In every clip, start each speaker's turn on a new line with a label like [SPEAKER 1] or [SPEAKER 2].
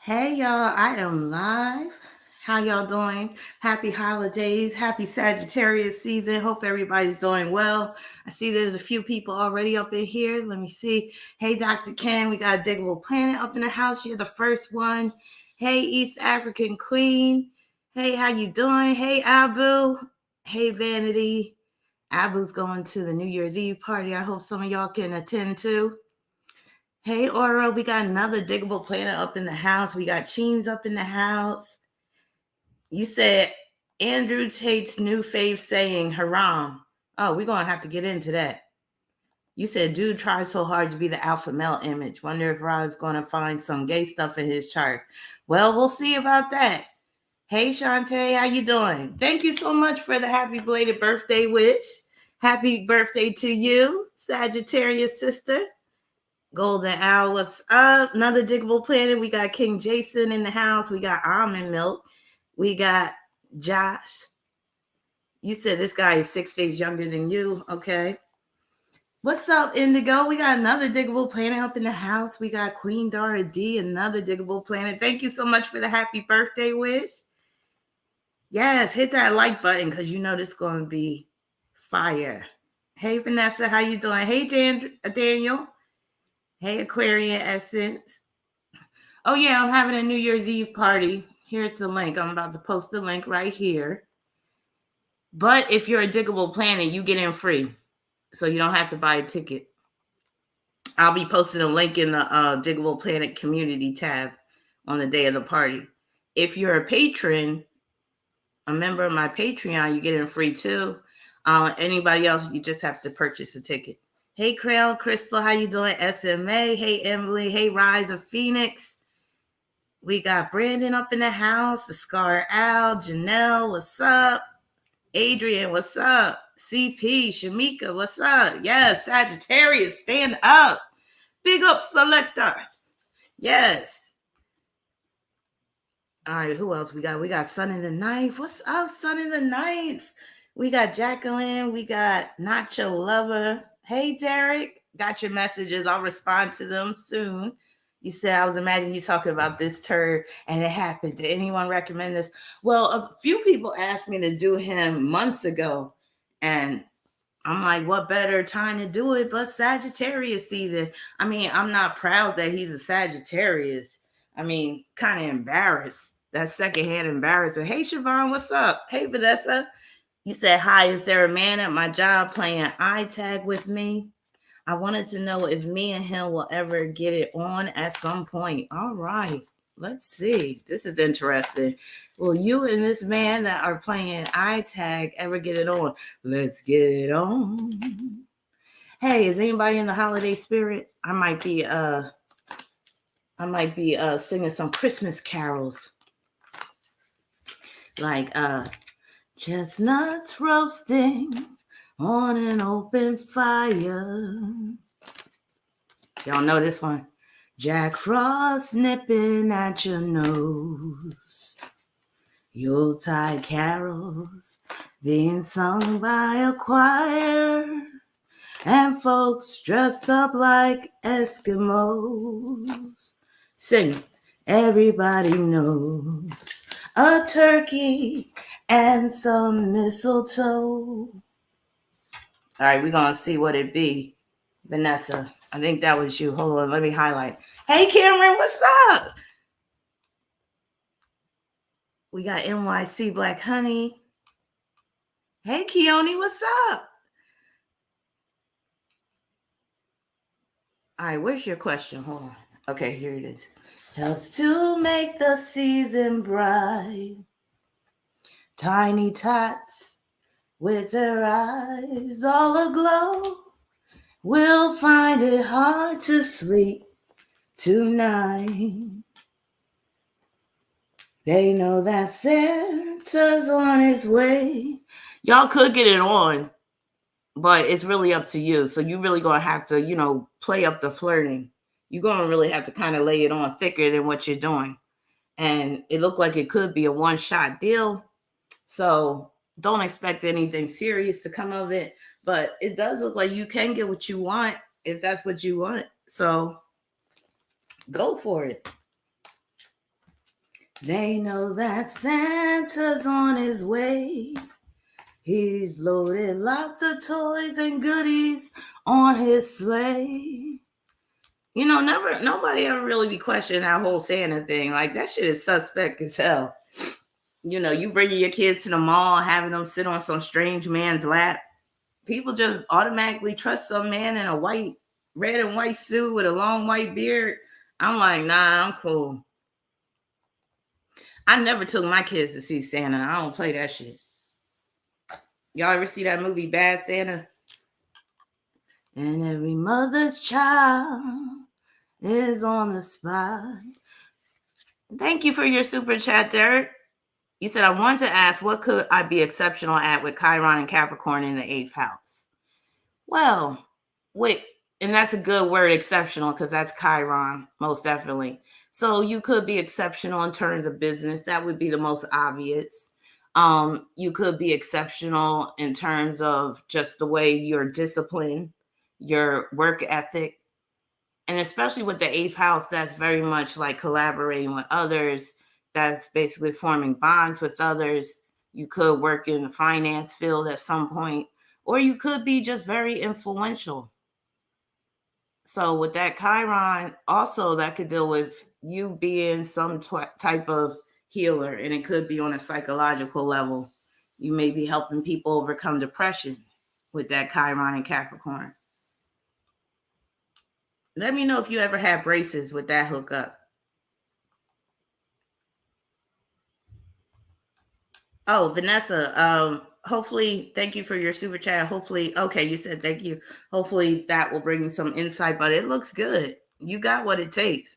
[SPEAKER 1] Hey y'all, I am live. How y'all doing? Happy holidays. Happy Sagittarius season. Hope everybody's doing well. I see there's a few people already up in here. Let me see. Hey, Dr. Ken, we got a Diggable Planet up in the house. You're the first one. Hey, East African Queen. Hey, how you doing? Hey, Abu. Hey, Vanity. Abu's going to the New Year's Eve party. I hope some of y'all can attend too. Hey, Aura, we got another Diggable Planet up in the house. We got Cheens up in the house. You said Andrew Tate's new fave saying haram. Oh, we're going to have to get into that. You said dude tries so hard to be the alpha male image. Wonder if Rod's going to find some gay stuff in his chart. Well, we'll see about that. Hey, Shantae, how you doing? Thank you so much for the happy belated birthday wish. Happy birthday to you, Sagittarius sister. Golden Owl, what's up? Another Diggable Planet. We got King Jason in the house. We got Almond Milk. We got Josh. You said this guy is 6 days younger than you. Okay. What's up, Indigo? We got another Diggable Planet up in the house. We got Queen Dara D, another Diggable Planet. Thank you so much for the happy birthday wish. Yes, hit that like button because you know this is going to be fire. Hey, Vanessa, how you doing? Hey, Daniel. Hey, Aquarian Essence. Oh, yeah, I'm having a New Year's Eve party. Here's the link. I'm about to post the link right here. But if you're a Diggable Planet, you get in free. So you don't have to buy a ticket. I'll be posting a link in the Diggable Planet community tab on the day of the party. If you're a patron, a member of my Patreon, you get in free too. Anybody else, you just have to purchase a ticket. Hey, Crown Crystal, how you doing? SMA. Hey, Emily. Hey, Rise of Phoenix. We got Brandon up in the house. The Scar Al. Janelle, what's up? Adrian, what's up? CP, Shamika, what's up? Yes, Sagittarius, stand up. Big up, Selector. Yes. All right, who else we got? We got Sun in the Knife. What's up, Sun in the Knife? We got Jacqueline. We got Nacho Lover. Hey, Derek. Got your messages. I'll respond to them soon. You said, I was imagining you talking about this turd and it happened. Did anyone recommend this? Well, a few people asked me to do him months ago. And I'm like, what better time to do it but Sagittarius season? I mean, I'm not proud that he's a Sagittarius. I mean, kind of embarrassed. That secondhand embarrassment. Hey, Siobhan, what's up? Hey, Vanessa. You said, hi, is there a man at my job playing eye tag with me? I wanted to know if me and him will ever get it on at some point. All right. Let's see. This is interesting. Will you and this man that are playing eye tag ever get it on? Let's get it on. Hey, is anybody in the holiday spirit? I might be singing some Christmas carols. Like chestnuts roasting on an open fire. Y'all know this one. Jack Frost nipping at your nose. Yuletide carols being sung by a choir. And folks dressed up like Eskimos. Sing, everybody knows a turkey and some mistletoe. All right, we're going to see what it be. Vanessa, I think that was you. Hold on, let me highlight. Hey, Cameron, what's up? We got NYC Black Honey. Hey, Keone, what's up? All right, where's your question? Hold on. Okay, here it is. Helps to make the season bright. Tiny tots with their eyes all aglow will find it hard to sleep tonight. They know that Santa's on his way. Y'all could get it on, but it's really up to you. So you really gonna have to, play up the flirting. You're gonna really have to kind of lay it on thicker than what you're doing. And it looked like it could be a one-shot deal. So don't expect anything serious to come of it. But it does look like you can get what you want if that's what you want. So go for it. They know that Santa's on his way. He's loaded lots of toys and goodies on his sleigh. You know, nobody ever really be questioning that whole Santa thing. Like, that shit is suspect as hell. You know, you bringing your kids to the mall, having them sit on some strange man's lap. People just automatically trust some man in a red and white suit with a long white beard. I'm like, nah, I'm cool. I never took my kids to see Santa. I don't play that shit. Y'all ever see that movie Bad Santa? And every mother's child is on the spot. Thank you for your super chat, Derek. You said, I want to ask, what could I be exceptional at with Chiron and Capricorn in the 8th house? Well, and that's a good word, exceptional, because that's Chiron, most definitely. So you could be exceptional in terms of business. That would be the most obvious. You could be exceptional in terms of just the way you're disciplined, your work ethic. And especially with the 8th house, that's very much like collaborating with others. That's basically forming bonds with others. You could work in the finance field at some point, or you could be just very influential. So with that Chiron, also that could deal with you being some type of healer, and it could be on a psychological level. You may be helping people overcome depression with that Chiron and Capricorn. Let me know if you ever had braces with that hookup. Oh, Vanessa, hopefully, thank you for your super chat. Hopefully, okay, you said thank you. Hopefully that will bring you some insight, but it looks good. You got what it takes.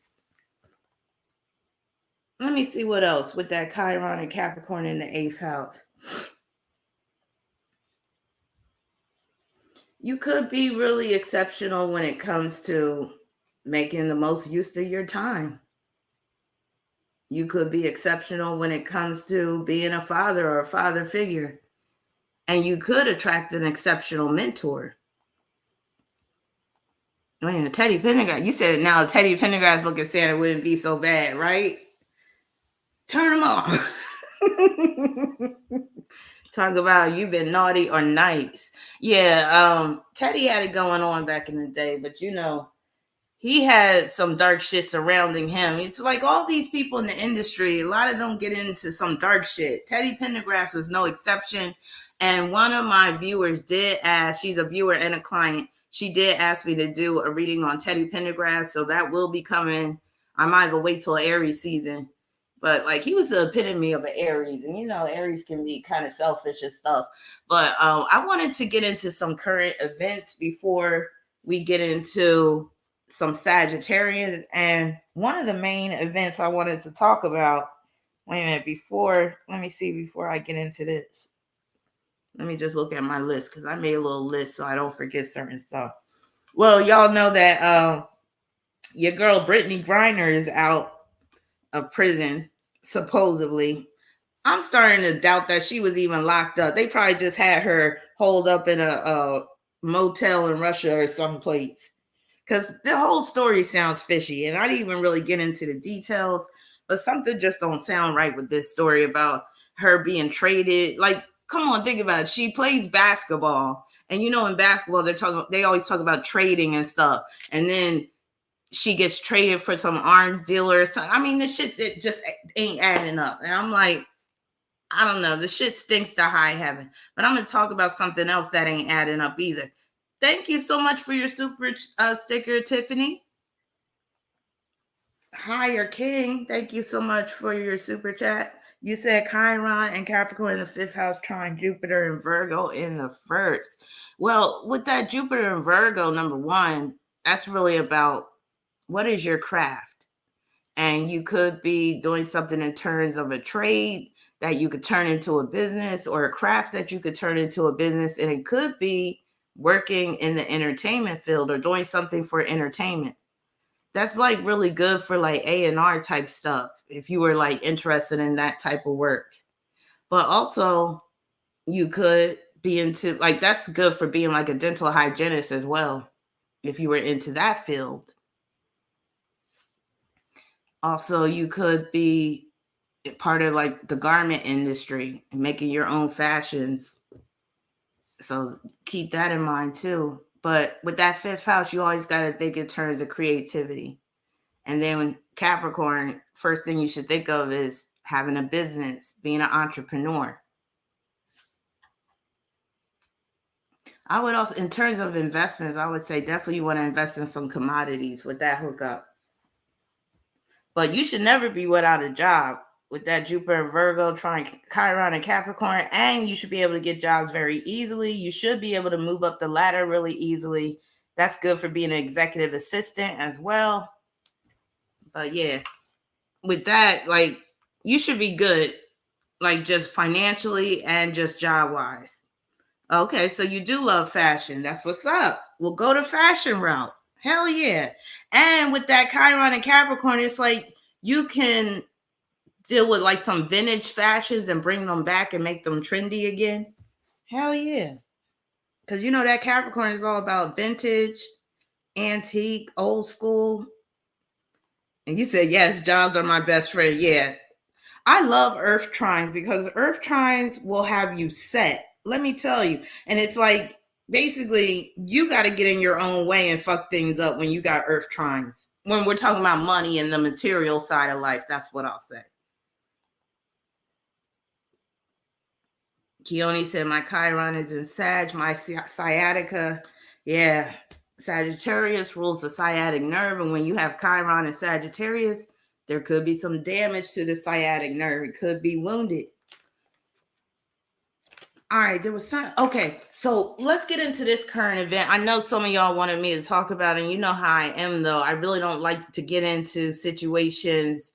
[SPEAKER 1] Let me see what else with that Chiron and Capricorn in the 8th house. You could be really exceptional when it comes to making the most use of your time. You could be exceptional when it comes to being a father or a father figure. And you could attract an exceptional mentor. Man, Teddy Pendergrass, you said now Teddy Pendergrass look at Santa wouldn't be so bad, right? Turn him off. Talk about you've been naughty or nice. Yeah, Teddy had it going on back in the day, but you know, he had some dark shit surrounding him. It's like all these people in the industry, a lot of them get into some dark shit. Teddy Pendergrass was no exception. And one of my viewers did ask, she's a viewer and a client, she did ask me to do a reading on Teddy Pendergrass. So that will be coming. I might as well wait till Aries season. But like he was the epitome of an Aries. And you know, Aries can be kind of selfish and stuff. But I wanted to get into some current events before we get into some Sagittarians. And one of the main events I wanted to talk about, wait a minute, before I get into this. Let me just look at my list because I made a little list so I don't forget certain stuff. Well, y'all know that your girl Brittany Griner is out of prison, supposedly. I'm starting to doubt that she was even locked up. They probably just had her holed up in a motel in Russia or someplace. Because the whole story sounds fishy, and I didn't even really get into the details, but something just don't sound right with this story about her being traded. Like, come on, think about it. She plays basketball, and you know, in basketball, they always talk about trading and stuff, and then she gets traded for some arms dealer. So, I mean, the shit it just ain't adding up, and I'm like, I don't know. The shit stinks to high heaven. But I'm going to talk about something else that ain't adding up either. Thank you so much for your super sticker, Tiffany. Higher King, thank you so much for your super chat. You said Chiron and Capricorn in the 5th house, trine Jupiter and Virgo in the 1st. Well, with that Jupiter and Virgo, number one, that's really about what is your craft? And you could be doing something in terms of a trade that you could turn into a business, or a craft that you could turn into a business. And it could be working in the entertainment field or doing something for entertainment. That's like really good for like A&R type stuff if you were like interested in that type of work. But also you could be into like, that's good for being like a dental hygienist as well, if you were into that field. Also, you could be part of like the garment industry and making your own fashions. So keep that in mind too. But with that fifth house, you always got to think in terms of creativity. And then when Capricorn, first thing you should think of is having a business, being an entrepreneur. I would also, in terms of investments, I would say definitely you want to invest in some commodities with that hookup. But you should never be without a job with that Jupiter and Virgo trying Chiron and Capricorn, and you should be able to get jobs very easily. You should be able to move up the ladder really easily. That's good for being an executive assistant as well. But yeah, with that, like you should be good, like just financially and just job wise. Okay, so you do love fashion. That's what's up. We'll go to fashion route. Hell yeah. And with that Chiron and Capricorn, it's like you can deal with like some vintage fashions and bring them back and make them trendy again. Hell yeah. Because you know that Capricorn is all about vintage, antique, old school. And you said, yes, jobs are my best friend. Yeah. I love earth trines because earth trines will have you set. Let me tell you. And it's like, basically, you got to get in your own way and fuck things up when you got earth trines. When we're talking about money and the material side of life, that's what I'll say. Keone said, my Chiron is in Sag, my sciatica. Yeah. Sagittarius rules the sciatic nerve. And when you have Chiron and Sagittarius, there could be some damage to the sciatic nerve. It could be wounded. All right, there was some. Okay, so let's get into this current event. I know some of y'all wanted me to talk about it, and you know how I am, though. I really don't like to get into situations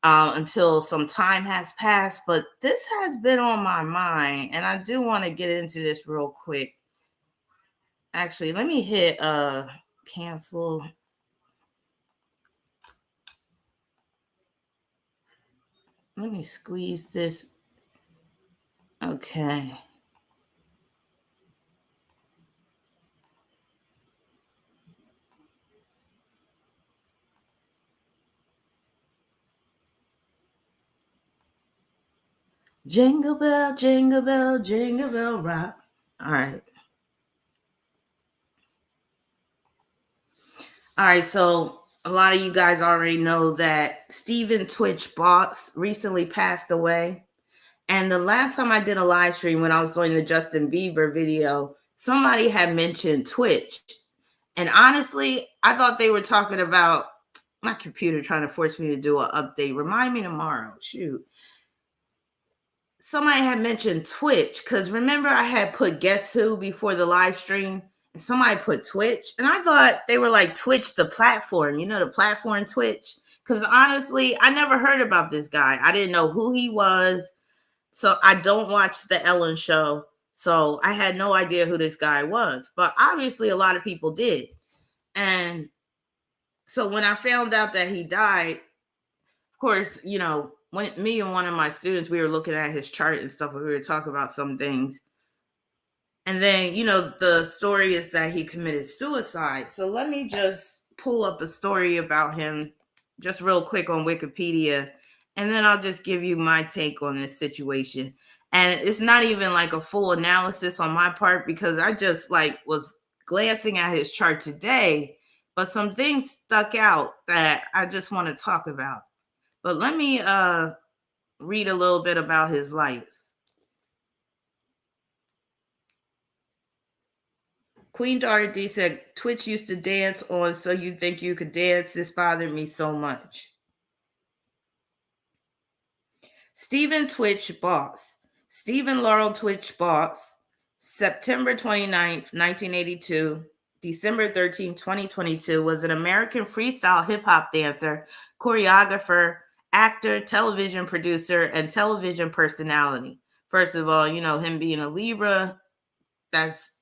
[SPEAKER 1] until some time has passed, but this has been on my mind, and I do want to get into this real quick. Actually, let me hit cancel. Let me squeeze this. Okay. Jingle bell, jingle bell, jingle bell rock. All right. All right, so a lot of you guys already know that Stephen Twitch Boss recently passed away. And the last time I did a live stream when I was doing the Justin Bieber video, somebody had mentioned Twitch. And honestly, I thought they were talking about my computer trying to force me to do an update. Remind me tomorrow. Shoot. Somebody had mentioned Twitch because remember I had put Guess Who before the live stream? And somebody put Twitch. And I thought they were like Twitch, the platform, you know, the platform Twitch. Because honestly, I never heard about this guy. I didn't know who he was. So I don't watch the Ellen show. So I had no idea who this guy was. But obviously a lot of people did. And so when I found out that he died, of course, you know, when me and one of my students, we were looking at his chart and stuff, and we were talking about some things. And then, you know, the story is that he committed suicide. So let me just pull up a story about him just real quick on Wikipedia. And then I'll just give you my take on this situation. And it's not even like a full analysis on my part because I just like was glancing at his chart today, but some things stuck out that I just want to talk about. But let me read a little bit about his life. Queen Daughter D said, Twitch used to dance on So You Think You Could Dance. This bothered me so much. Stephen Twitch Boss. Stephen Laurel Twitch Boss. September 29th, 1982. December 13, 2022, was an American freestyle hip-hop dancer, choreographer, actor, television producer, and television personality. First of all, you know, him being a Libra, that's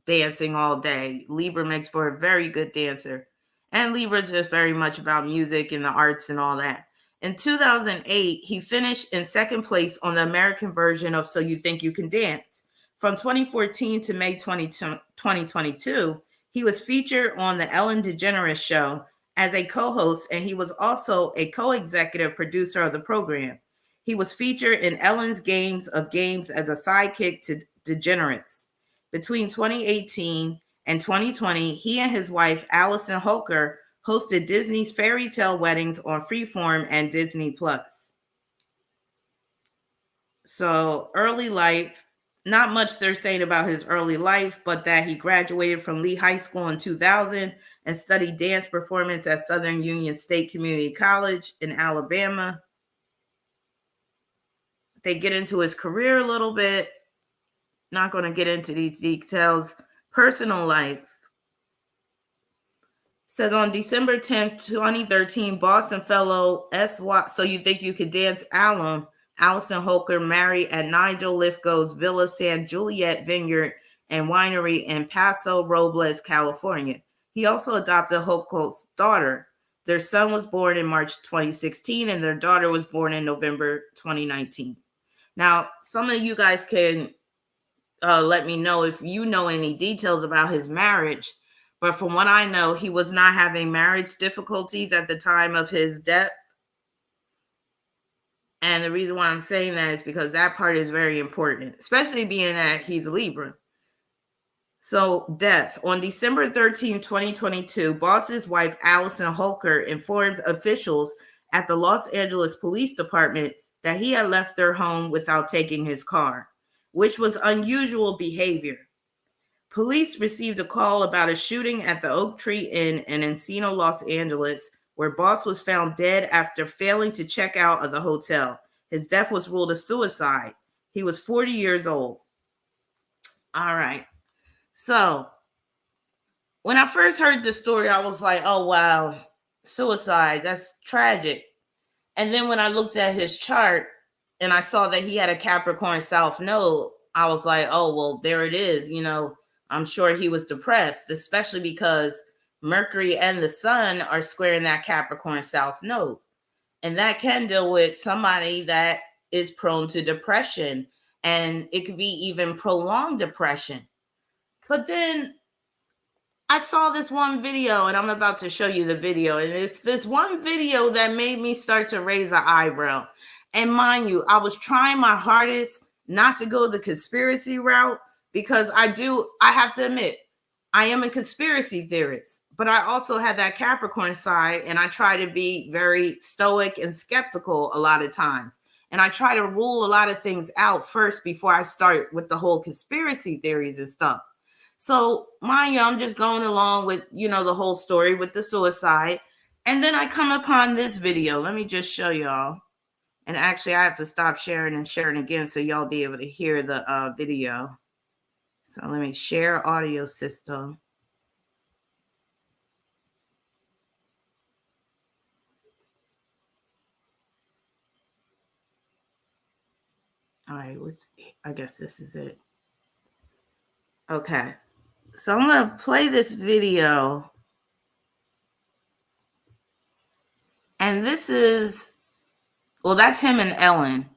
[SPEAKER 1] dancing all day. Libra makes for a very good dancer. And Libra is just very much about music and the arts and all that. In 2008, he finished in second place on the American version of So You Think You Can Dance. From 2014 to May 2022, he was featured on the Ellen DeGeneres Show as a co-host, and he was also a co-executive producer of the program. He was featured in Ellen's Games of Games as a sidekick to Degenerates. Between 2018 and 2020, he and his wife, Allison Holker, hosted Disney's fairy tale weddings on Freeform and Disney Plus. So, early life, not much they're saying about his early life, but that he graduated from Lee High School in 2000 and studied dance performance at Southern Union State Community College in Alabama. They get into his career a little bit. Not going to get into these details. Personal life. Says on December 10th, 2013, Boston fellow S.Y. So You Think You Could Dance alum Allison Holker married at Nigel Lithgow's Villa San Juliet Vineyard and Winery in Paso Robles, California. He also adopted Holker's daughter. Their son was born in March 2016, and their daughter was born in November 2019. Now, some of you guys can let me know if you know any details about his marriage. But from what I know, he was not having marriage difficulties at the time of his death. And the reason why I'm saying that is because that part is very important, especially being that he's a Libra. So, death. On December 13, 2022, Boss's wife, Allison Holker, informed officials at the Los Angeles Police Department that he had left their home without taking his car, which was unusual behavior. Police received a call about a shooting at the Oak Tree Inn in Encino, Los Angeles, where Boss was found dead after failing to check out of the hotel. His death was ruled a suicide. He was 40 years old. All right. So, when I first heard the story, I was like, oh, wow, suicide. That's tragic. And then when I looked at his chart and I saw that he had a Capricorn South node, I was like, oh, well, there it is. You know, I'm sure he was depressed, especially because Mercury and the Sun are squaring that Capricorn South node. And that can deal with somebody that is prone to depression. And it could be even prolonged depression. But then I saw this one video, and I'm about to show you the video. And it's this one video that made me start to raise an eyebrow. And mind you, I was trying my hardest not to go the conspiracy route because I have to admit, I am a conspiracy theorist, but I also have that Capricorn side, and I try to be very stoic and skeptical a lot of times. And I try to rule a lot of things out first before I start with the whole conspiracy theories and stuff. So, mind you, I'm just going along with, the whole story with the suicide. And then I come upon this video. Let me just show y'all. And actually, I have to stop sharing and sharing again so y'all be able to hear the video. So let me share audio system. All right, I guess this is it. Okay. So I'm going to play this video. And this is, well, that's him and Ellen.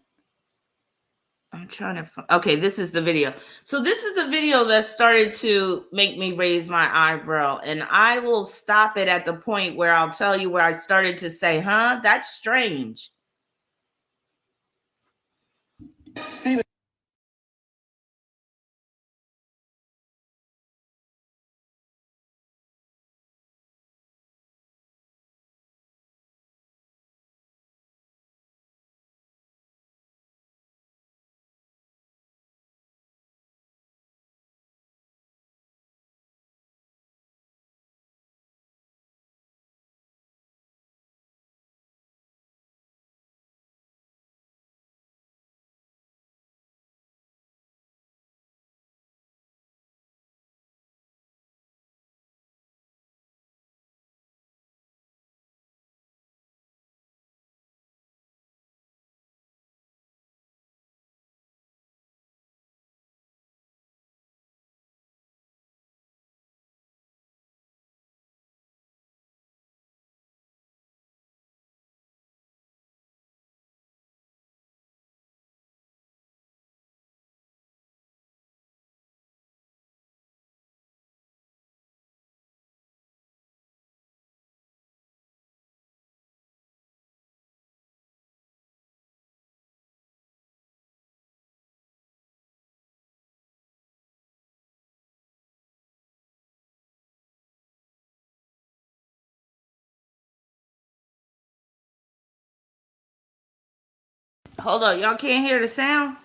[SPEAKER 1] I'm trying to, okay, this is the video. So this is the video that started to make me raise my eyebrow. And I will stop it at the point where I'll tell you where I started to say, that's strange.
[SPEAKER 2] Stephen.
[SPEAKER 1] Hold on, y'all can't hear the sound?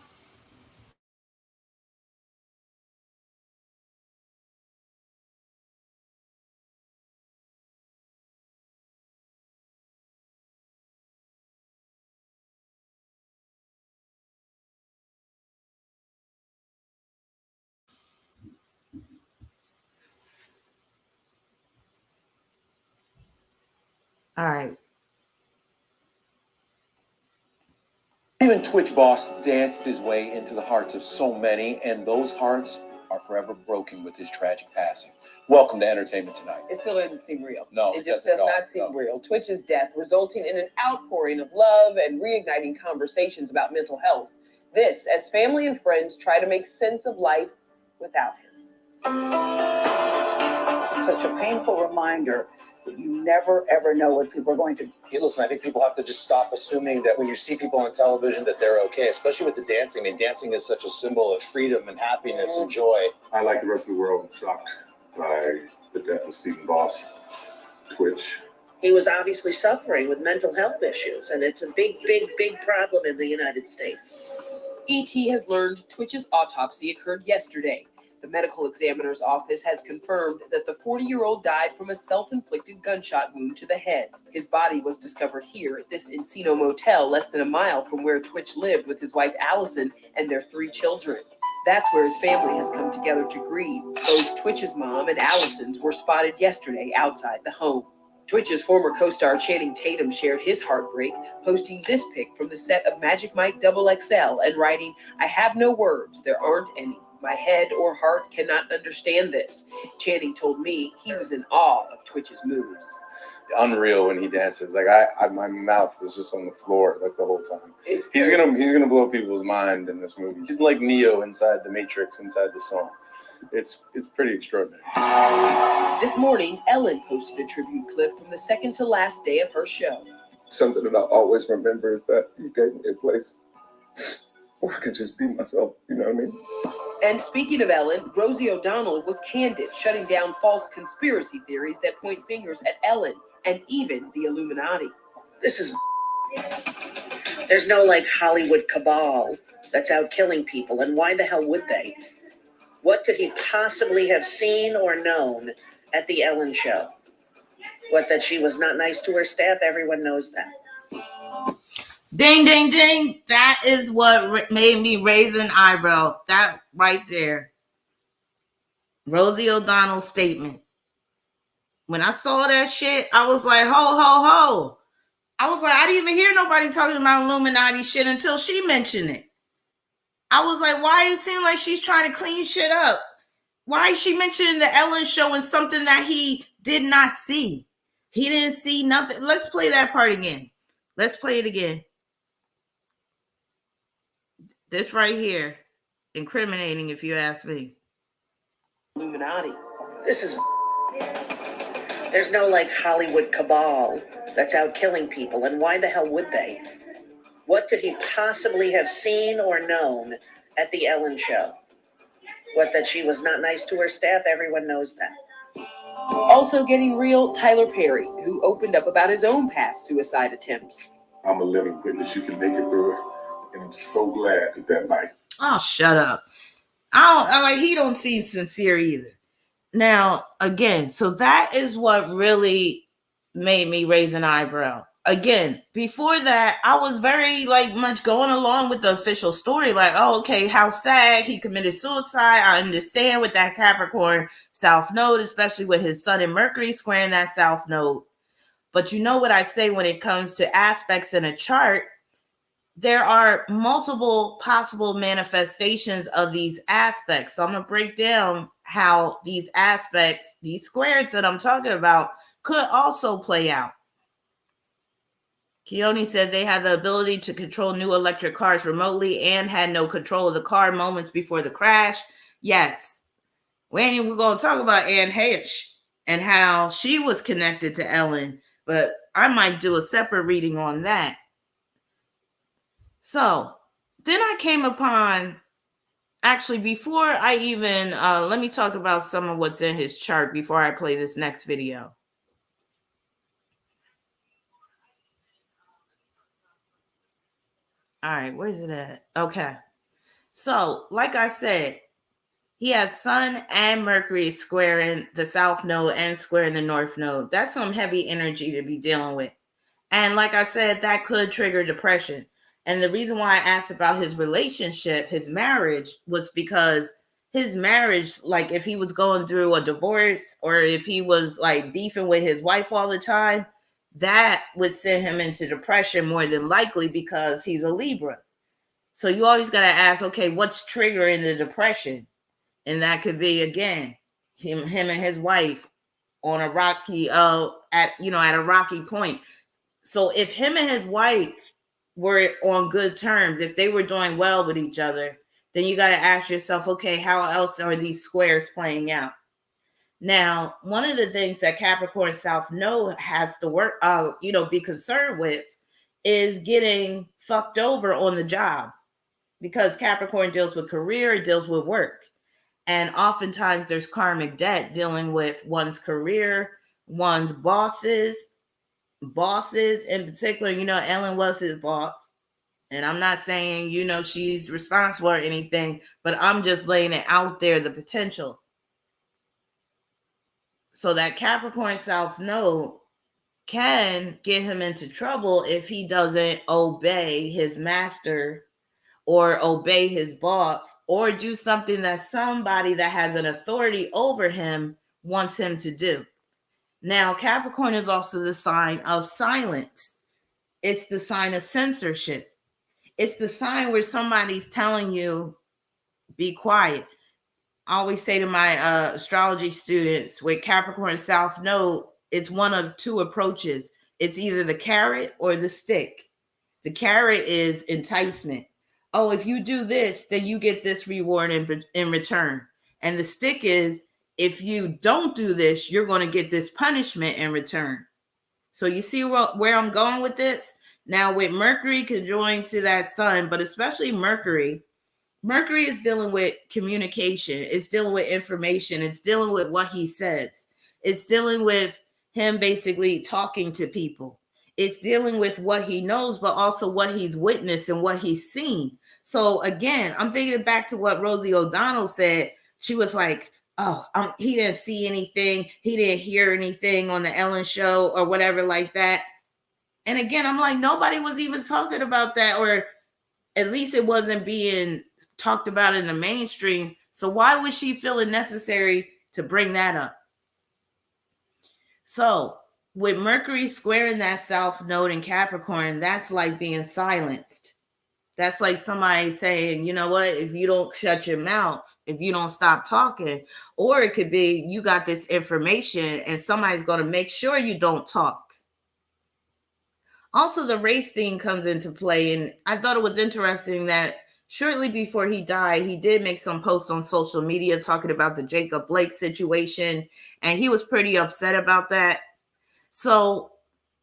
[SPEAKER 1] All right.
[SPEAKER 2] Even Twitch boss danced his way into the hearts of so many, and those hearts are forever broken with his tragic passing. Welcome to Entertainment Tonight.
[SPEAKER 3] It still doesn't seem real.
[SPEAKER 2] No,
[SPEAKER 3] it just does not seem real. Twitch's death resulting in an outpouring of love and reigniting conversations about mental health. This, as family and friends try to make sense of life without him.
[SPEAKER 4] Such a painful reminder that you never, ever know what people are going to.
[SPEAKER 5] Hey, listen, I think people have to just stop assuming that when you see people on television that they're okay, especially with the dancing. I mean, dancing is such a symbol of freedom and happiness and joy.
[SPEAKER 6] I, like the rest of the world, am shocked by the death of Stephen Boss, Twitch.
[SPEAKER 4] He was obviously suffering with mental health issues, and it's a big, big, big problem in the United States.
[SPEAKER 3] E.T. has learned Twitch's autopsy occurred yesterday. The medical examiner's office has confirmed that the 40-year-old died from a self-inflicted gunshot wound to the head. His body was discovered here at this Encino motel less than a mile from where Twitch lived with his wife Allison and their 3 children. That's where his family has come together to grieve. Both Twitch's mom and Allison's were spotted yesterday outside the home. Twitch's former co-star Channing Tatum shared his heartbreak, posting this pic from the set of Magic Mike XXL and writing, "I have no words, there aren't any. My head or heart cannot understand this." Channing told me he was in awe of Twitch's moves.
[SPEAKER 7] Unreal when he dances. Like my mouth is just on the floor like the whole time. He's gonna blow people's mind in this movie. He's like Neo inside the Matrix, inside the song. It's pretty extraordinary.
[SPEAKER 3] This morning, Ellen posted a tribute clip from the second to last day of her show.
[SPEAKER 6] Something that I always remember is that you gave me a place where I could just be myself, you know what I mean?
[SPEAKER 3] And speaking of Ellen, Rosie O'Donnell was candid, shutting down false conspiracy theories that point fingers at Ellen and even the Illuminati.
[SPEAKER 4] This is. There's no like Hollywood cabal that's out killing people, and why the hell would they? What could he possibly have seen or known at the Ellen show? What, that she was not nice to her staff? Everyone knows that.
[SPEAKER 1] Ding, ding, ding. That is what made me raise an eyebrow. That right there. Rosie O'Donnell's statement. When I saw that shit, I was like, ho, ho, ho. I was like, I didn't even hear nobody talking about Illuminati shit until she mentioned it. I was like, why does it seem like she's trying to clean shit up? Why is she mentioning the Ellen show and something that he did not see? He didn't see nothing. Let's play that part again. Let's play it again. This right here, incriminating if you ask me.
[SPEAKER 3] Illuminati.
[SPEAKER 4] This is. There's no like Hollywood cabal that's out killing people, and why the hell would they? What could he possibly have seen or known at the Ellen show? What, that she was not nice to her staff? Everyone knows that.
[SPEAKER 3] Also getting real, Tyler Perry, who opened up about his own past suicide attempts.
[SPEAKER 6] I'm a living witness. You can make it through it. And I'm so glad that night.
[SPEAKER 1] Oh, shut up. He don't seem sincere either. Now, again, so that is what really made me raise an eyebrow. Again, before that, I was very much going along with the official story. Like, oh, okay, how sad he committed suicide. I understand with that Capricorn South Node, especially with his Sun and Mercury squaring that South Node. But you know what I say when it comes to aspects in a chart, there are multiple possible manifestations of these aspects. So I'm going to break down how these aspects, these squares that I'm talking about, could also play out. Keone said they had the ability to control new electric cars remotely and had no control of the car moments before the crash. Yes. We're going to talk about Anne Heche and how she was connected to Ellen, but I might do a separate reading on that. So then I came upon, actually, before I even, let me talk about some of what's in his chart before I play this next video. All right, where's it at? Okay. So, like I said, he has Sun and Mercury squaring the South Node and squaring the North Node. That's some heavy energy to be dealing with. And like I said, that could trigger depression. And the reason why I asked about his relationship, his marriage, was because his marriage, like if he was going through a divorce or if he was like beefing with his wife all the time, that would send him into depression more than likely because he's a Libra. So you always got to ask, okay, what's triggering the depression? And that could be, again, him and his wife on a rocky at a rocky point. So if him and his wife were on good terms, if they were doing well with each other, then you got to ask yourself, okay, how else are these squares playing out? Now, one of the things that Capricorn South Node has to work, be concerned with is getting fucked over on the job, because Capricorn deals with career, it deals with work. And oftentimes there's karmic debt dealing with one's career, one's bosses in particular. Ellen was his boss. And I'm not saying, she's responsible or anything, but I'm just laying it out there, the potential. So that Capricorn South Node can get him into trouble if he doesn't obey his master or obey his boss or do something that somebody that has an authority over him wants him to do. Now, Capricorn is also the sign of silence. It's the sign of censorship. It's the sign where somebody's telling you, be quiet. I always say to my astrology students, with Capricorn South Node, it's one of two approaches. It's either the carrot or the stick. The carrot is enticement. Oh, if you do this, then you get this reward in return. And the stick is, if you don't do this, you're going to get this punishment in return. So you see where I'm going with this? Now, with Mercury conjoined to that sun, but especially Mercury is dealing with communication. It's dealing with information. It's dealing with what he says. It's dealing with him basically talking to people. It's dealing with what he knows, but also what he's witnessed and what he's seen. So again, I'm thinking back to what Rosie O'Donnell said. She was like, oh, he didn't see anything. He didn't hear anything on the Ellen show or whatever like that. And again, I'm like, nobody was even talking about that, or at least it wasn't being talked about in the mainstream. So why would she feel it necessary to bring that up? So with Mercury squaring that South Node in Capricorn, that's like being silenced. That's like somebody saying, you know what, if you don't shut your mouth, if you don't stop talking, or it could be you got this information and somebody's going to make sure you don't talk. Also, the race theme comes into play. And I thought it was interesting that shortly before he died, he did make some posts on social media talking about the Jacob Blake situation. And he was pretty upset about that. So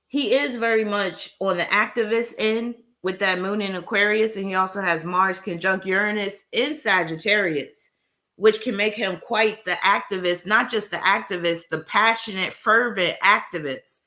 [SPEAKER 1] he is very much on the activist end with that moon in Aquarius. And he also has Mars conjunct Uranus in Sagittarius, which can make him quite the activist, not just the activist, the passionate, fervent activist.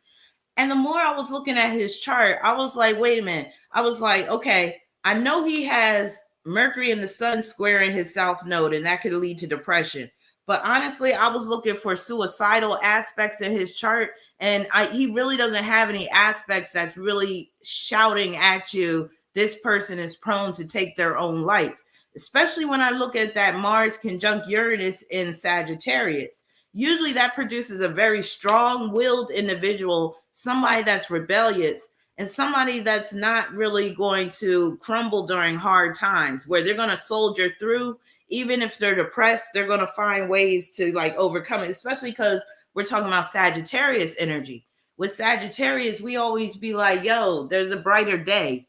[SPEAKER 1] And the more I was looking at his chart, I was like, wait a minute. I was like, okay, I know he has Mercury and the sun squaring his South Node, and that could lead to depression. But honestly, I was looking for suicidal aspects in his chart, and he really doesn't have any aspects that's really shouting at you, this person is prone to take their own life. Especially when I look at that Mars conjunct Uranus in Sagittarius. Usually that produces a very strong-willed individual, somebody that's rebellious, and somebody that's not really going to crumble during hard times, where they're going to soldier through. Even if they're depressed, they're going to find ways to like overcome it, especially because we're talking about Sagittarius energy. With Sagittarius, we always be like, yo, there's a brighter day.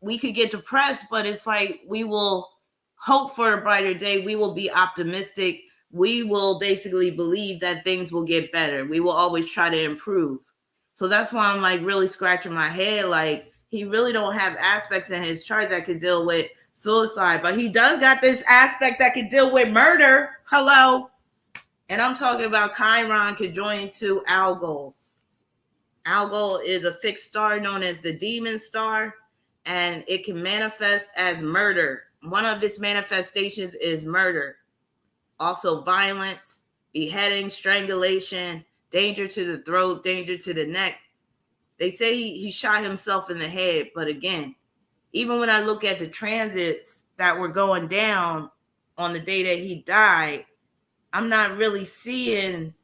[SPEAKER 1] We could get depressed, but it's like we will hope for a brighter day. We will be optimistic. We will basically believe that things will get better. We will always try to improve. So that's why I'm like really scratching my head. Like he really don't have aspects in his chart that could deal with suicide, but he does got this aspect that could deal with murder. Hello. And I'm talking about Chiron conjoined to Algol. Algol is a fixed star known as the demon star. and it can manifest as murder. One of its manifestations is murder. Also violence, beheading, strangulation, danger to the throat, danger to the neck. They say he shot himself in the head, but again, even when I look at the transits that were going down on the day that he died, I'm not really seeing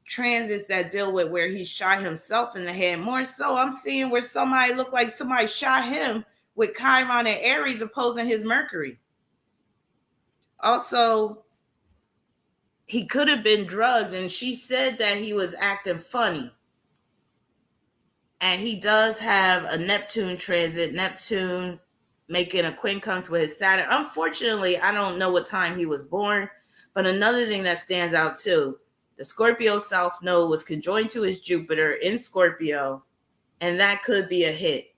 [SPEAKER 1] transits that deal with where he shot himself in the head. More so, I'm seeing where somebody looked like somebody shot him with Chiron and Aries opposing his Mercury. Also, he could have been drugged, and she said that he was acting funny. And he does have a Neptune transit, Neptune making a quincunx with his Saturn. Unfortunately, I don't know what time he was born, but another thing that stands out too, the Scorpio South Node was conjoined to his Jupiter in Scorpio, and that could be a hit.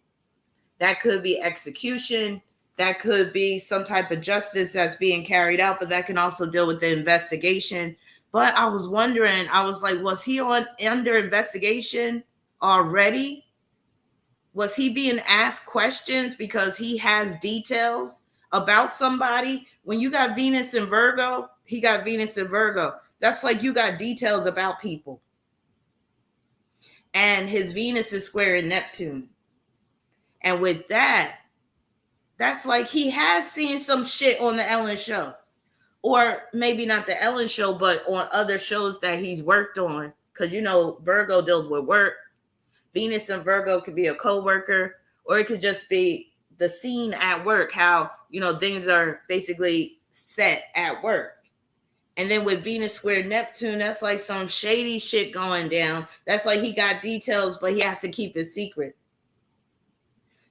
[SPEAKER 1] That could be execution. That could be some type of justice that's being carried out, but that can also deal with the investigation. But I was wondering, I was like, was he under investigation already? Was he being asked questions because he has details about somebody? When you got Venus in Virgo, he got Venus in Virgo. That's like you got details about people. And his Venus is square in Neptune. And with that, that's like he has seen some shit on the Ellen show. Or maybe not the Ellen show, but on other shows that he's worked on. Because, you know, Virgo deals with work. Venus and Virgo could be a co-worker, or it could just be the scene at work, how, you know, things are basically set at work. And then with Venus square Neptune, that's like some shady shit going down. That's like he got details, but he has to keep it secret.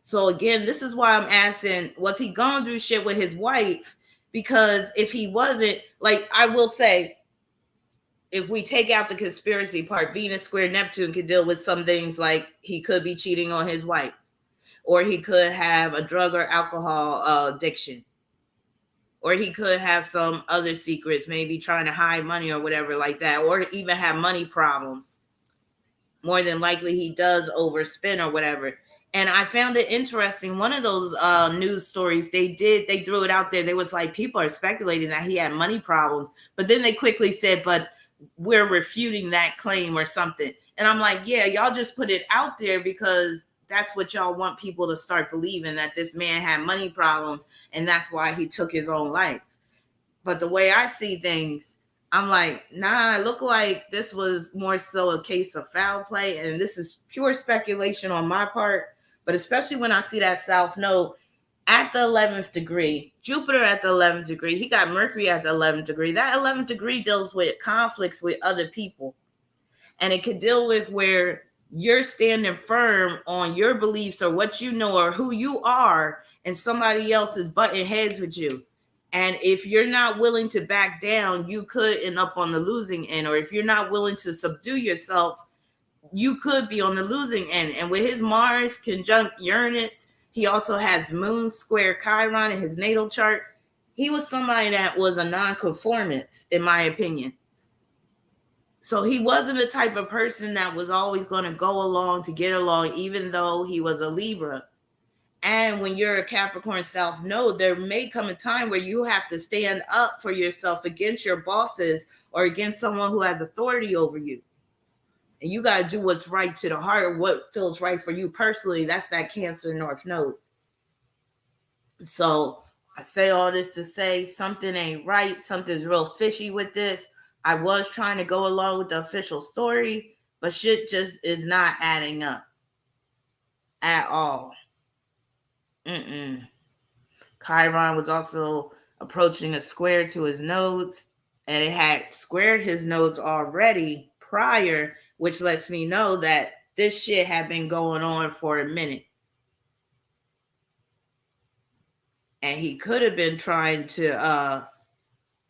[SPEAKER 1] So again, this is why I'm asking, was he going through shit with his wife? Because if he wasn't, like, I will say, if we take out the conspiracy part, Venus square Neptune could deal with some things like he could be cheating on his wife, or he could have a drug or alcohol addiction, or he could have some other secrets, maybe trying to hide money or whatever like that, or even have money problems. More than likely he does overspend or whatever. And I found it interesting. One of those news stories they drew it out there. They was like, people are speculating that he had money problems, but then they quickly said, but we're refuting that claim or something. And I'm like, yeah, y'all just put it out there because that's what y'all want people to start believing, that this man had money problems and that's why he took his own life. But the way I see things, I'm like, nah, it looked like this was more so a case of foul play. And this is pure speculation on my part. But especially when I see that South Node at the 11th degree, Jupiter at the 11th degree, he got Mercury at the 11th degree. That 11th degree deals with conflicts with other people. And it could deal with where you're standing firm on your beliefs or what you know or who you are, and somebody else is butting heads with you. And if you're not willing to back down, you could end up on the losing end. Or if you're not willing to subdue yourself, you could be on the losing end. And with his Mars conjunct Uranus, he also has Moon square Chiron in his natal chart. He was somebody that was a nonconformist, in my opinion. So he wasn't the type of person that was always going to go along to get along, even though he was a Libra. And when you're a Capricorn South Node, there may come a time where you have to stand up for yourself against your bosses or against someone who has authority over you. And you got to do what's right to the heart, what feels right for you personally. That's that Cancer North Node. So I say all this to say something ain't right. Something's real fishy with this. I was trying to go along with the official story, but shit just is not adding up at all. Chiron was also approaching a square to his nodes, and it had squared his nodes already prior, which lets me know that this shit had been going on for a minute. And he could have been trying to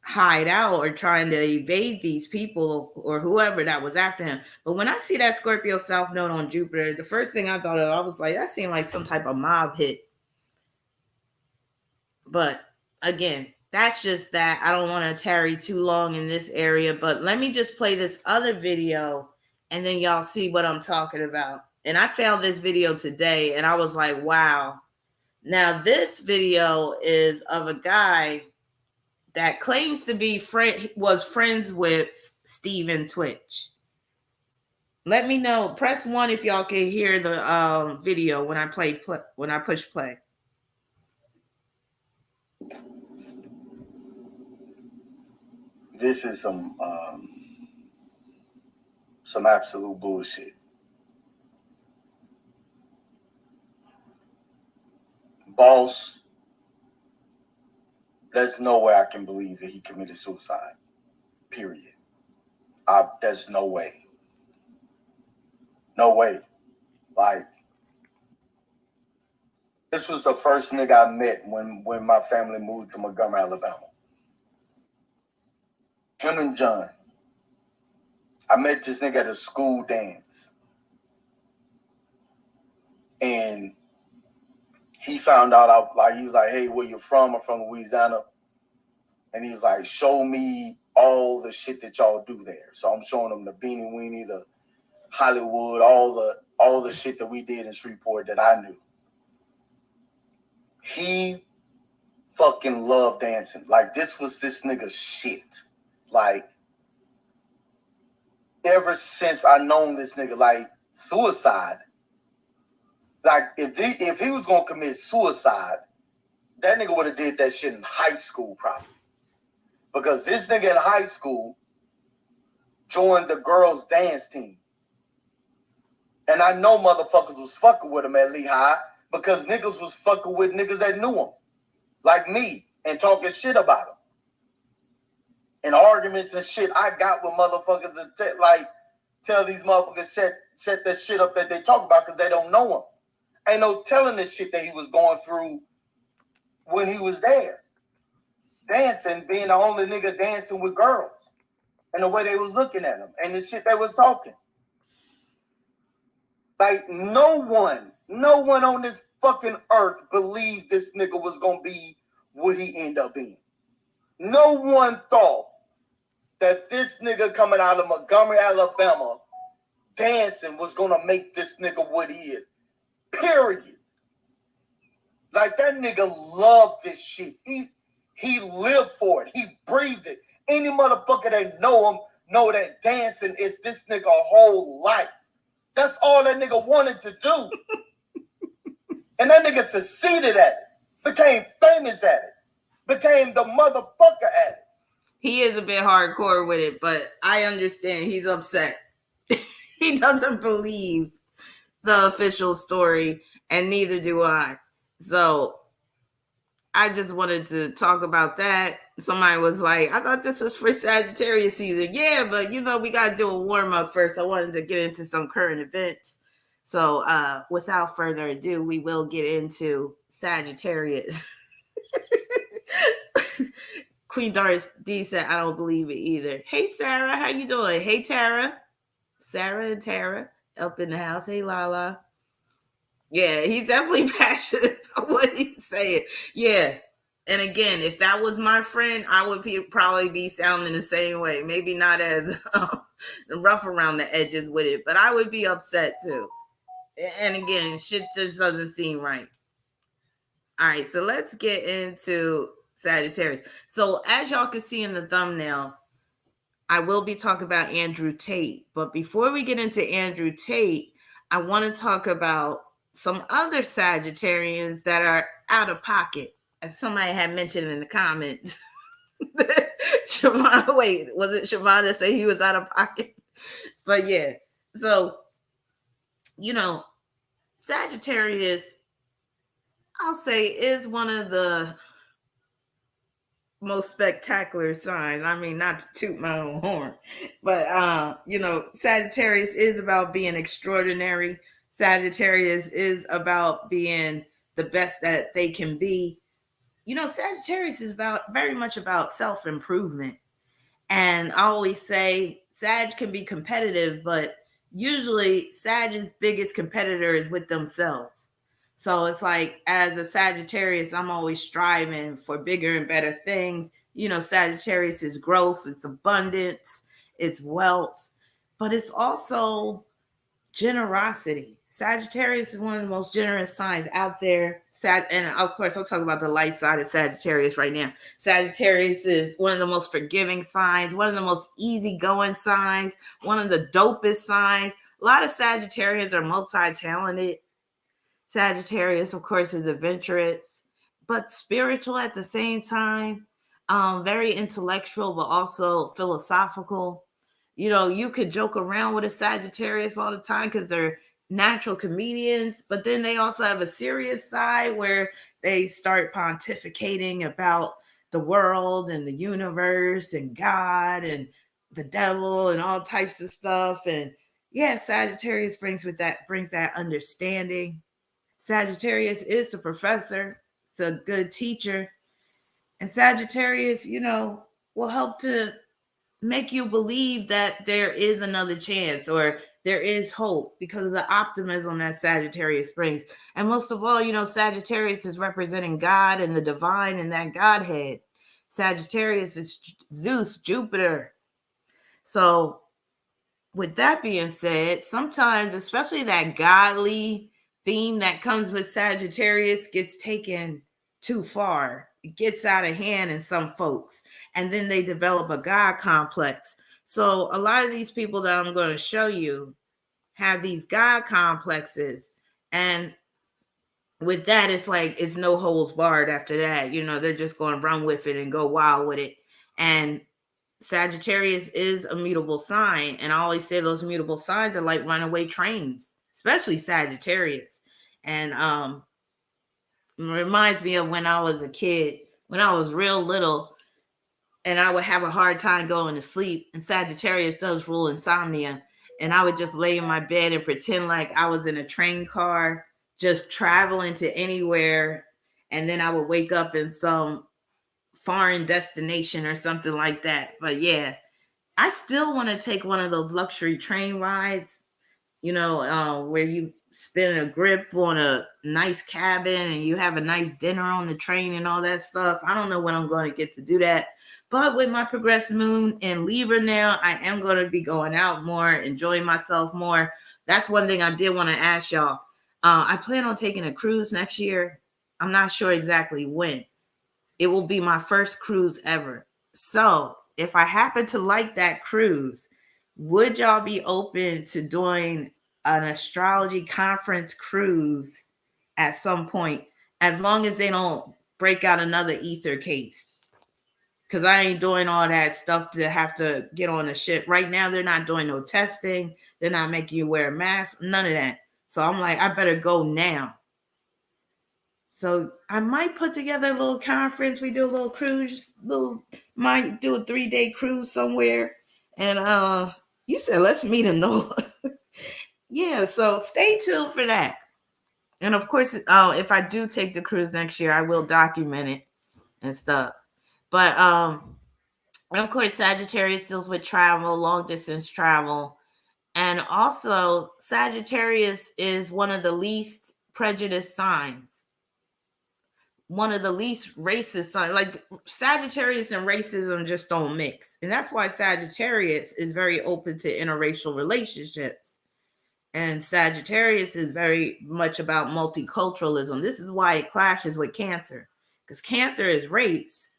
[SPEAKER 1] hide out or trying to evade these people or whoever that was after him. But when I see that Scorpio South Node on Jupiter, the first thing I thought of, I was like, that seemed like some type of mob hit. But again, that's just that. I don't want to tarry too long in this area, but let me just play this other video and then y'all see what I'm talking about. And I found this video today and I was like, wow. Now this video is of a guy that claims to be was friends with Steven Twitch. Let me know. Press 1 if y'all can hear the video when I when I push play.
[SPEAKER 8] This is some absolute bullshit. Boss, there's no way I can believe that he committed suicide. Period. There's no way. No way. Like, this was the first nigga I met when my family moved to Montgomery, Alabama. Him and John. I met this nigga at a school dance. And he found out, he was like, hey, where you from? I'm from Louisiana. And he's like, show me all the shit that y'all do there. So I'm showing him the Beanie Weenie, the Hollywood, all the shit that we did in Shreveport that I knew. He fucking loved dancing. Like, this was this nigga's shit. Like, ever since I known this nigga, like, suicide, like, if he was gonna commit suicide, that nigga would have did that shit in high school probably. Because this nigga in high school joined the girls' dance team. And I know motherfuckers was fucking with him at Lehigh because niggas was fucking with niggas that knew him. Like me. And talking shit about him. And arguments and shit I got with motherfuckers that tell these motherfuckers set that shit up that they talk about because they don't know him. Ain't no telling the shit that he was going through when he was there. Dancing, being the only nigga dancing with girls. And the way they was looking at him. And the shit they was talking. Like, no one on this fucking earth believed this nigga was gonna be what he ended up being. No one thought that this nigga coming out of Montgomery, Alabama, dancing was gonna make this nigga what he is. Period. Like, that nigga loved this shit. He lived for it. He breathed it. Any motherfucker that know him know that dancing is this nigga whole life. That's all that nigga wanted to do. And that nigga succeeded at it. Became famous at it. Became the motherfucker at it.
[SPEAKER 1] He is a bit hardcore with it, but I understand he's upset. He doesn't believe the official story, and neither do I. So I just wanted to talk about that. Somebody was like, I thought this was for Sagittarius season. Yeah, but we got to do a warm-up first. I wanted to get into some current events. So without further ado, we will get into Sagittarius. Queen Doris D said, I don't believe it either. Hey, Sarah, how you doing? Hey, Tara. Sarah and Tara up in the house. Hey, Lala. Yeah, he's definitely passionate about what he's saying. Yeah. And again, if that was my friend, I would probably be sounding the same way. Maybe not as rough around the edges with it, but I would be upset too. And again, shit just doesn't seem right. All right, so let's get into Sagittarius. So as y'all can see in the thumbnail, I will be talking about Andrew Tate. But before we get into Andrew Tate, I want to talk about some other Sagittarians that are out of pocket, as somebody had mentioned in the comments. Shavana, wait, was it Shavana say he was out of pocket? But yeah, so, Sagittarius, I'll say, is one of the most spectacular signs. I mean, not to toot my own horn, but, Sagittarius is about being extraordinary. Sagittarius is about being the best that they can be. Sagittarius is very much about self-improvement. And I always say Sag can be competitive, but usually Sag's biggest competitor is with themselves. So it's like, as a Sagittarius, I'm always striving for bigger and better things. Sagittarius is growth, it's abundance, it's wealth, but it's also generosity. Sagittarius is one of the most generous signs out there. And of course, I'm talking about the light side of Sagittarius right now. Sagittarius is one of the most forgiving signs, one of the most easygoing signs, one of the dopest signs. A lot of Sagittarians are multi-talented. Sagittarius, of course, is adventurous, but spiritual at the same time. Very intellectual, but also philosophical. You could joke around with a Sagittarius all the time because they're natural comedians, but then they also have a serious side where they start pontificating about the world and the universe and God and the devil and all types of stuff. And yeah, Sagittarius brings that understanding. Sagittarius is the professor. It's a good teacher. And Sagittarius, will help to make you believe that there is another chance or there is hope because of the optimism that Sagittarius brings. And most of all, Sagittarius is representing God and the divine and that Godhead. Sagittarius is Zeus, Jupiter. So with that being said, sometimes, especially that godly theme that comes with Sagittarius gets taken too far. It gets out of hand in some folks, and then they develop a God complex. So a lot of these people that I'm going to show you have these God complexes, and with that, it's like it's no holds barred after that. They're just going to run with it and go wild with it. And Sagittarius is a mutable sign, and I always say those mutable signs are like runaway trains, especially Sagittarius. And it reminds me of when I was a kid, when I was real little, and I would have a hard time going to sleep. And Sagittarius does rule insomnia, and I would just lay in my bed and pretend like I was in a train car, just traveling to anywhere, and then I would wake up in some foreign destination or something like that. But yeah, I still want to take one of those luxury train rides, where you spin a grip on a nice cabin and you have a nice dinner on the train and all that stuff. I don't know when I'm going to get to do that. But with my progressed moon in Libra now, I am going to be going out more, enjoying myself more. That's one thing I did want to ask y'all. I plan on taking a cruise next year. I'm not sure exactly when. It will be my first cruise ever. So if I happen to like that cruise, would y'all be open to doing an astrology conference cruise at some point, as long as they don't break out another ether case? Because I ain't doing all that stuff to have to get on a ship. Right now, they're not doing no testing. They're not making you wear a mask, none of that. So I'm like, I better go now. So I might put together a little conference. We do a little cruise, might do a 3-day cruise somewhere. And you said, let's meet in NOLA. Yeah, so stay tuned for that. And of course, if I do take the cruise next year, I will document it and stuff. But of course, Sagittarius deals with travel, long distance travel. And also, Sagittarius is one of the least prejudiced signs. One of the least racist signs. Like Sagittarius and racism just don't mix. And that's why Sagittarius is very open to interracial relationships. And Sagittarius is very much about multiculturalism. This is why it clashes with Cancer. Because Cancer is race.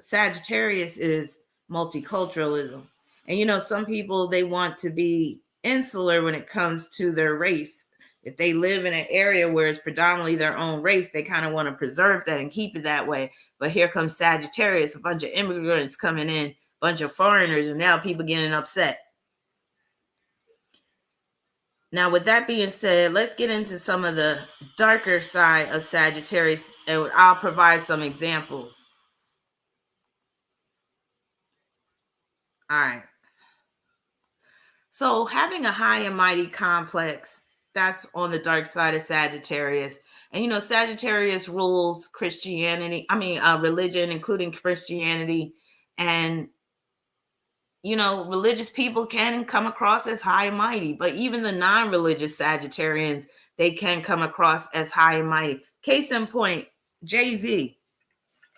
[SPEAKER 1] Sagittarius is multiculturalism. And some people, they want to be insular when it comes to their race. If they live in an area where it's predominantly their own race, they kind of want to preserve that and keep it that way. But here comes Sagittarius, a bunch of immigrants coming in, a bunch of foreigners, and now people getting upset. Now, with that being said, let's get into some of the darker side of Sagittarius, and I'll provide some examples. All right. So having a high and mighty complex, that's on the dark side of Sagittarius. And, Sagittarius rules religion, including Christianity. And, religious people can come across as high and mighty, but even the non-religious Sagittarians, they can come across as high and mighty. Case in point, Jay-Z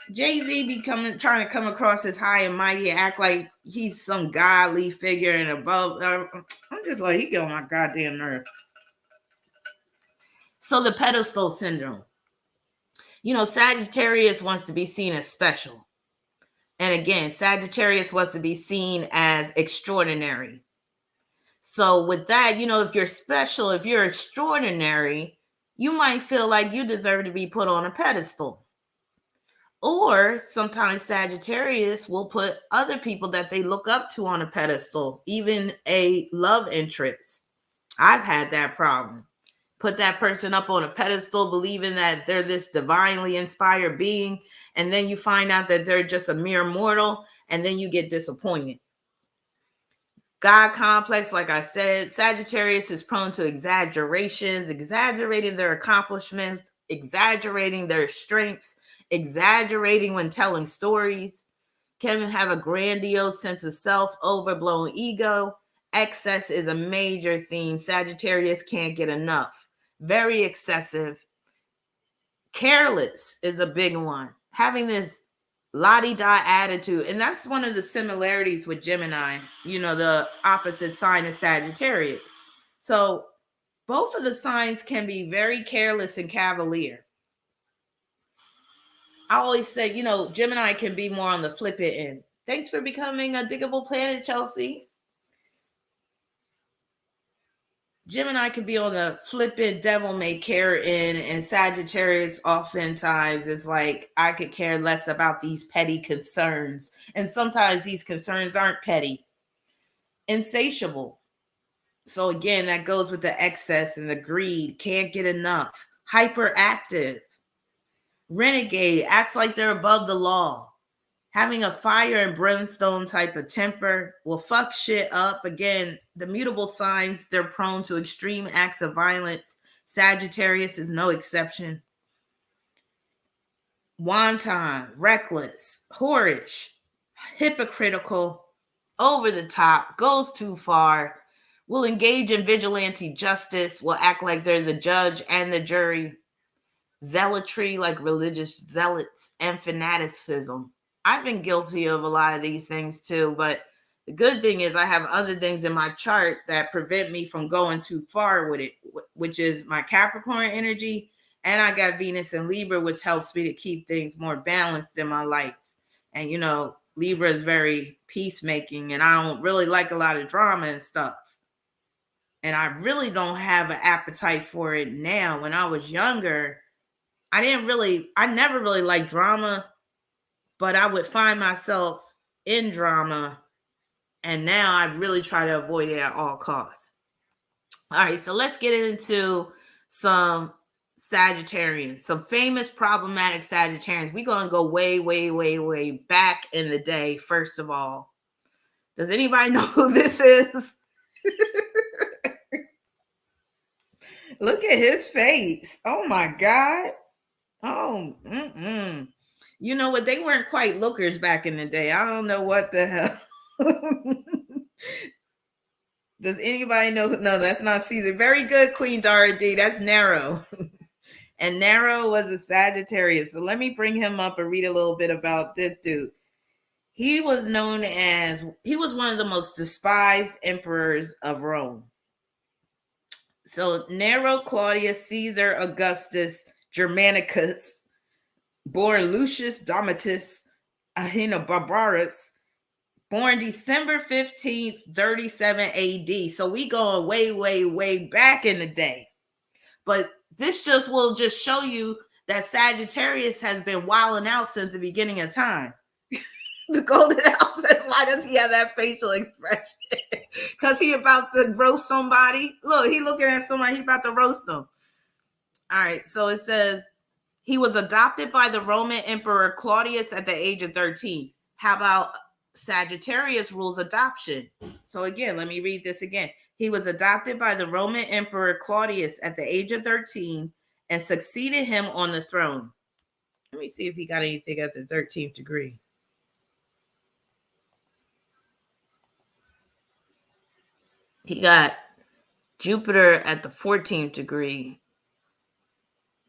[SPEAKER 1] be trying to come across as high and mighty and act like he's some godly figure and above. I'm just like, he get on my goddamn nerve. So the pedestal syndrome. You know, Sagittarius wants to be seen as special. And again, Sagittarius wants to be seen as extraordinary. So with that, you know, if you're special, if you're extraordinary, you might feel like you deserve to be put on a pedestal. Or sometimes Sagittarius will put other people that they look up to on a pedestal, even a love interest. I've had that problem. Put that person up on a pedestal, believing that they're this divinely inspired being, and then you find out that they're just a mere mortal, and then you get disappointed. God complex, like I said, Sagittarius is prone to exaggerations, exaggerating their accomplishments, exaggerating their strengths, exaggerating when telling stories, can have a grandiose sense of self, overblown ego. Excess is a major theme. Sagittarius can't get enough. Very excessive. Careless is a big one. Having this la-di-da attitude. And that's one of the similarities with Gemini, you know, the opposite sign of Sagittarius. So both of the signs can be very careless and cavalier. I always say, you know, Gemini can be more on the flippant end. Thanks for becoming a diggable planet, Chelsea. Gemini could be on the flippant devil may care end, and Sagittarius oftentimes is like, I could care less about these petty concerns. And sometimes these concerns aren't petty. Insatiable. So again, that goes with the excess and the greed. Can't get enough. Hyperactive. Renegade. Acts like they're above the law. Having a fire and brimstone type of temper will fuck shit up. Again, the mutable signs, they're prone to extreme acts of violence. Sagittarius is no exception. Wanton, reckless, whorish, hypocritical, over the top, goes too far, will engage in vigilante justice, will act like they're the judge and the jury. Zealotry, like religious zealots, and fanaticism. I've been guilty of a lot of these things too, but the good thing is I have other things in my chart that prevent me from going too far with it, which is my Capricorn energy, and I got Venus and Libra, which helps me to keep things more balanced in my life. And, you know, Libra is very peacemaking, and I don't really like a lot of drama and stuff. And I really don't have an appetite for it now. When I was younger, I never really liked drama, but I would find myself in drama, and now I really try to avoid it at all costs. All right, so let's get into some Sagittarians, some famous problematic Sagittarians. We're going to go way, way, way, way back in the day, first of all. Does anybody know who this is? Look at his face. Oh, my God. Oh, You know what? They weren't quite lookers back in the day. I don't know what the hell. Does anybody know? No, that's not Caesar. Very good, Queen Dara D. That's Nero. And Nero was a Sagittarius. So let me bring him up and read a little bit about this dude. He was one of the most despised emperors of Rome. So Nero, Claudius, Caesar, Augustus, Germanicus, born Lucius Domitius Ahenobarbus, born December 15th, 37 AD. So we going way, way, way back in the day. But this will just show you that Sagittarius has been wilding out since the beginning of time. The golden house says, why does he have that facial expression? Because he about to roast somebody. Look, he looking at somebody, he about to roast them. All right, so it says, he was adopted by the Roman Emperor Claudius at the age of 13. How about Sagittarius rules adoption? So again, let me read this again. He was adopted by the Roman Emperor Claudius at the age of 13 and succeeded him on the throne. Let me see if he got anything at the 13th degree. He got Jupiter at the 14th degree.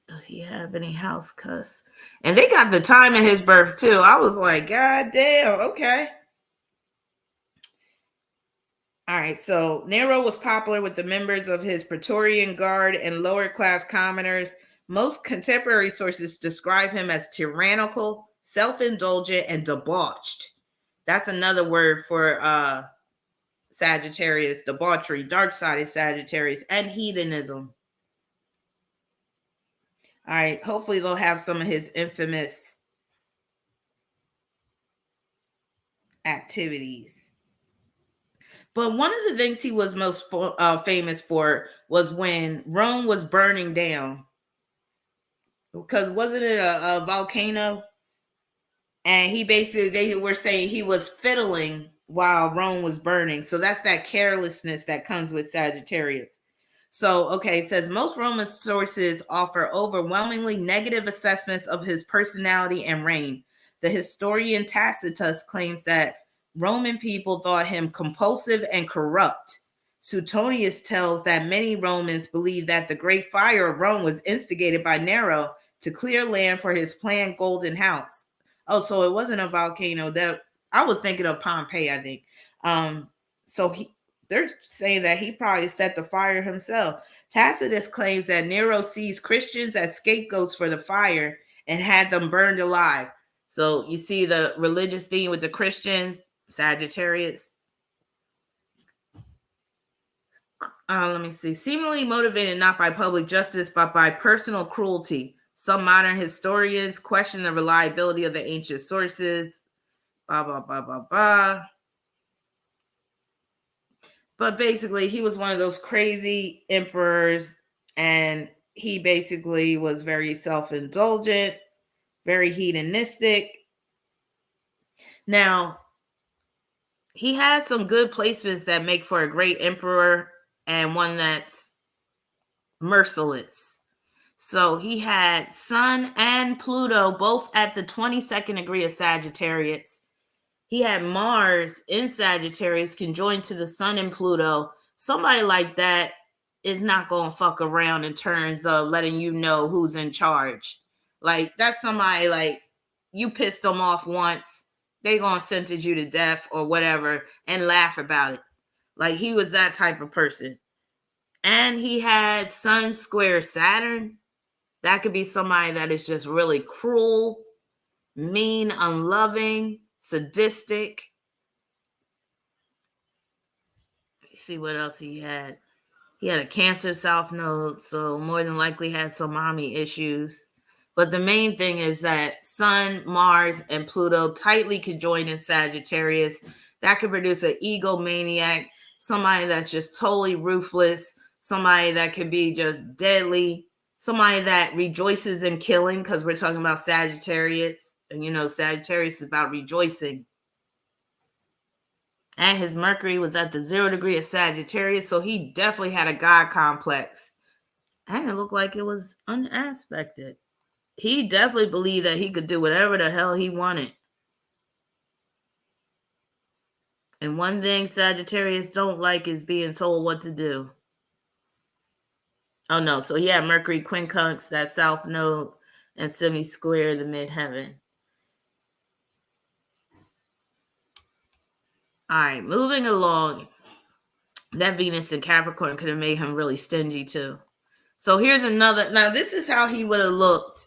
[SPEAKER 1] Does he have any house cuss? And they got the time of his birth too. I was like, God damn, okay. All right, so Nero was popular with the members of his Praetorian Guard and lower class commoners. Most contemporary sources describe him as tyrannical, self-indulgent, and debauched. That's another word for Sagittarius: debauchery, dark-sided Sagittarius, and hedonism. All right, hopefully they'll have some of his infamous activities. But one of the things he was most famous for was when Rome was burning down. Because wasn't it a volcano? And he basically, they were saying he was fiddling while Rome was burning. So that's that carelessness that comes with Sagittarius. So, okay, it says most Roman sources offer overwhelmingly negative assessments of his personality and reign. The historian Tacitus claims that Roman people thought him compulsive and corrupt. Suetonius tells that many Romans believed that the great fire of Rome was instigated by Nero to clear land for his planned golden house. Oh, so it wasn't a volcano. That I was thinking of Pompeii, I think. So they're saying that he probably set the fire himself. Tacitus claims that Nero seized Christians as scapegoats for the fire and had them burned alive. So you see the religious theme with the Christians, Sagittarius. Let me see. Seemingly motivated not by public justice, but by personal cruelty. Some modern historians question the reliability of the ancient sources. Blah, blah, blah, blah, blah. But basically, he was one of those crazy emperors, and he basically was very self-indulgent, very hedonistic. Now, he had some good placements that make for a great emperor and one that's merciless. So he had Sun and Pluto both at the 22nd degree of Sagittarius. He had Mars in Sagittarius conjoined to the Sun and Pluto. Somebody like that is not going to fuck around in terms of letting you know who's in charge. Like, that's somebody, like, you pissed them off once, they going to sentence you to death or whatever and laugh about it. Like, he was that type of person. And he had Sun square Saturn. That could be somebody that is just really cruel, mean, unloving, sadistic. Let's see what else he had. He had a Cancer South Node, so more than likely had some mommy issues. But the main thing is that Sun, Mars, and Pluto tightly conjoined in Sagittarius. That could produce an egomaniac, somebody that's just totally ruthless, somebody that could be just deadly, somebody that rejoices in killing, because we're talking about Sagittarius. And, you know, Sagittarius is about rejoicing. And his Mercury was at the 0 degree of Sagittarius, so he definitely had a God complex. And it looked like it was unaspected. He definitely believed that he could do whatever the hell he wanted. And one thing Sagittarius don't like is being told what to do. Oh no, so he had Mercury quincunx, that South Node, and semi-square the midheaven. All right, moving along. That Venus in Capricorn could have made him really stingy too. So here's another. Now, this is how he would have looked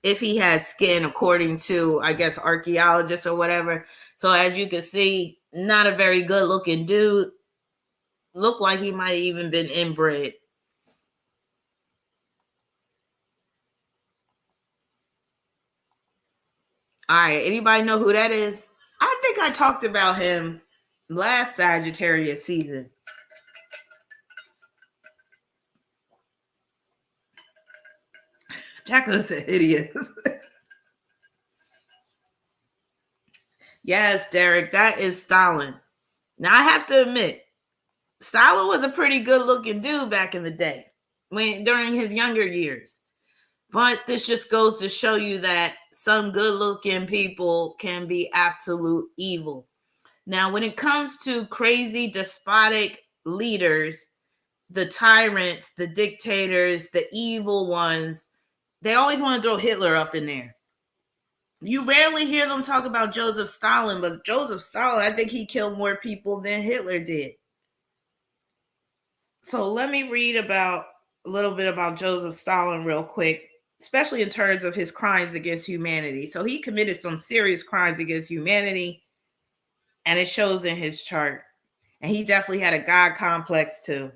[SPEAKER 1] if he had skin, according to, I guess, archaeologists or whatever. So as you can see, not a very good looking dude. Looked like he might have even been inbred. All right, anybody know who that is? I think I talked about him last Sagittarius season. Jacqueline's an idiot. Yes, Derek, that is Stalin. Now, I have to admit, Stalin was a pretty good-looking dude back in the day, during his younger years. But this just goes to show you that some good-looking people can be absolute evil. Now, when it comes to crazy, despotic leaders, the tyrants, the dictators, the evil ones, they always want to throw Hitler up in there. You rarely hear them talk about Joseph Stalin, but Joseph Stalin, I think he killed more people than Hitler did. So let me read about a little bit about Joseph Stalin real quick, especially in terms of his crimes against humanity. So he committed some serious crimes against humanity, and it shows in his chart. And he definitely had a God complex too.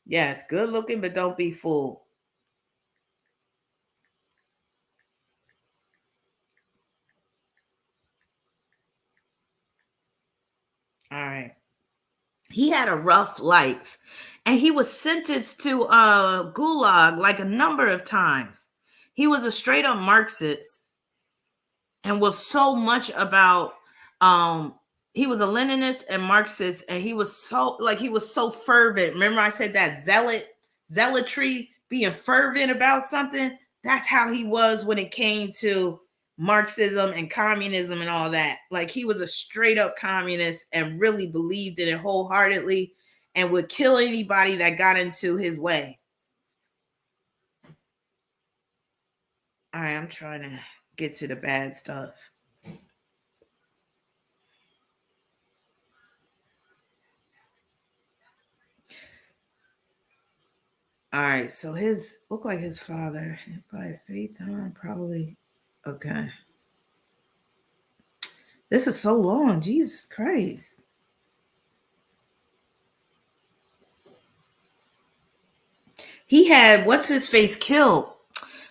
[SPEAKER 1] Yes, good looking, but don't be fooled. All right. He had a rough life, and he was sentenced to gulag like a number of times. He was a straight up Marxist and was so much about he was a Leninist and Marxist, and he was so fervent. Remember I said that zealotry, being fervent about something? That's how he was when it came to Marxism and communism and all that. Like, he was a straight up communist and really believed in it wholeheartedly and would kill anybody that got into his way. All right, I'm trying to get to the bad stuff. All right, so his look like his father by faith, probably. Okay. This is so long. Jesus Christ. He had what's his face killed.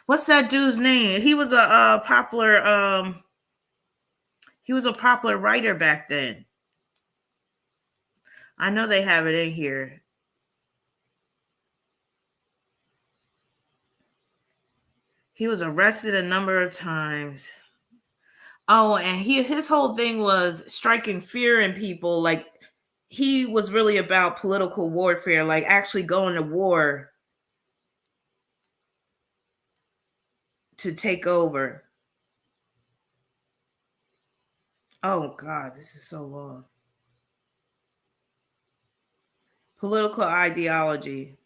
[SPEAKER 1] What's that dude's name? He was a popular writer back then. I know they have it in here. He was arrested a number of times. Oh, and his whole thing was striking fear in people. Like, he was really about political warfare, like actually going to war to take over. Oh God, this is so long. Political ideology.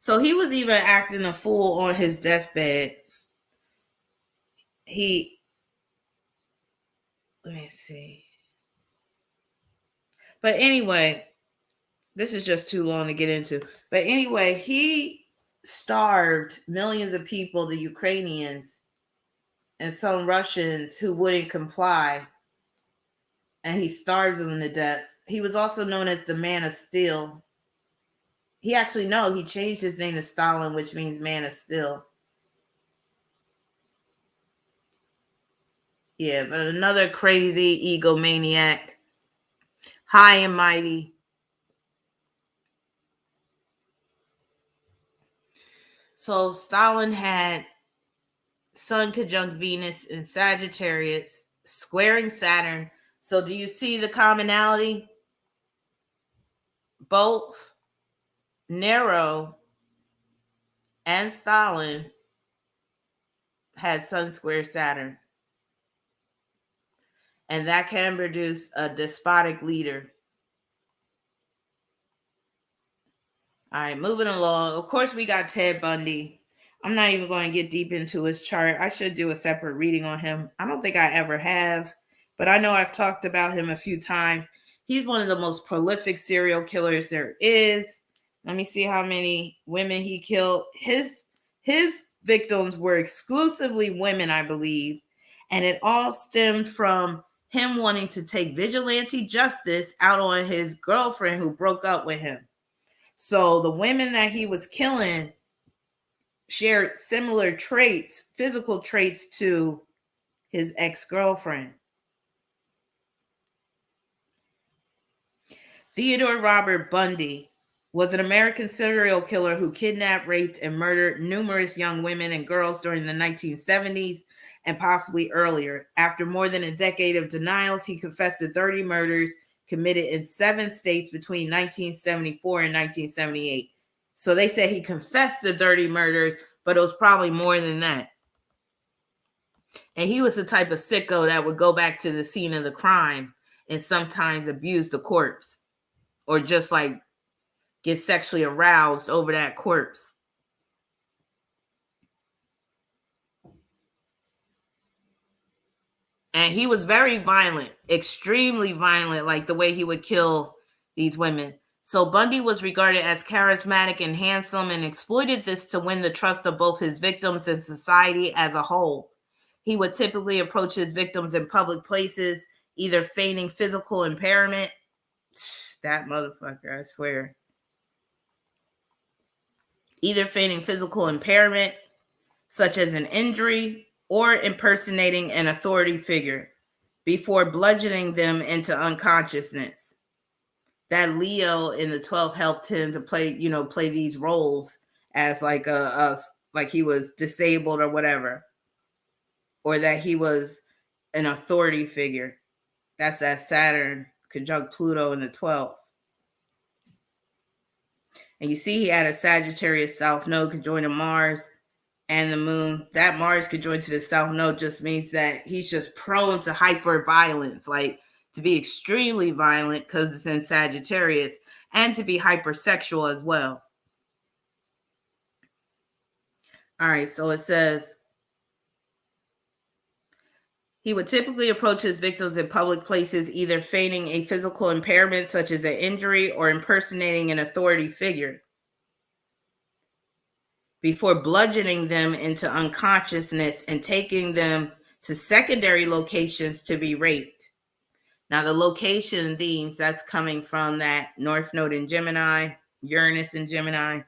[SPEAKER 1] So he was even acting a fool on his deathbed. Let me see. But anyway, this is just too long to get into. But anyway, he starved millions of people, the Ukrainians, and some Russians who wouldn't comply. And he starved them to death. He was also known as the Man of Steel. He changed his name to Stalin, which means Man of Steel. Yeah, but another crazy egomaniac, high and mighty. So Stalin had Sun conjunct Venus in Sagittarius, squaring Saturn. So do you see the commonality? Both Nero and Stalin had Sun square Saturn. And that can produce a despotic leader. All right, moving along. Of course, we got Ted Bundy. I'm not even going to get deep into his chart. I should do a separate reading on him. I don't think I ever have, but I know I've talked about him a few times. He's one of the most prolific serial killers there is. Let me see how many women he killed. His victims were exclusively women, I believe, and it all stemmed from him wanting to take vigilante justice out on his girlfriend who broke up with him. So the women that he was killing shared similar traits, physical traits, to his ex-girlfriend. Theodore Robert Bundy was an American serial killer who kidnapped, raped, and murdered numerous young women and girls during the 1970s and possibly earlier. After more than a decade of denials, he confessed to 30 murders committed in 7 states between 1974 and 1978. So they said he confessed to 30 murders, but it was probably more than that. And he was the type of sicko that would go back to the scene of the crime and sometimes abuse the corpse, or just like get sexually aroused over that corpse. And he was very violent, extremely violent, like the way he would kill these women. So Bundy was regarded as charismatic and handsome and exploited this to win the trust of both his victims and society as a whole. He would typically approach his victims in public places, either feigning physical impairment. That motherfucker, I swear. Either feigning physical impairment, such as an injury, or impersonating an authority figure before bludgeoning them into unconsciousness. That Leo in the 12th helped him to play these roles as like like he was disabled or whatever, or that he was an authority figure. That's that Saturn conjunct Pluto in the 12th. And you see he had a Sagittarius South Node conjoining Mars and the Moon. That Mars conjoined to the South Node just means that he's just prone to hyper violence, like to be extremely violent because it's in Sagittarius, and to be hypersexual as well. All right, so it says he would typically approach his victims in public places, either feigning a physical impairment such as an injury or impersonating an authority figure before bludgeoning them into unconsciousness and taking them to secondary locations to be raped. Now, the location themes, that's coming from that North Node in Gemini, Uranus in Gemini.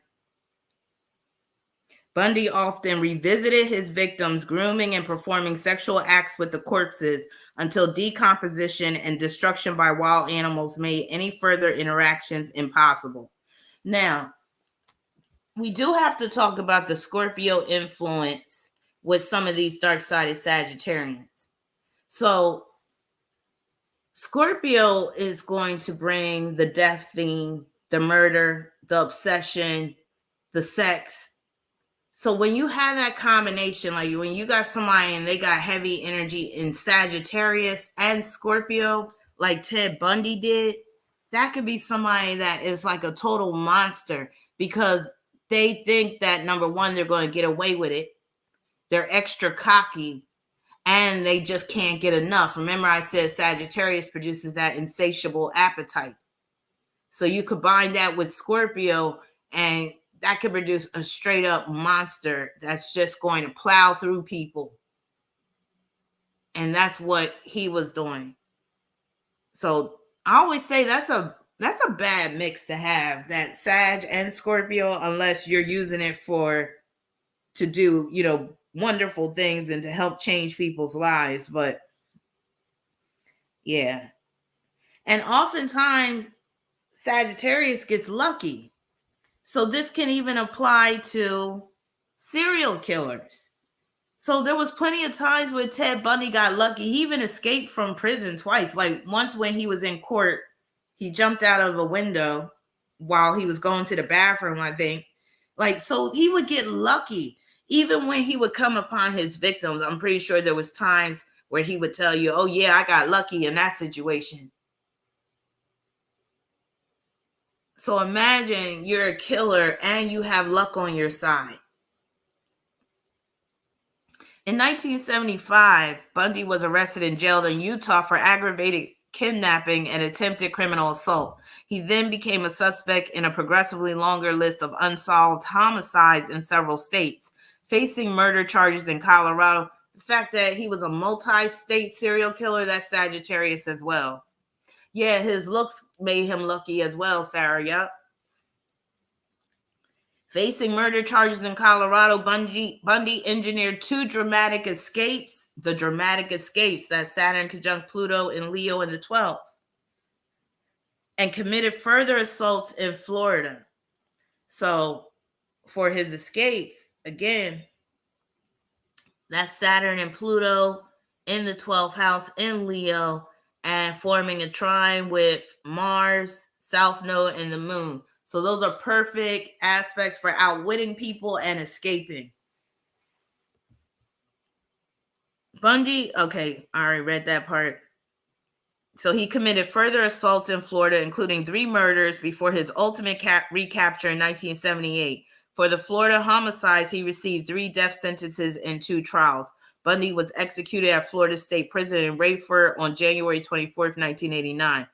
[SPEAKER 1] Bundy often revisited his victims, grooming and performing sexual acts with the corpses until decomposition and destruction by wild animals made any further interactions impossible. Now, we do have to talk about the Scorpio influence with some of these dark-sided Sagittarians. So Scorpio is going to bring the death theme, the murder, the obsession, the sex. So when you have that combination, like when you got somebody and they got heavy energy in Sagittarius and Scorpio, like Ted Bundy did, that could be somebody that is like a total monster because they think that, number one, they're going to get away with it. They're extra cocky and they just can't get enough. Remember, I said Sagittarius produces that insatiable appetite. So you combine that with Scorpio and that could produce a straight up monster that's just going to plow through people. And that's what he was doing. So I always say that's a bad mix to have, that Sag and Scorpio, unless you're using it to do, wonderful things and to help change people's lives. But yeah. And oftentimes Sagittarius gets lucky. So this can even apply to serial killers. So there was plenty of times where Ted Bundy got lucky. He even escaped from prison twice. Like once when he was in court, he jumped out of a window while he was going to the bathroom, I think. Like, so he would get lucky. Even when he would come upon his victims, I'm pretty sure there was times where he would tell you, oh yeah, I got lucky in that situation. So imagine you're a killer and you have luck on your side. In 1975, Bundy was arrested and jailed in Utah for aggravated kidnapping and attempted criminal assault. He then became a suspect in a progressively longer list of unsolved homicides in several states, facing murder charges in Colorado. The fact that he was a multi-state serial killer, that's Sagittarius as well. Yeah, his looks made him lucky as well, Sarah. Yep. Facing murder charges in Colorado, Bundy engineered two dramatic escapes. The dramatic escapes, that's Saturn conjunct Pluto in Leo in the 12th. And committed further assaults in Florida. So for his escapes, again, that's Saturn and Pluto in the 12th house in Leo, and forming a trine with Mars, South Node, and the Moon. So those are perfect aspects for outwitting people and escaping. Bundy, okay, I already read that part. So he committed further assaults in Florida, including 3 murders before his ultimate recapture in 1978. For the Florida homicides, he received 3 death sentences in 2 trials. Bundy was executed at Florida State Prison in Rayford on January 24th, 1989.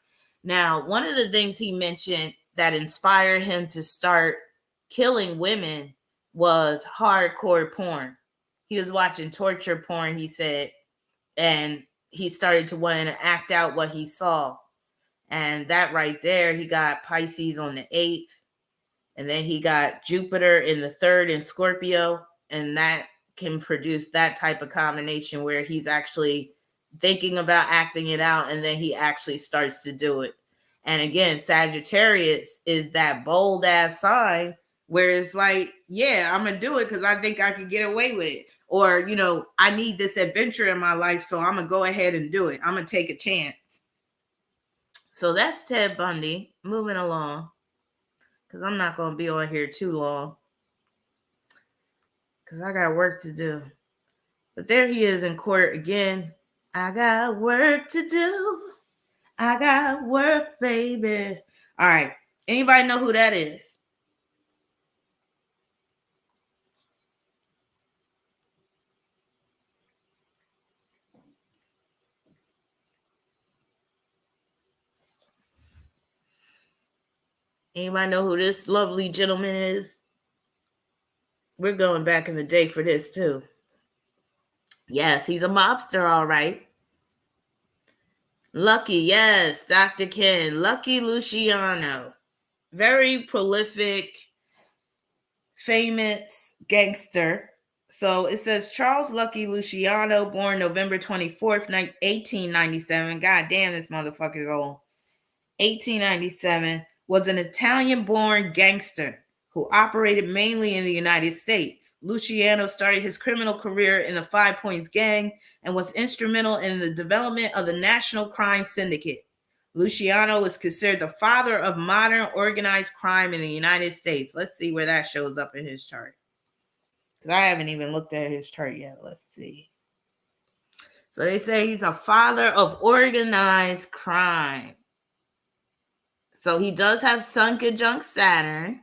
[SPEAKER 1] Now, one of the things he mentioned that inspired him to start killing women was hardcore porn. He was watching torture porn, he said, and he started to want to act out what he saw. And that right there, he got Pisces on the 8th, and then he got Jupiter in the 3rd in Scorpio, and that can produce that type of combination where he's actually thinking about acting it out, and then he actually starts to do it. And again, Sagittarius is that bold ass sign where it's like, yeah, I'm gonna do it because I think I can get away with it, or I need this adventure in my life, so I'm gonna go ahead and do it. I'm gonna take a chance. So that's Ted Bundy. Moving along, because I'm not gonna be on here too long because I got work to do. But there he is in court again. I got work to do. I got work, baby. All right. Anybody know who that is? Anybody know who this lovely gentleman is? We're going back in the day for this too. Yes, he's a mobster, all right. Lucky, yes, Dr. Ken. Lucky Luciano. Very prolific, famous gangster. So it says Charles Lucky Luciano, born November 24th, 1897. God damn, this motherfucker's old. 1897, was an Italian-born gangster who operated mainly in the United States. Luciano started his criminal career in the Five Points Gang and was instrumental in the development of the National Crime Syndicate. Luciano is considered the father of modern organized crime in the United States. Let's see where that shows up in his chart, because I haven't even looked at his chart yet. Let's see. So they say he's a father of organized crime. So he does have Sun conjunct Saturn.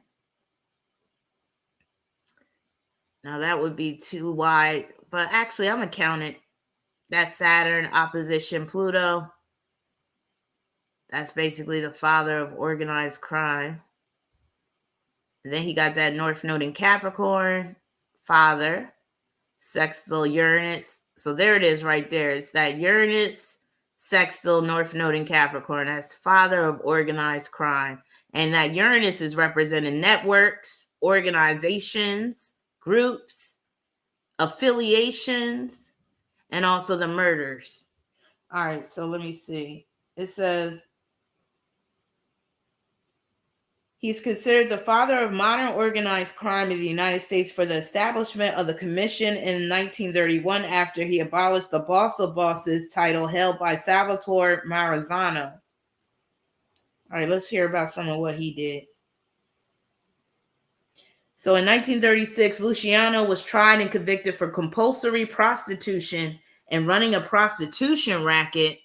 [SPEAKER 1] Now that would be too wide, but actually I'm going to count it. That's Saturn opposition Pluto. That's basically the father of organized crime. And then he got that North Node in Capricorn, father, sextile Uranus. So there it is right there. It's that Uranus, sextile North Node in Capricorn. That's father of organized crime. And that Uranus is representing networks, organizations, groups, affiliations, and also the murders. All right, so let me see. It says he's considered the father of modern organized crime in the United States for the establishment of the commission in 1931 after he abolished the boss of bosses title held by Salvatore Maranzano. All right, let's hear about some of what he did. So in 1936, Luciano was tried and convicted for compulsory prostitution and running a prostitution racket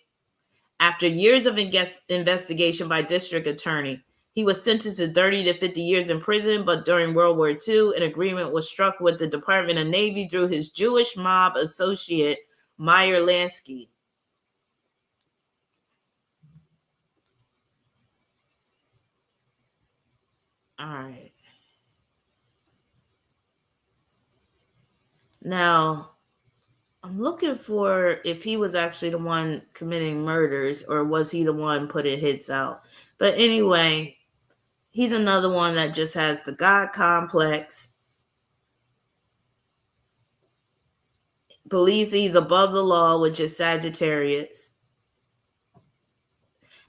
[SPEAKER 1] after years of investigation by district attorney. He was sentenced to 30 to 50 years in prison, but during World War II, an agreement was struck with the Department of Navy through his Jewish mob associate, Meyer Lansky. All right. Now, I'm looking for if he was actually the one committing murders or was he the one putting hits out. But anyway, he's another one that just has the God complex. Believes he's above the law, which is Sagittarius.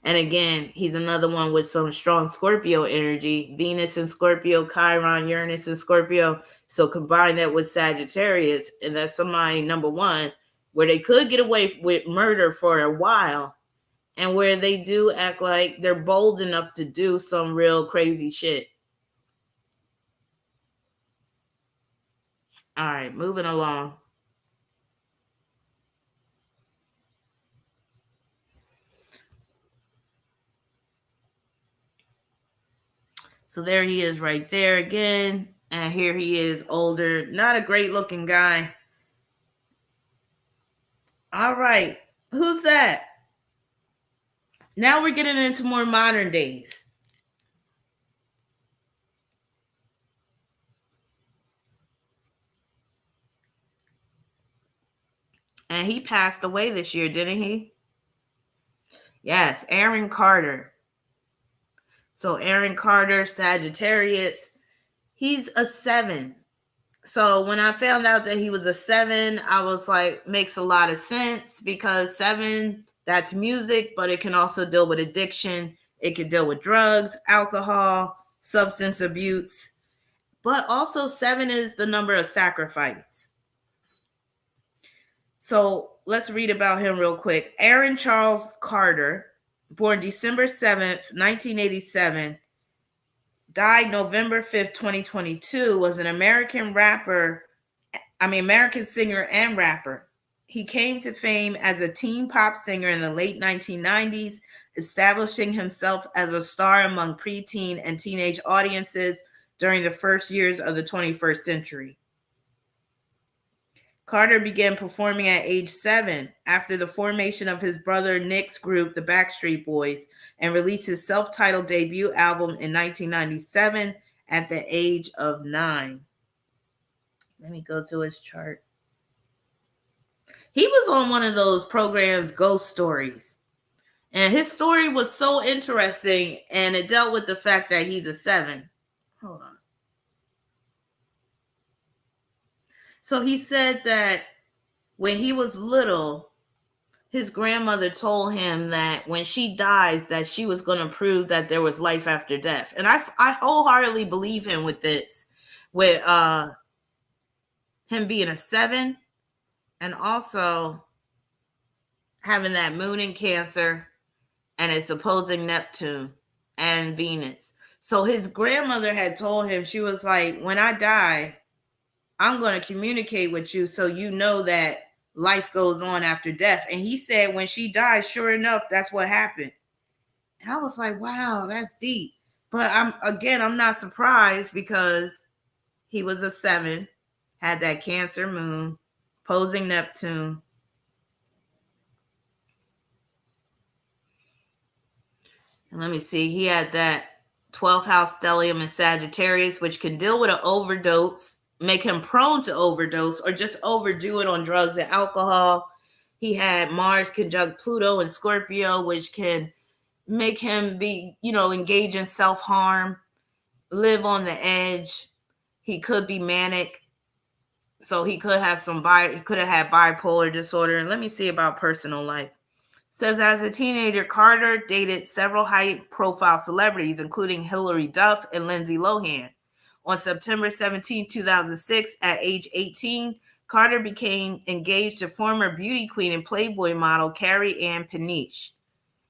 [SPEAKER 1] And again, he's another one with some strong Scorpio energy. Venus in Scorpio, Chiron, Uranus in Scorpio. So combine that with Sagittarius, and that's somebody, number one, where they could get away with murder for a while, and where they do act like they're bold enough to do some real crazy shit. All right, moving along. So there he is right there again. And here he is older. Not a great looking guy. All right. Who's that? Now we're getting into more modern days. And he passed away this year, didn't he? Yes, Aaron Carter. So Aaron Carter, Sagittarius, he's a 7. So when I found out that he was a 7, I was like, makes a lot of sense, because 7, that's music, but it can also deal with addiction. It can deal with drugs, alcohol, substance abuse. But also 7 is the number of sacrifice. So let's read about him real quick. Aaron Charles Carter, born December 7th, 1987, died November 5th, 2022, was an American singer and rapper. He came to fame as a teen pop singer in the late 1990s, establishing himself as a star among preteen and teenage audiences during the first years of the 21st century. Carter began performing at age 7 after the formation of his brother Nick's group, the Backstreet Boys, and released his self-titled debut album in 1997 at the age of 9. Let me go to his chart. He was on one of those programs, Ghost Stories. And his story was so interesting, and it dealt with the fact that he's a 7. Hold on. So he said that when he was little, his grandmother told him that when she dies, that she was going to prove that there was life after death. And I wholeheartedly believe him with this, with him being a 7 and also having that moon in Cancer, and it's opposing Neptune and Venus. So his grandmother had told him, she was like, when I die, I'm going to communicate with you so you know that life goes on after death. And he said when she died, sure enough, that's what happened. And I was like, wow, that's deep. But I'm not surprised, because he was a 7, had that Cancer moon, opposing Neptune. And let me see, he had that 12th house stellium in Sagittarius, which can deal with an overdose, make him prone to overdose, or just overdo it on drugs and alcohol. He had Mars conjunct Pluto in Scorpio, which can make him be, engage in self-harm, live on the edge. He could be manic. So he could have he could have had bipolar disorder. And let me see about personal life. Says as a teenager, Carter dated several high-profile celebrities, including Hilary Duff and Lindsay Lohan. On September 17, 2006, at age 18, Carter became engaged to former beauty queen and Playboy model Carrie Ann Paniche.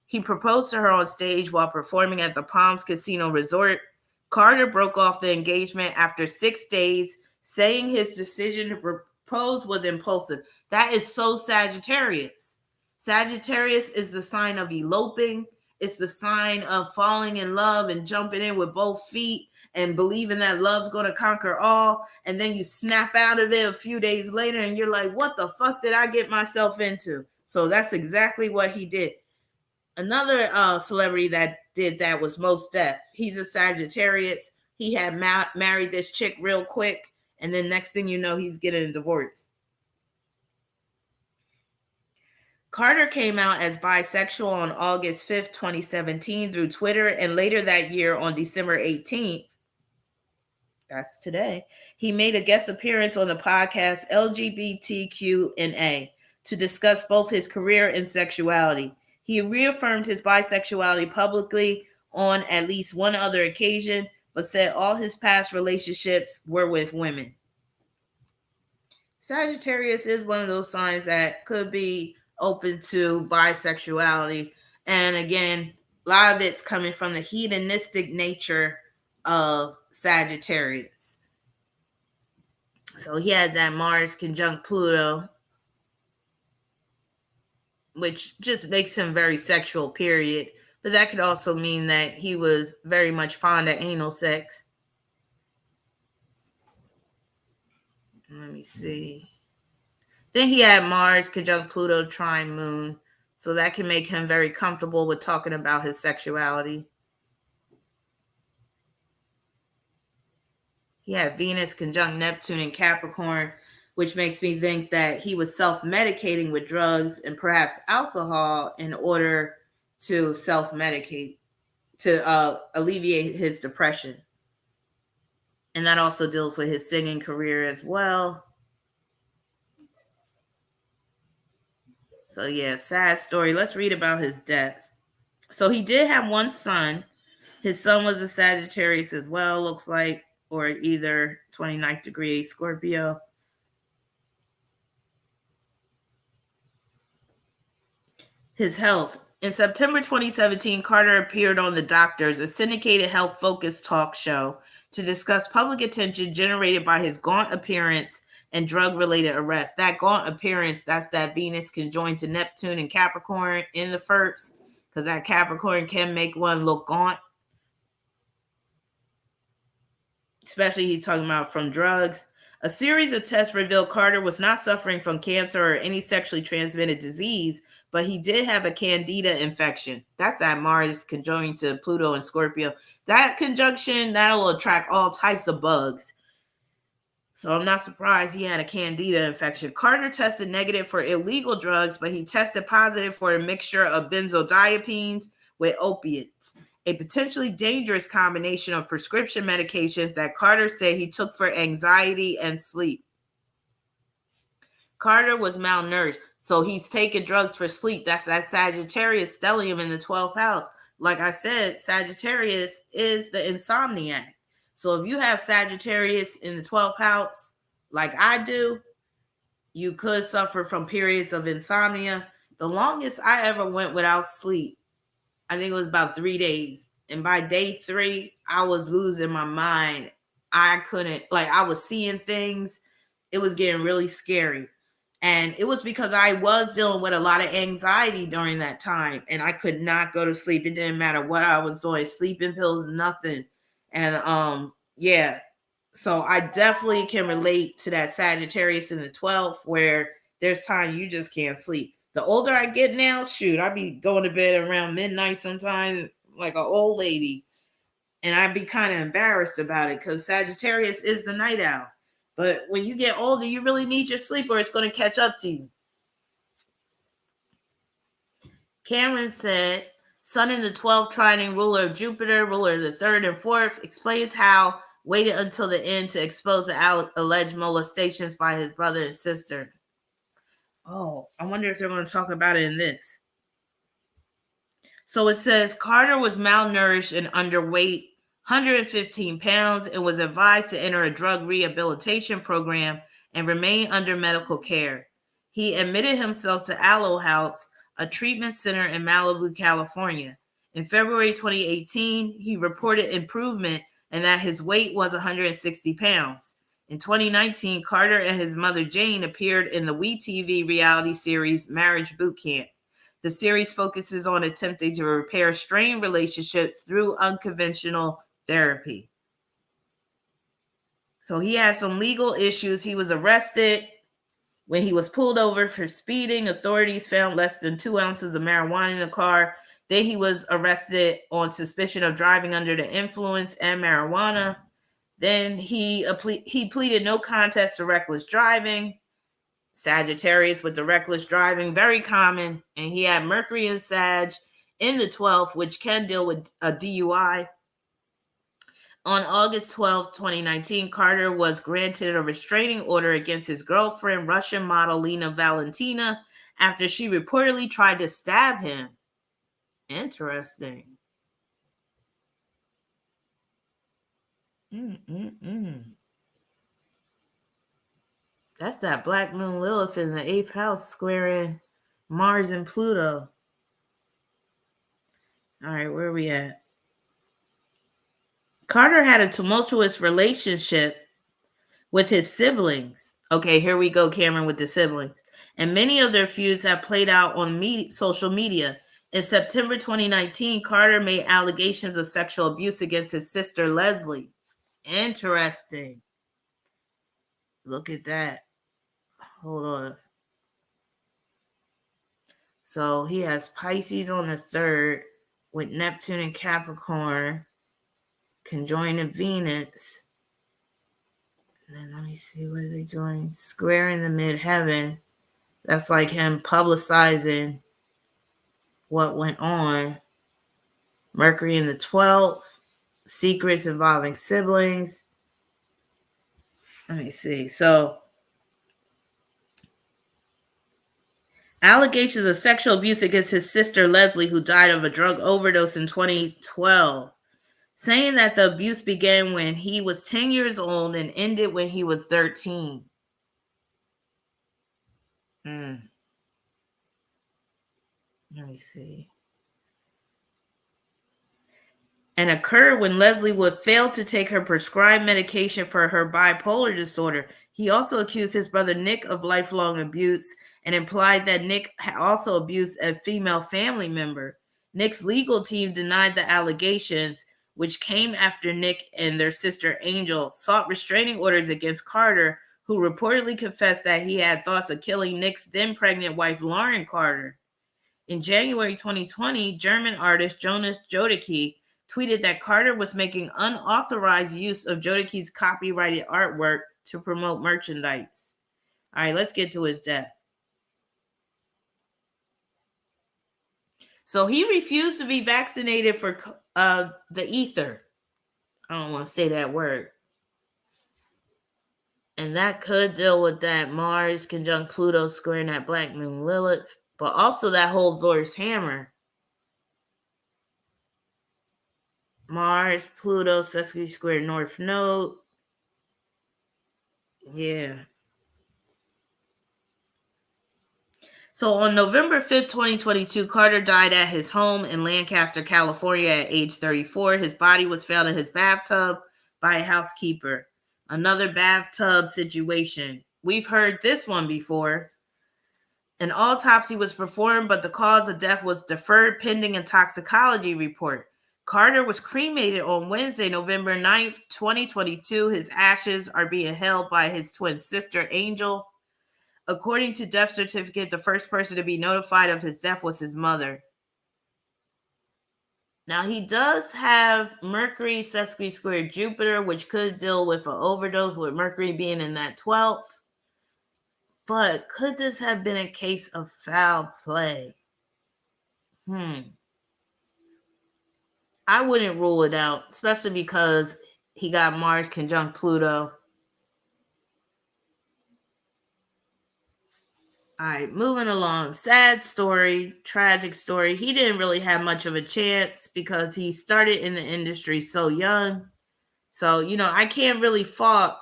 [SPEAKER 1] He proposed to her on stage while performing at the Palms Casino Resort. Carter broke off the engagement after 6 days, saying his decision to propose was impulsive. That is so Sagittarius. Sagittarius is the sign of eloping. It's the sign of falling in love and jumping in with both feet and believing that love's going to conquer all. And then you snap out of it a few days later and you're like, what the fuck did I get myself into? So that's exactly what he did. Another celebrity that did that was Mos Def. He's a Sagittarius. He had married this chick real quick. And then next thing you know, he's getting a divorce. Carter came out as bisexual on August 5th, 2017 through Twitter, and later that year on December 18th, that's today, he made a guest appearance on the podcast LGBTQ&A to discuss both his career and sexuality. He reaffirmed his bisexuality publicly on at least one other occasion, but said all his past relationships were with women. Sagittarius is one of those signs that could be open to bisexuality. And again, a lot of it's coming from the hedonistic nature of Sagittarius. So he had that Mars conjunct Pluto, which just makes him very sexual, period. But that could also mean that he was very much fond of anal sex. Let me see. Then he had Mars conjunct Pluto trine Moon. So that can make him very comfortable with talking about his sexuality. He had Venus conjunct Neptune in Capricorn, which makes me think that he was self-medicating with drugs and perhaps alcohol in order to self-medicate, to alleviate his depression. And that also deals with his singing career as well. So yeah, sad story. Let's read about his death. So he did have one son. His son was a Sagittarius as well, looks like, or either 29th degree Scorpio. His health. In September 2017, Carter appeared on The Doctors, a syndicated health-focused talk show, to discuss public attention generated by his gaunt appearance and drug-related arrests. That gaunt appearance, that's that Venus conjoined to Neptune and Capricorn in the first, because that Capricorn can make one look gaunt. Especially he's talking about from drugs. A series of tests revealed Carter was not suffering from cancer or any sexually transmitted disease, but he did have a candida infection. That's that Mars conjoining to Pluto and Scorpio. That conjunction, that'll attract all types of bugs. So I'm not surprised he had a candida infection. Carter tested negative for illegal drugs, but he tested positive for a mixture of benzodiazepines with opiates, a potentially dangerous combination of prescription medications that Carter said he took for anxiety and sleep. Carter was malnourished, so he's taking drugs for sleep. That's that Sagittarius stellium in the 12th house. Like I said, Sagittarius is the insomniac. So if you have Sagittarius in the 12th house, like I do, you could suffer from periods of insomnia. The longest I ever went without sleep, I think it was about 3 days. And by day 3, I was losing my mind. I couldn't, like, I was seeing things. It was getting really scary. And it was because I was dealing with a lot of anxiety during that time. And I could not go to sleep. It didn't matter what I was doing. Sleeping pills, nothing. And yeah. So I definitely can relate to that Sagittarius in the 12th where there's time you just can't sleep. The older I get now, shoot, I be going to bed around midnight sometimes like an old lady. And I'd be kind of embarrassed about it because Sagittarius is the night owl. But when you get older, you really need your sleep or it's going to catch up to you. Cameron said, Sun in the 12th trining ruler of Jupiter, ruler of the 3rd and 4th, explains how waited until the end to expose the alleged molestations by his brother and sister. Oh, I wonder if they're going to talk about it in this. So it says Carter was malnourished and underweight, 115 pounds, and was advised to enter a drug rehabilitation program and remain under medical care. He admitted himself to Aloe House, a treatment center in Malibu, California. In February 2018, he reported improvement and that his weight was 160 pounds. In 2019, Carter and his mother Jane appeared in the WeTV reality series Marriage Boot Camp. The series focuses on attempting to repair strained relationships through unconventional therapy. So he had some legal issues. He was arrested when he was pulled over for speeding. Authorities found less than 2 ounces of marijuana in the car. Then he was arrested on suspicion of driving under the influence and marijuana. Then he pleaded no contest to reckless driving. Sagittarius with the reckless driving, very common. And he had Mercury and Sag in the 12th, which can deal with a DUI. On August 12, 2019, Carter was granted a restraining order against his girlfriend, Russian model Lena Valentina, after she reportedly tried to stab him. Interesting. That's that Black Moon Lilith in the 8th house squaring Mars and Pluto. All right, where are we at? Carter had a tumultuous relationship with his siblings. Okay, here we go, Cameron, with the siblings. And many of their feuds have played out on social media. In September 2019, Carter made allegations of sexual abuse against his sister, Leslie. Interesting. Look at that. Hold on. So he has Pisces on the 3rd with Neptune and Capricorn conjoining Venus. And then let me see, what are they doing? Square in the midheaven. That's like him publicizing what went on. Mercury in the 12th. Secrets involving siblings. Let me see. So, allegations of sexual abuse against his sister Leslie, who died of a drug overdose in 2012, saying that the abuse began when he was 10 years old and ended when he was 13. Let me see. And occurred when Leslie would fail to take her prescribed medication for her bipolar disorder. He also accused his brother Nick of lifelong abuse and implied that Nick had also abused a female family member. Nick's legal team denied the allegations, which came after Nick and their sister Angel sought restraining orders against Carter, who reportedly confessed that he had thoughts of killing Nick's then pregnant wife Lauren Carter. In January 2020, German artist Jonas Jodecki tweeted that Carter was making unauthorized use of Jodecki's copyrighted artwork to promote merchandise. All right, let's get to his death. So he refused to be vaccinated for the ether. I don't want to say that word. And that could deal with that Mars conjunct Pluto squaring that Black Moon Lilith, but also that whole Thor's hammer. Mars, Pluto, sextile square North Node. Yeah. So on November 5th, 2022, Carter died at his home in Lancaster, California at age 34. His body was found in his bathtub by a housekeeper. Another bathtub situation. We've heard this one before. An autopsy was performed, but the cause of death was deferred pending a toxicology report. Carter was cremated on Wednesday, November 9th, 2022. His ashes are being held by his twin sister, Angel. According to death certificate, the first person to be notified of his death was his mother. Now, he does have Mercury sesqui square Jupiter, which could deal with an overdose with Mercury being in that 12th. But could this have been a case of foul play? I wouldn't rule it out, especially because he got Mars conjunct Pluto. All right, moving along. Sad story, tragic story. He didn't really have much of a chance because he started in the industry so young. So, I can't really fault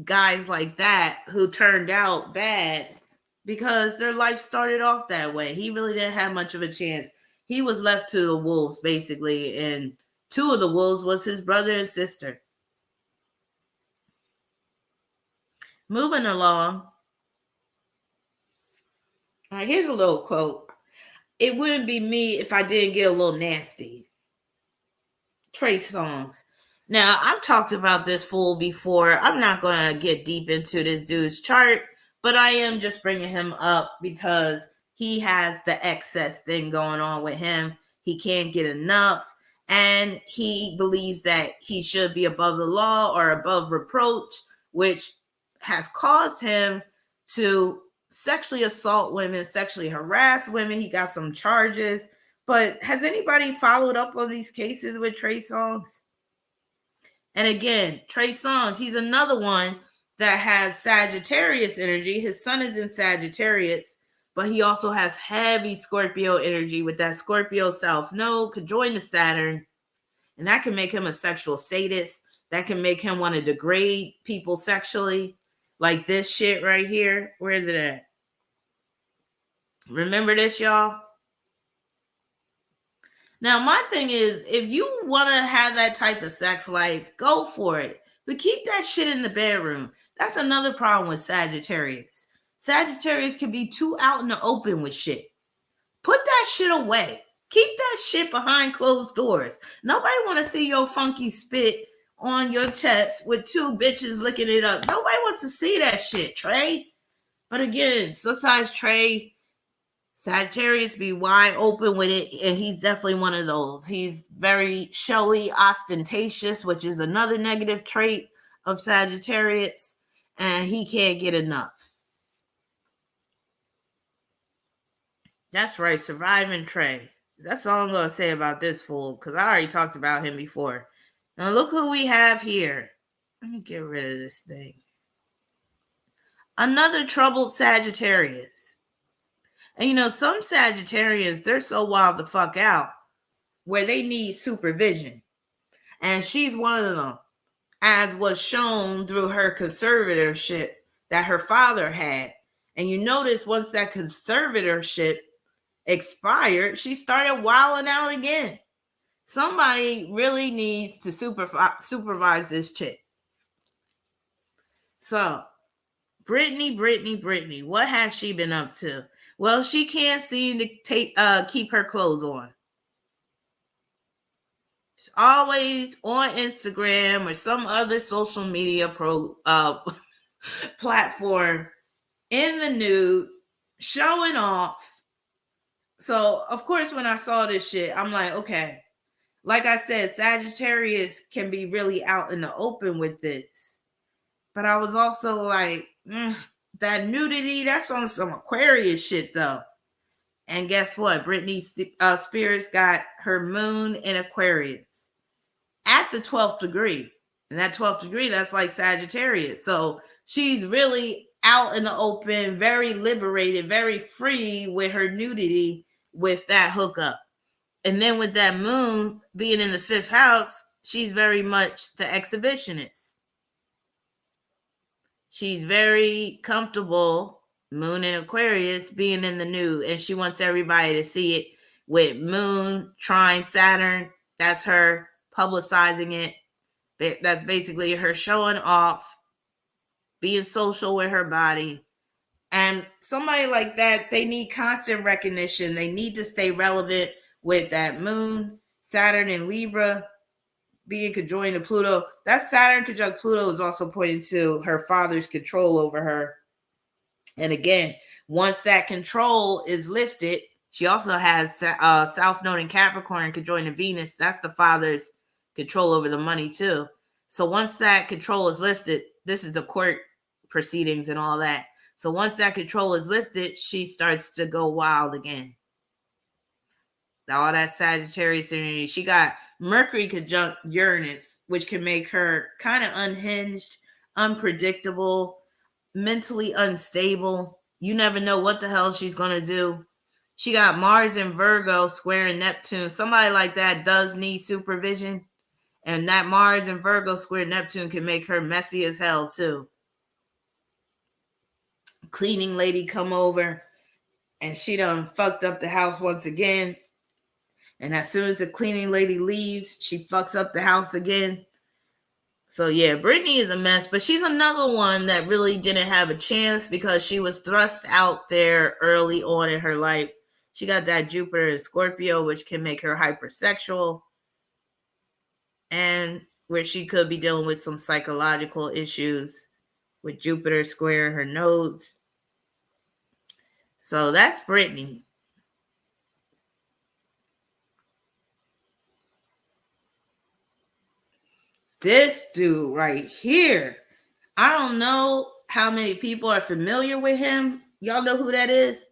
[SPEAKER 1] guys like that who turned out bad because their life started off that way. He really didn't have much of a chance. He was left to the wolves, basically, and two of the wolves was his brother and sister. Moving along. All right, here's a little quote. It wouldn't be me if I didn't get a little nasty. Trey Songz. Now, I've talked about this fool before. I'm not going to get deep into this dude's chart, but I am just bringing him up because he has the excess thing going on with him. He can't get enough, and he believes that he should be above the law or above reproach, which has caused him to sexually assault women, sexually harass women. He got some charges. But has anybody followed up on these cases with Trey Songz? And again, Trey Songz, he's another one that has Sagittarius energy. His sun is in Sagittarius, but he also has heavy Scorpio energy with that Scorpio South Node could join the Saturn. And that can make him a sexual sadist. That can make him want to degrade people sexually. Like this shit right here. Where is it at? Remember this, y'all? Now, my thing is, if you want to have that type of sex life, go for it. But keep that shit in the bedroom. That's another problem with Sagittarius. Sagittarius can be too out in the open with shit. Put that shit away. Keep that shit behind closed doors. Nobody want to see your funky spit on your chest with two bitches licking it up. Nobody wants to see that shit, Trey. But again, sometimes Trey Sagittarius be wide open with it, and he's definitely one of those. He's very showy, ostentatious, which is another negative trait of Sagittarius, and he can't get enough. That's right, surviving Trey. That's all I'm going to say about this fool, because I already talked about him before. Now look who we have here. Let me get rid of this thing. Another troubled Sagittarius. And you know, some Sagittarians, they're so wild the fuck out where they need supervision. And she's one of them, as was shown through her conservatorship that her father had. And you notice once that conservatorship expired, she started wilding out again. Somebody really needs to supervise this chick. So, Brittany, what has she been up to? Well, she can't seem to keep her clothes on. She's always on Instagram or some other social media platform in the nude, showing off. So, of course, when I saw this shit, I'm like, okay. Like I said, Sagittarius can be really out in the open with this. But I was also like, that nudity, that's on some Aquarius shit, though. And guess what? Britney Spears got her moon in Aquarius at the 12th degree. And that 12th degree, that's like Sagittarius. So she's really out in the open, very liberated, very free with her nudity with that hookup. And then with that moon being in the 5th house, she's very much the exhibitionist. She's very comfortable, moon in Aquarius, being in the nude. And she wants everybody to see it with moon, trine, Saturn. That's her publicizing it. That's basically her showing off, being social with her body. And somebody like that, they need constant recognition. They need to stay relevant with that moon, Saturn and Libra being conjoined to Pluto. That Saturn conjunct Pluto is also pointing to her father's control over her. And again, once that control is lifted, she also has South Node in Capricorn conjoined to Venus. That's the father's control over the money too. So once that control is lifted, this is the court proceedings and all that. So once that control is lifted, she starts to go wild again. All that Sagittarius energy. She got Mercury conjunct Uranus, which can make her kind of unhinged, unpredictable, mentally unstable. You never know what the hell she's going to do. She got Mars in Virgo squaring Neptune. Somebody like that does need supervision. And that Mars in Virgo square Neptune can make her messy as hell too. Cleaning lady come over and she done fucked up the house once again. And as soon as the cleaning lady leaves, she fucks up the house again. So yeah, Brittany is a mess, but she's another one that really didn't have a chance because she was thrust out there early on in her life. She got that Jupiter in Scorpio, which can make her hypersexual, and where she could be dealing with some psychological issues with Jupiter squaring her nodes. So that's Brittany. This dude right here, I don't know how many people are familiar with him. Y'all know who that is?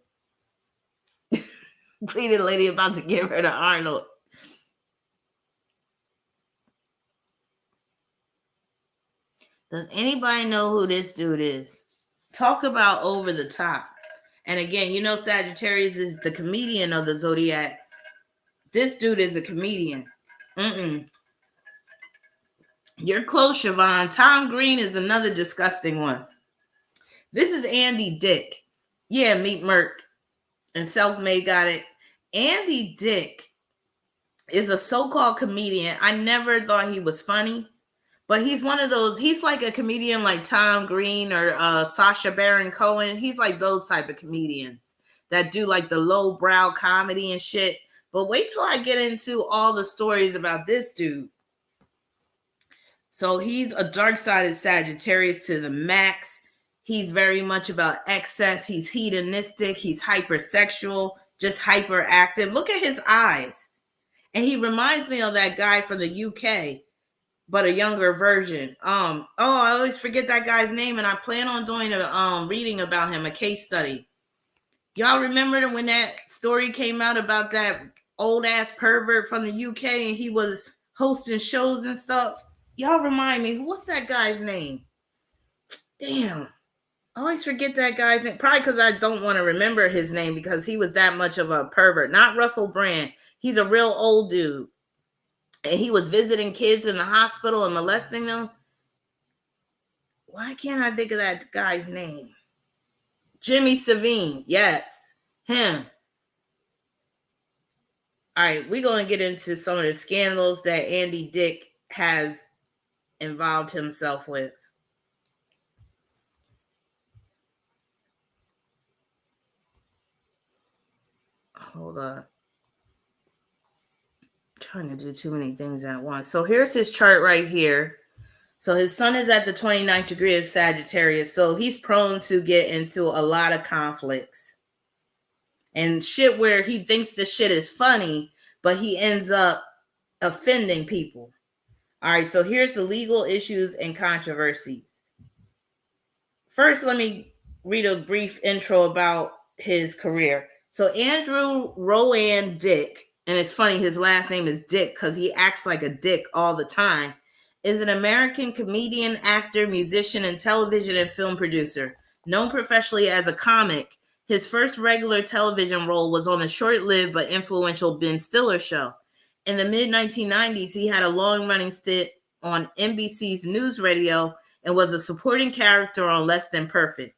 [SPEAKER 1] Cleaning lady about to give her to Arnold. Does anybody know who this dude is? Talk about over the top. And again, you know Sagittarius is the comedian of the zodiac. This dude is a comedian. You're close, Siobhan. Tom Green is another disgusting one. This is Andy Dick. Yeah, Meet Merc and Self-Made got it. Andy Dick is a so-called comedian. I never thought he was funny, but he's one of those. He's like a comedian like Tom Green or Sacha Baron Cohen. He's like those type of comedians that do like the low-brow comedy and shit. But wait till I get into all the stories about this dude. So he's a dark-sided Sagittarius to the max. He's very much about excess. He's hedonistic. He's hypersexual, just hyperactive. Look at his eyes. And he reminds me of that guy from the UK, but a younger version. I always forget that guy's name, and I plan on doing a reading about him, a case study. Y'all remember when that story came out about that old ass pervert from the UK and he was hosting shows and stuff? Y'all remind me, what's that guy's name? Damn. I always forget that guy's name. Probably because I don't want to remember his name because he was that much of a pervert. Not Russell Brand. He's a real old dude. And he was visiting kids in the hospital and molesting them. Why can't I think of that guy's name? Jimmy Savine. Yes, him. All right, we're going to get into some of the scandals that Andy Dick has involved himself with. Hold on. Trying to do too many things at once. So here's his chart right here. So his sun is at the 29th degree of Sagittarius. So he's prone to get into a lot of conflicts and shit where he thinks the shit is funny, but he ends up offending people. All right, so here's the legal issues and controversies. First, let me read a brief intro about his career. So Andrew Rowan Dick, and it's funny, his last name is Dick because he acts like a dick all the time, is an American comedian, actor, musician, and television and film producer. Known professionally as a comic, his first regular television role was on the short-lived but influential Ben Stiller show. In the mid-1990s, he had a long-running stint on NBC's News Radio and was a supporting character on Less Than Perfect.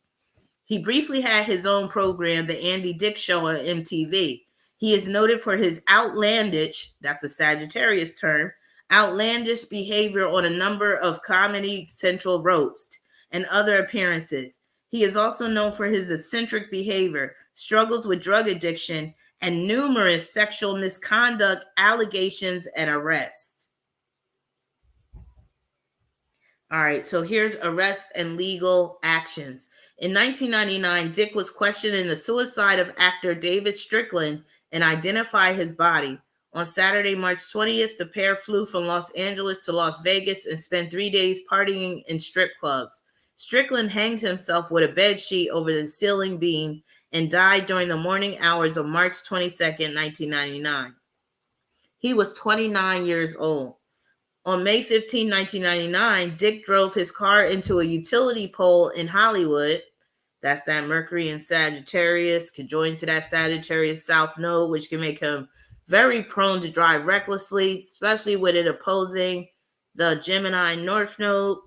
[SPEAKER 1] He briefly had his own program, The Andy Dick Show, on MTV. He is noted for his outlandish, that's a Sagittarius term, outlandish behavior on a number of Comedy Central roasts and other appearances. He is also known for his eccentric behavior, struggles with drug addiction, and numerous sexual misconduct allegations and arrests. All right, so here's arrests and legal actions. In 1999, Dick was questioned in the suicide of actor David Strickland and identified his body. On Saturday, March 20th, the pair flew from Los Angeles to Las Vegas and spent 3 days partying in strip clubs. Strickland hanged himself with a bed sheet over the ceiling beam and died during the morning hours of March 22nd, 1999. He was 29 years old. On May 15, 1999, Dick drove his car into a utility pole in Hollywood. That's that Mercury in Sagittarius, conjoined to that Sagittarius South Node, which can make him very prone to drive recklessly, especially with it opposing the Gemini North Node.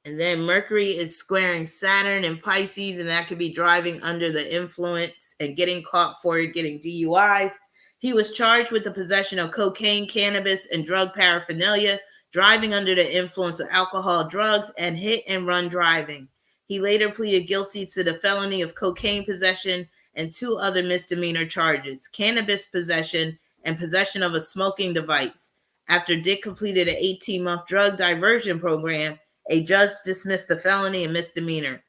[SPEAKER 1] And then Mercury is squaring Saturn and Pisces, and that could be driving under the influence and getting caught for it, getting DUIs. He was charged with the possession of cocaine, cannabis, and drug paraphernalia, driving under the influence of alcohol, drugs, and hit-and-run driving. He later pleaded guilty to the felony of cocaine possession and 2 other misdemeanor charges, cannabis possession and possession of a smoking device. After Dick completed an 18-month drug diversion program, a judge dismissed the felony and misdemeanor.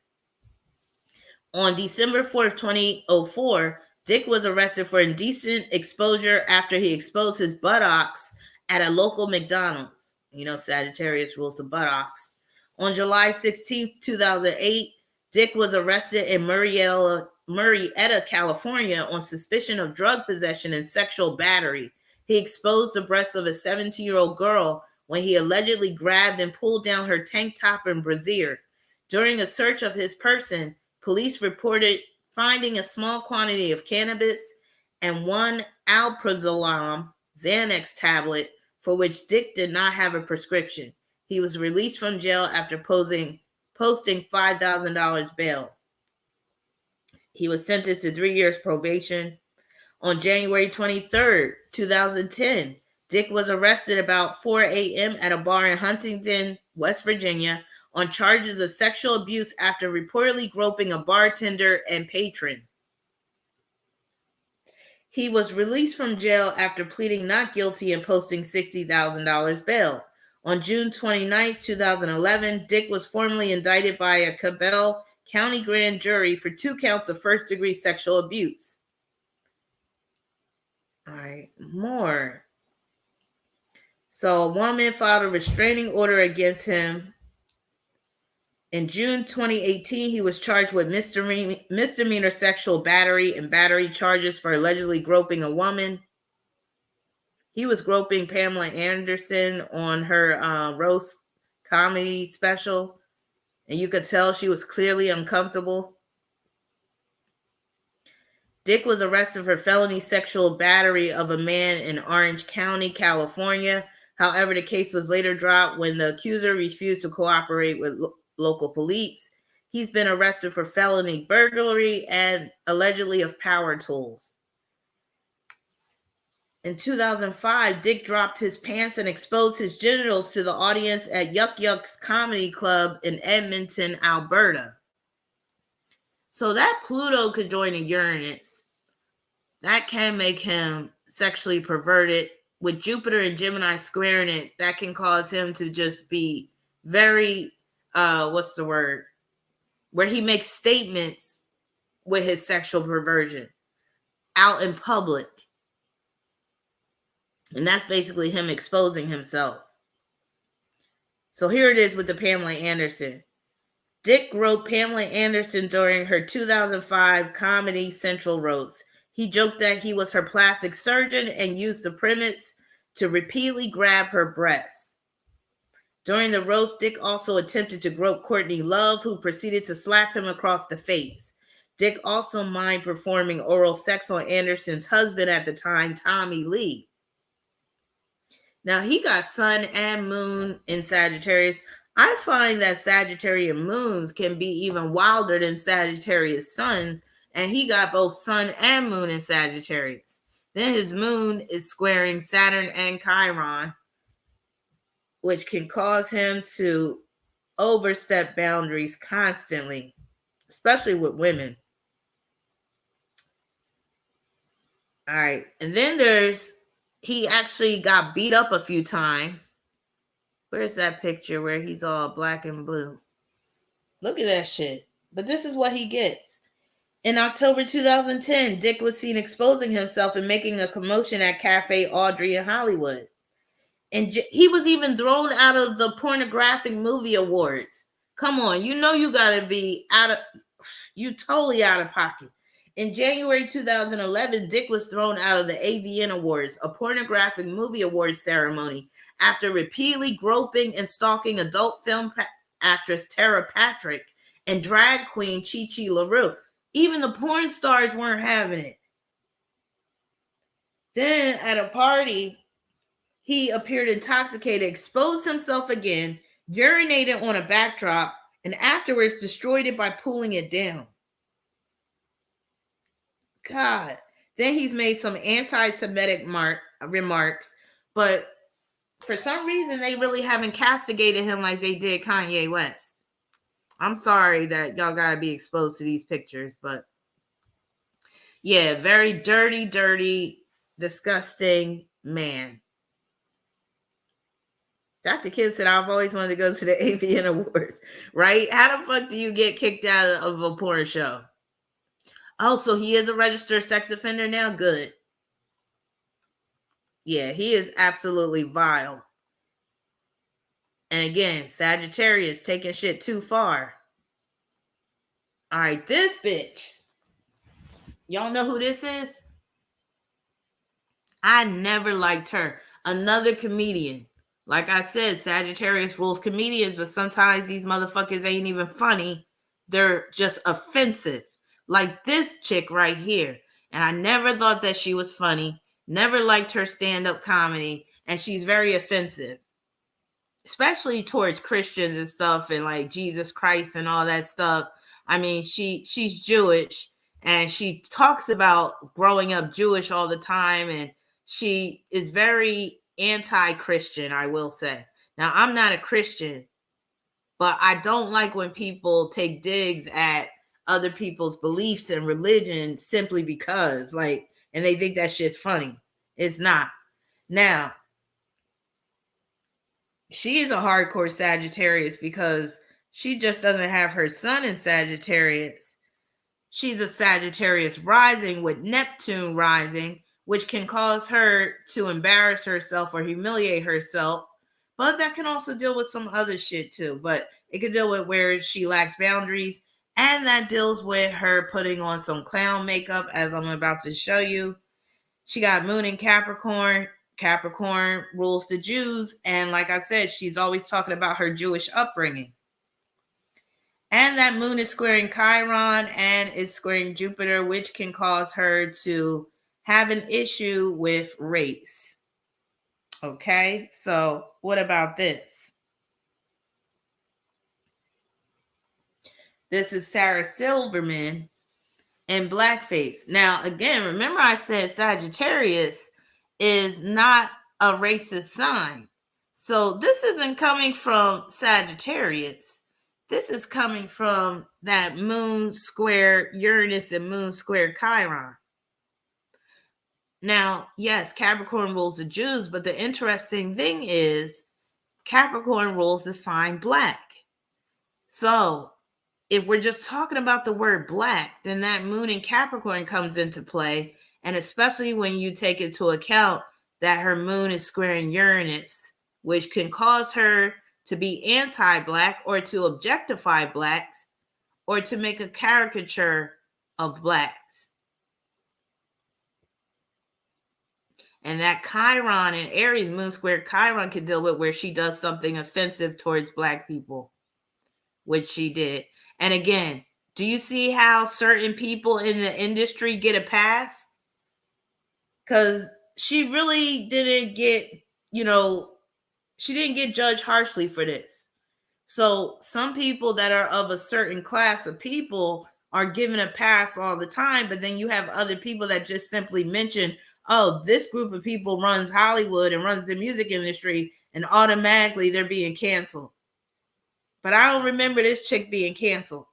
[SPEAKER 1] On December 4th, 2004, Dick was arrested for indecent exposure after he exposed his buttocks at a local McDonald's. You know, Sagittarius rules the buttocks. On July 16, 2008, Dick was arrested in Murrieta, California on suspicion of drug possession and sexual battery. He exposed the breasts of a 17-year-old girl when he allegedly grabbed and pulled down her tank top and brassiere. During a search of his person, police reported finding a small quantity of cannabis and 1 alprazolam Xanax tablet for which Dick did not have a prescription. He was released from jail after posting $5,000 bail. He was sentenced to 3 years probation. On January 23rd, 2010, Dick was arrested about 4 a.m. at a bar in Huntington, West Virginia, on charges of sexual abuse after reportedly groping a bartender and patron. He was released from jail after pleading not guilty and posting $60,000 bail. On June 29, 2011, Dick was formally indicted by a Cabell County grand jury for 2 counts of first-degree sexual abuse. All right, more. So a woman filed a restraining order against him. In June 2018, he was charged with misdemeanor sexual battery and battery charges for allegedly groping a woman. He was groping Pamela Anderson on her roast comedy special, and you could tell she was clearly uncomfortable. Dick was arrested for felony sexual battery of a man in Orange County, California. However, the case was later dropped when the accuser refused to cooperate with local police. He's been arrested for felony burglary and allegedly of power tools. In 2005, Dick dropped his pants and exposed his genitals to the audience at Yuck Yuck's Comedy Club in Edmonton, Alberta. So that Pluto could join a Uranus. That can make him sexually perverted. With Jupiter and Gemini squaring it, that can cause him to just be very, where he makes statements with his sexual perversion out in public. And that's basically him exposing himself. So here it is with the Pamela Anderson. Dick wrote Pamela Anderson during her 2005 Comedy Central roast. He joked that he was her plastic surgeon and used the premise to repeatedly grab her breasts. During the roast, Dick also attempted to grope Courtney Love, who proceeded to slap him across the face. Dick also mimed performing oral sex on Anderson's husband at the time, Tommy Lee. Now, he got Sun and Moon in Sagittarius. I find that Sagittarian moons can be even wilder than Sagittarius suns, and he got both Sun and Moon in Sagittarius. Then his moon is squaring Saturn and Chiron, which can cause him to overstep boundaries constantly, especially with women. All right, and then he actually got beat up a few times. Where's that picture where he's all black and blue? Look at that shit. But this is what he gets. In October 2010, Dick was seen exposing himself and making a commotion at Cafe Audrey in Hollywood. And he was even thrown out of the Pornographic Movie Awards. Come on, you know you gotta be you totally out of pocket. In January 2011, Dick was thrown out of the AVN Awards, a pornographic movie awards ceremony, after repeatedly groping and stalking adult film actress Tara Patrick and drag queen Chi Chi LaRue. Even the porn stars weren't having it. Then at a party, he appeared intoxicated, exposed himself again, urinated on a backdrop, and afterwards destroyed it by pulling it down. God. Then he's made some anti-Semitic remarks, but for some reason they really haven't castigated him like they did Kanye West. I'm sorry that y'all gotta be exposed to these pictures, but yeah, very dirty, disgusting man. Dr. Kidd said, I've always wanted to go to the AVN Awards, right? How the fuck do you get kicked out of a porn show? Oh, so he is a registered sex offender now? Good. Yeah, he is absolutely vile. And again, Sagittarius taking shit too far. All right, this bitch. Y'all know who this is? I never liked her. Another comedian. Like I said, Sagittarius rules comedians, but sometimes these motherfuckers ain't even funny. They're just offensive. Like this chick right here. And I never thought that she was funny. Never liked her stand-up comedy. And she's very offensive. Especially towards Christians and stuff and like Jesus Christ and all that stuff. I mean, she's Jewish and she talks about growing up Jewish all the time. And she is very anti-Christian, I will say. Now, I'm not a Christian, but I don't like when people take digs at other people's beliefs and religion simply because, like, and they think that shit's funny. It's not. Now, she is a hardcore Sagittarius because she just doesn't have her sun in Sagittarius. She's a Sagittarius rising with Neptune rising, which can cause her to embarrass herself or humiliate herself. But that can also deal with some other shit too. But it can deal with where she lacks boundaries. And that deals with her putting on some clown makeup, as I'm about to show you. She got Moon in Capricorn. Capricorn rules the Jews. And like I said, she's always talking about her Jewish upbringing. And that Moon is squaring Chiron and is squaring Jupiter, which can cause her to have an issue with race. Okay, so what about this? This is Sarah Silverman in blackface. Now, again, remember I said Sagittarius is not a racist sign. So this isn't coming from Sagittarius. This is coming from that Moon square Uranus and Moon square Chiron. Now, yes, Capricorn rules the Jews, but the interesting thing is Capricorn rules the sign black. So if we're just talking about the word black, then that Moon in Capricorn comes into play. And especially when you take into account that her Moon is squaring Uranus, which can cause her to be anti-black or to objectify blacks or to make a caricature of blacks. And that Chiron in Aries, Moon square Chiron, can deal with where she does something offensive towards black people, which she did. And again, do you see how certain people in the industry get a pass? Because she really didn't get, she didn't get judged harshly for this. So some people that are of a certain class of people are given a pass all the time, but then you have other people that just simply mention, oh, this group of people runs Hollywood and runs the music industry, and automatically they're being canceled. But I don't remember this chick being canceled.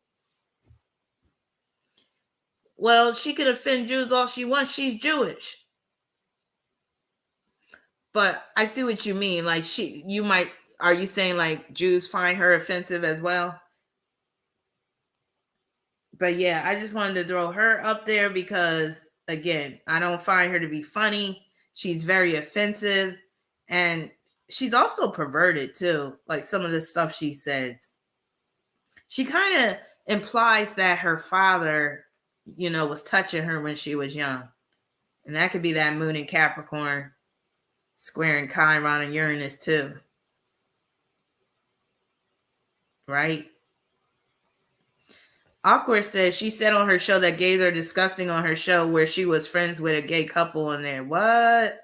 [SPEAKER 1] Well, she could offend Jews all she wants. She's Jewish. But I see what you mean. Like are you saying like Jews find her offensive as well? But yeah, I just wanted to throw her up there because, again, I don't find her to be funny. She's very offensive. And she's also perverted too. Like some of the stuff she says. She kind of implies that her father, was touching her when she was young. And that could be that Moon in Capricorn squaring Chiron and Uranus too. Right? Awkward says she said on her show that gays are disgusting on her show where she was friends with a gay couple in there. What?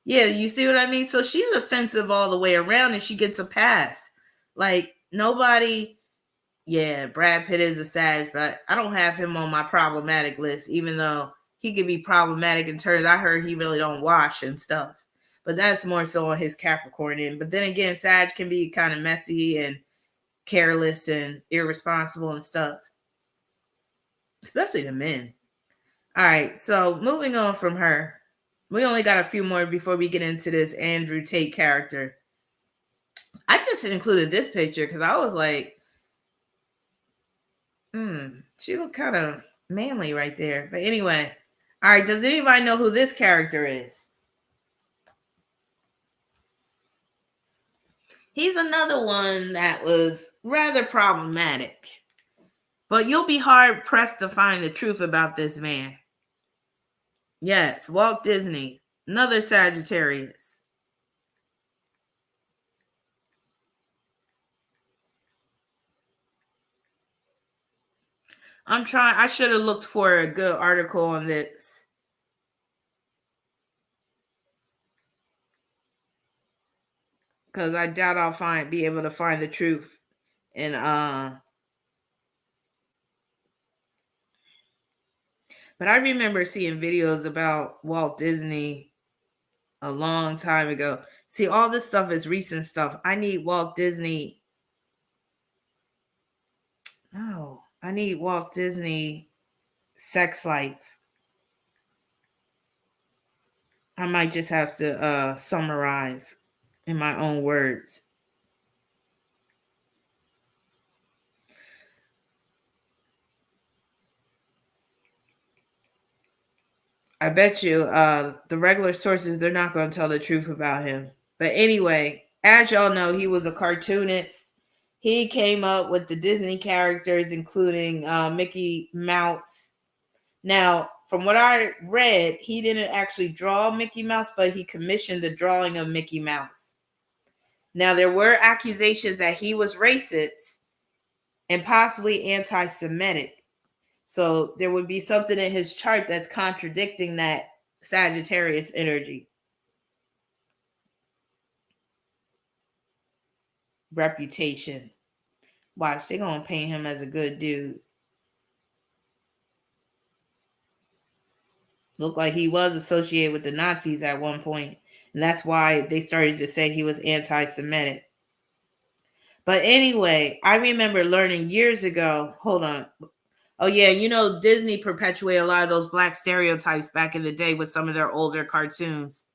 [SPEAKER 1] Yeah, you see what I mean? So she's offensive all the way around and she gets a pass. Like nobody, yeah, Brad Pitt is a Sag, but I don't have him on my problematic list, even though he could be problematic in terms, I heard he really don't wash and stuff. But that's more so on his Capricorn end. But then again, Sag can be kind of messy and careless and irresponsible and stuff, especially the men. All right, so moving on from her, we only got a few more before we get into this Andrew Tate character. I just included this picture because I was like, she looked kind of manly right there. But anyway, all right, does anybody know who this character is? He's another one that was rather problematic. But you'll be hard pressed to find the truth about this man. Yes, Walt Disney, another Sagittarius. I should have looked for a good article on this. Because I doubt I'll be able to find the truth. And but I remember seeing videos about Walt Disney a long time ago. See, all this stuff is recent stuff. I need Walt Disney. No, I need Walt Disney sex life. I might just have to summarize. in my own words. I bet you the regular sources, they're not going to tell the truth about him. But anyway, as y'all know, he was a cartoonist. He came up with the Disney characters, including Mickey Mouse. Now, from what I read, he didn't actually draw Mickey Mouse, but he commissioned the drawing of Mickey Mouse. Now, there were accusations that he was racist and possibly anti-Semitic. So there would be something in his chart that's contradicting that Sagittarius energy. Reputation. Watch, they're going to paint him as a good dude. Looked like he was associated with the Nazis at one point, and that's why they started to say he was anti-Semitic. But anyway, I remember learning years ago, hold on. Oh yeah, you know, Disney perpetuated a lot of those black stereotypes back in the day with some of their older cartoons,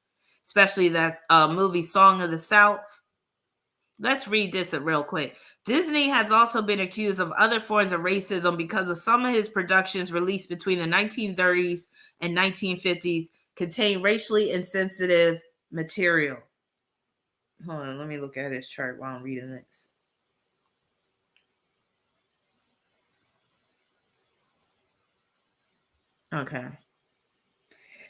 [SPEAKER 1] especially that movie Song of the South. Let's read this real quick. Disney has also been accused of other forms of racism because of some of his productions released between the 1930s and 1950s contain racially insensitive material. Hold on, let me look at his chart while I'm reading this. Okay.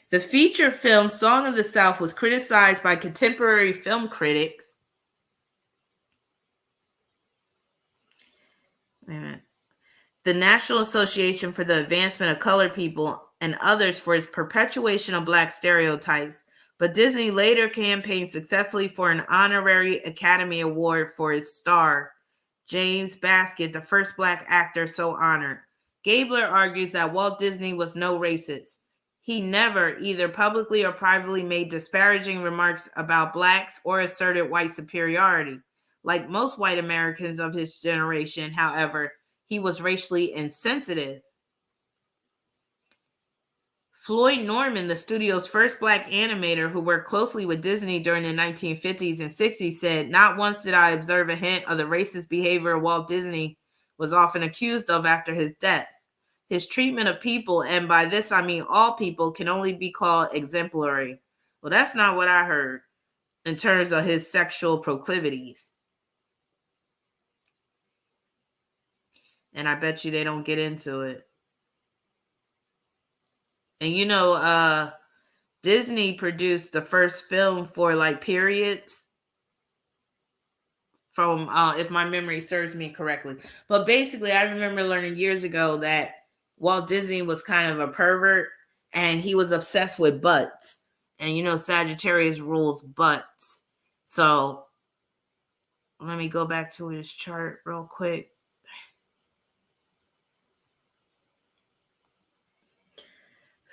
[SPEAKER 1] The feature film Song of the South was criticized by contemporary film critics. Wait a minute. The National Association for the Advancement of Colored People and others for its perpetuation of black stereotypes, but Disney later campaigned successfully for an honorary Academy Award for its star, James Baskett, the first black actor so honored. Gabler argues that Walt Disney was no racist. He never, either publicly or privately, made disparaging remarks about blacks or asserted white superiority. Like most white Americans of his generation, however, he was racially insensitive. Floyd Norman, the studio's first black animator who worked closely with Disney during the 1950s and 60s, said, "Not once did I observe a hint of the racist behavior Walt Disney was often accused of after his death. His treatment of people, and by this I mean all people, can only be called exemplary." Well, that's not what I heard in terms of his sexual proclivities. And I bet you they don't get into it. And you know, Disney produced the first film for like periods from, if my memory serves me correctly. But basically, I remember learning years ago that Walt Disney was kind of a pervert and he was obsessed with butts. And you know, Sagittarius rules butts. So let me go back to his chart real quick.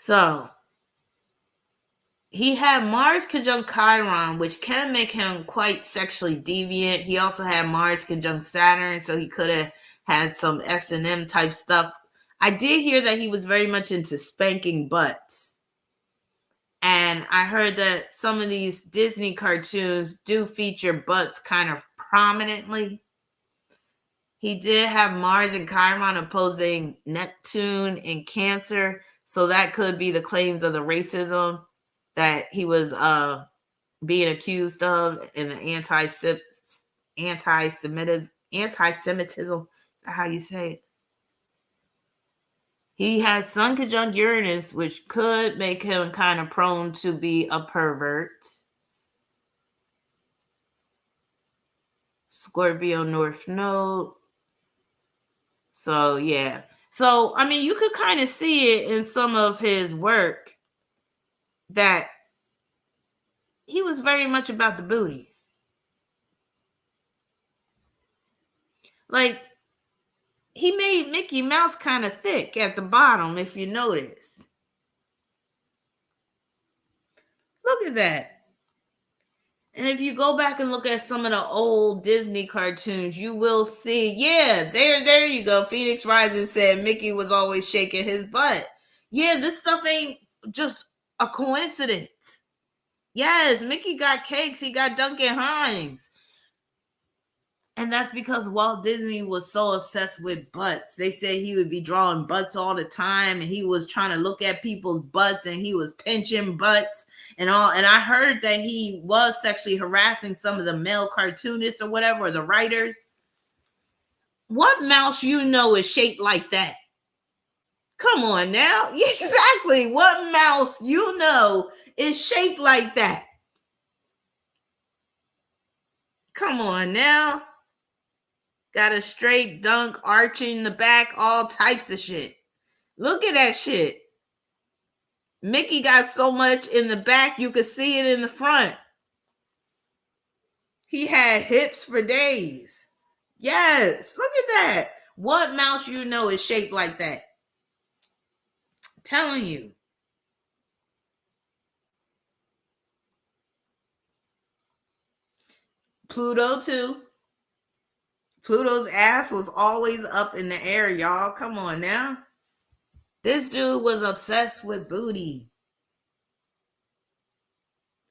[SPEAKER 1] So he had Mars conjunct Chiron, which can make him quite sexually deviant. He also had Mars conjunct Saturn, so he could have had some S&M type stuff. I did hear that he was very much into spanking butts. And I heard that some of these Disney cartoons do feature butts kind of prominently. He did have Mars and Chiron opposing Neptune and Cancer, so that could be the claims of the racism that he was being accused of, and the anti-Semitism. Is that how you say it? He has Sun conjunct Uranus, which could make him kind of prone to be a pervert. Scorpio North Node. So, yeah. So, I mean, you could kind of see it in some of his work that he was very much about the booty. Like, he made Mickey Mouse kind of thick at the bottom, if you notice. Look at that. And if you go back and look at some of the old Disney cartoons, you will see, yeah, there you go. Phoenix Rising said Mickey was always shaking his butt. Yeah, this stuff ain't just a coincidence. Yes, Mickey got cakes. He got Duncan Hines. And that's because Walt Disney was so obsessed with butts. They said he would be drawing butts all the time, and he was trying to look at people's butts, and he was pinching butts and all. And I heard that he was sexually harassing some of the male cartoonists or whatever, or the writers. What mouse you know is shaped like that? Come on now. Exactly. What mouse you know is shaped like that? Come on now. Got a straight dunk, arching the back, all types of shit. Look at that shit. Mickey got so much in the back, you could see it in the front. He had hips for days. Yes, look at that. What mouse you know is shaped like that? I'm telling you. Pluto too. Pluto's ass was always up in the air, y'all. Come on now. This dude was obsessed with booty.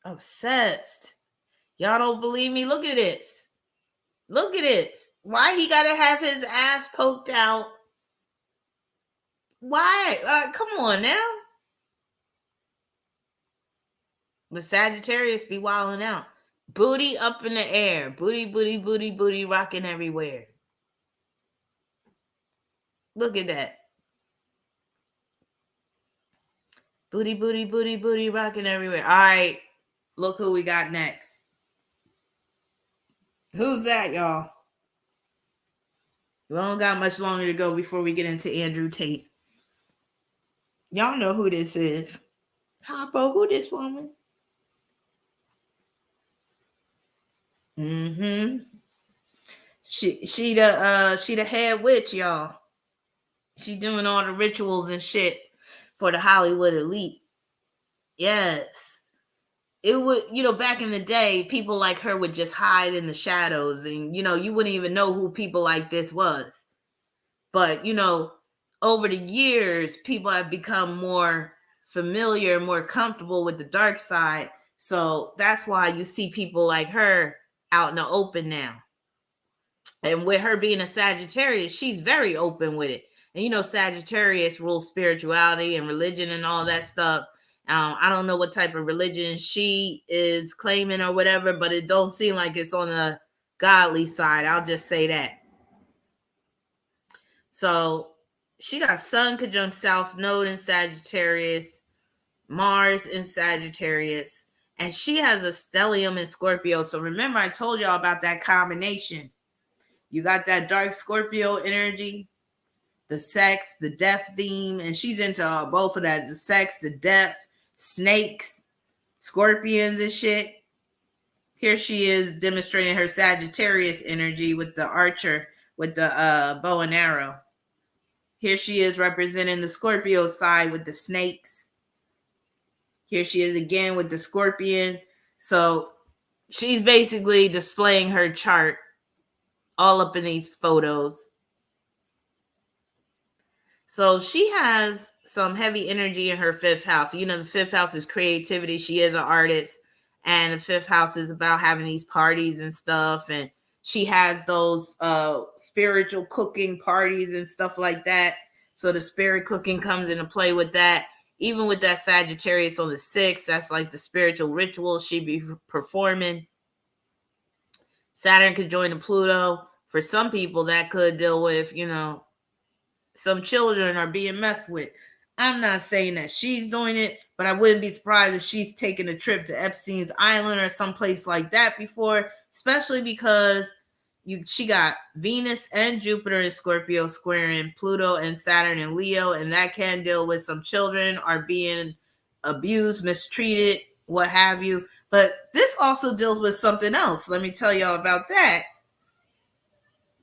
[SPEAKER 1] Obsessed. Y'all don't believe me? Look at this. Look at this. Why he gotta have his ass poked out? Why? Come on now. But Sagittarius be wilding out. Booty up in the air. Booty, booty, booty, booty rocking everywhere. Look at that. Booty, booty, booty, booty rocking everywhere. All right. Look who we got next. Who's that, y'all? We don't got much longer to go before we get into Andrew Tate. Y'all know who this is. Hoppo, who this woman? Mm-hmm. She the head witch, y'all. She doing all the rituals and shit for the Hollywood elite. Yes. It would, back in the day, people like her would just hide in the shadows, and you wouldn't even know who people like this was. But over the years, people have become more familiar, more comfortable with the dark side. So that's why you see people like her out in the open now. And with her being a Sagittarius, she's very open with it. And Sagittarius rules spirituality and religion and all that stuff. I don't know what type of religion she is claiming or whatever, but it don't seem like it's on the godly side. I'll just say that. So she got Sun conjunct South Node in Sagittarius, Mars in Sagittarius, and she has a stellium in Scorpio. So remember, I told y'all about that combination. You got that dark Scorpio energy, the sex, the death theme, and she's into both of that, the sex, the death, snakes, scorpions and shit. Here she is demonstrating her Sagittarius energy with the archer, with the bow and arrow. Here she is representing the Scorpio side with the snakes. Here she is again with the scorpion. So she's basically displaying her chart all up in these photos. So she has some heavy energy in her fifth house. The fifth house is creativity. She is an artist. And the fifth house is about having these parties and stuff. And she has those spiritual cooking parties and stuff like that. So the spirit cooking comes into play with that. Even with that Sagittarius on the 6th, that's like the spiritual ritual she be performing. Saturn could join the Pluto. For some people, that could deal with, some children are being messed with. I'm not saying that she's doing it, but I wouldn't be surprised if she's taken a trip to Epstein's Island or someplace like that before, especially because she got Venus and Jupiter in Scorpio squaring Pluto and Saturn in Leo, and that can deal with some children are being abused, mistreated, what have you. But this also deals with something else. Let me tell y'all about that.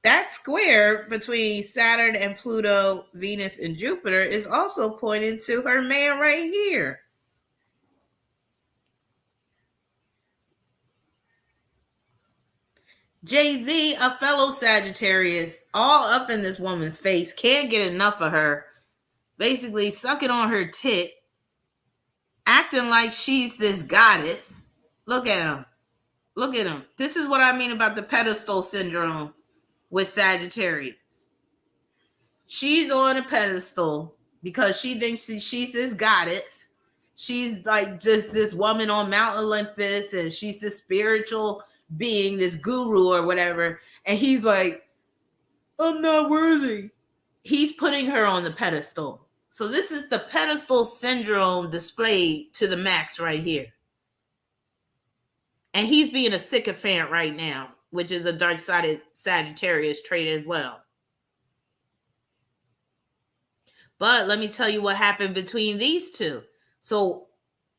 [SPEAKER 1] That square between Saturn and Pluto, Venus and Jupiter is also pointing to her man right here. Jay-Z, a fellow Sagittarius, all up in this woman's face, can't get enough of her. Basically sucking on her tit, acting like she's this goddess. Look at him. Look at him. This is what I mean about the pedestal syndrome with Sagittarius. She's on a pedestal because she thinks she's this goddess. She's like just this woman on Mount Olympus, and she's this spiritual being, this guru or whatever. And he's like, I'm not worthy. He's putting her on the pedestal. So this is the pedestal syndrome displayed to the max right here. And he's being a sycophant right now, which is a dark-sided Sagittarius trait as well. But let me tell you what happened between these two. So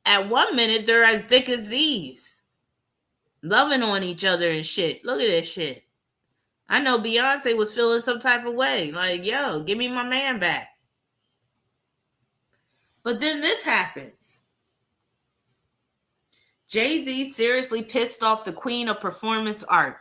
[SPEAKER 1] at 1 minute, they're as thick as thieves, loving on each other and shit. Look at this shit. I know Beyonce was feeling some type of way. Like, yo, give me my man back. But then this happens. Jay-Z seriously pissed off the queen of performance art.